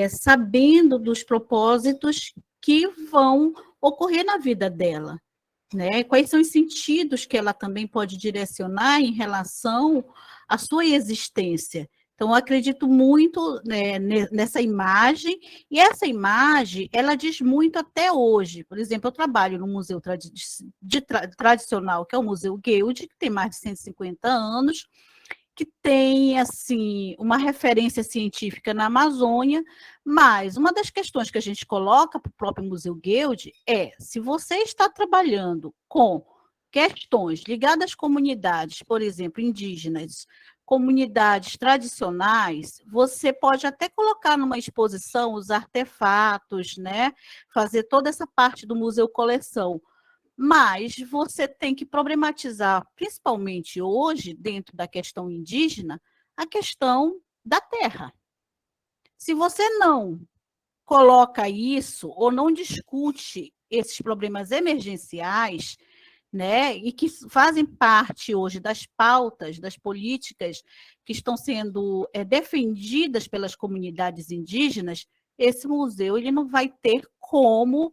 Speaker 5: sabendo dos propósitos que vão ocorrer na vida dela, né? Quais são os sentidos que ela também pode direcionar em relação à sua existência. Então, eu acredito muito, né, nessa imagem, e essa imagem, ela diz muito até hoje. Por exemplo, eu trabalho no museu tradicional, que é o Museu Guild, que tem mais de 150 anos, que tem, assim, uma referência científica na Amazônia, mas uma das questões que a gente coloca para o próprio Museu Guild é, se você está trabalhando com questões ligadas às comunidades, por exemplo, indígenas, comunidades tradicionais, você pode até colocar numa exposição os artefatos, né? Fazer toda essa parte do museu coleção, mas você tem que problematizar, principalmente hoje, dentro da questão indígena, a questão da terra. Se você não coloca isso ou não discute esses problemas emergenciais, né, e que fazem parte hoje das pautas, das políticas que estão sendo defendidas pelas comunidades indígenas, esse museu ele não vai ter como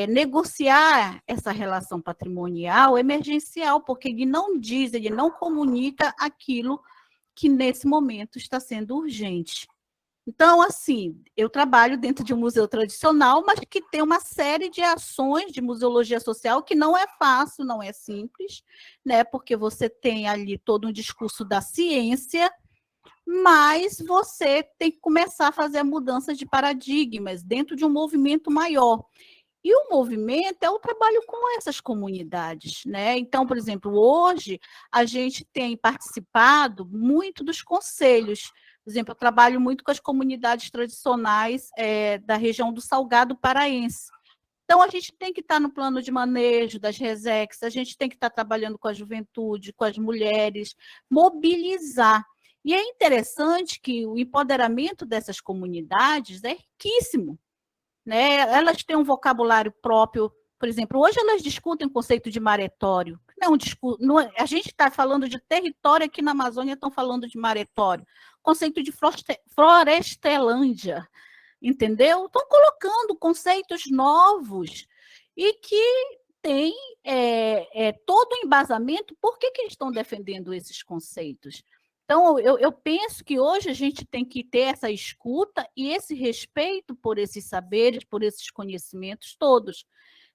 Speaker 5: negociar essa relação patrimonial emergencial, porque ele não diz, ele não comunica aquilo que nesse momento está sendo urgente. Então, assim, eu trabalho dentro de um museu tradicional, mas que tem uma série de ações de museologia social que não é fácil, não é simples, né? Porque você tem ali todo um discurso da ciência, mas você tem que começar a fazer a mudança de paradigmas dentro de um movimento maior. E o movimento é o trabalho com essas comunidades, né? Então, por exemplo, hoje a gente tem participado muito dos conselhos. Por exemplo, eu trabalho muito com as comunidades tradicionais da região do Salgado Paraense. Então, a gente tem que estar no plano de manejo das RESEX, a gente tem que estar trabalhando com a juventude, com as mulheres, mobilizar. E é interessante que o empoderamento dessas comunidades é riquíssimo, né? Elas têm um vocabulário próprio. Por exemplo, hoje elas discutem o conceito de maretório. Não, a gente está falando de território aqui na Amazônia, estão falando de maretório. Conceito de florestelândia, entendeu? Estão colocando conceitos novos e que têm todo o embasamento. Por que eles estão defendendo esses conceitos? Então, eu penso que hoje a gente tem que ter essa escuta e esse respeito por esses saberes, por esses conhecimentos todos.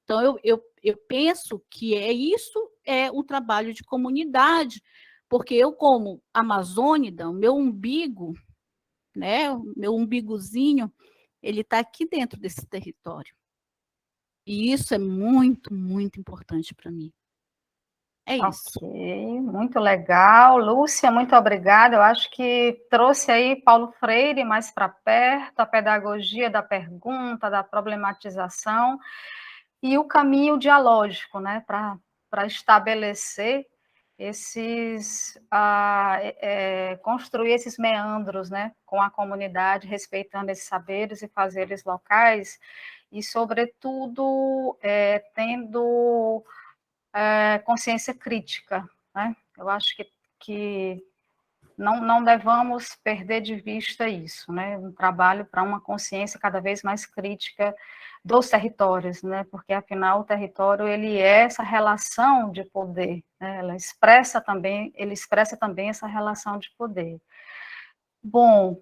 Speaker 5: Então, eu penso que isso é o trabalho de comunidade, porque eu, como amazônida, o meu umbigo, né, o meu umbigozinho, ele está aqui dentro desse território. E isso é muito, muito importante para mim. É isso.
Speaker 1: Ok, muito legal. Lúcia, muito obrigada. Eu acho que trouxe aí Paulo Freire mais para perto, a pedagogia da pergunta, da problematização e o caminho dialógico, né, para estabelecer construir esses meandros, né, com a comunidade, respeitando esses saberes e fazeres locais, e, sobretudo, tendo consciência crítica, né? Eu acho que não devemos perder de vista isso, né? Um trabalho para uma consciência cada vez mais crítica dos territórios, né? Porque, afinal, o território, ele é essa relação de poder, né? Ele expressa também essa relação de poder. Bom,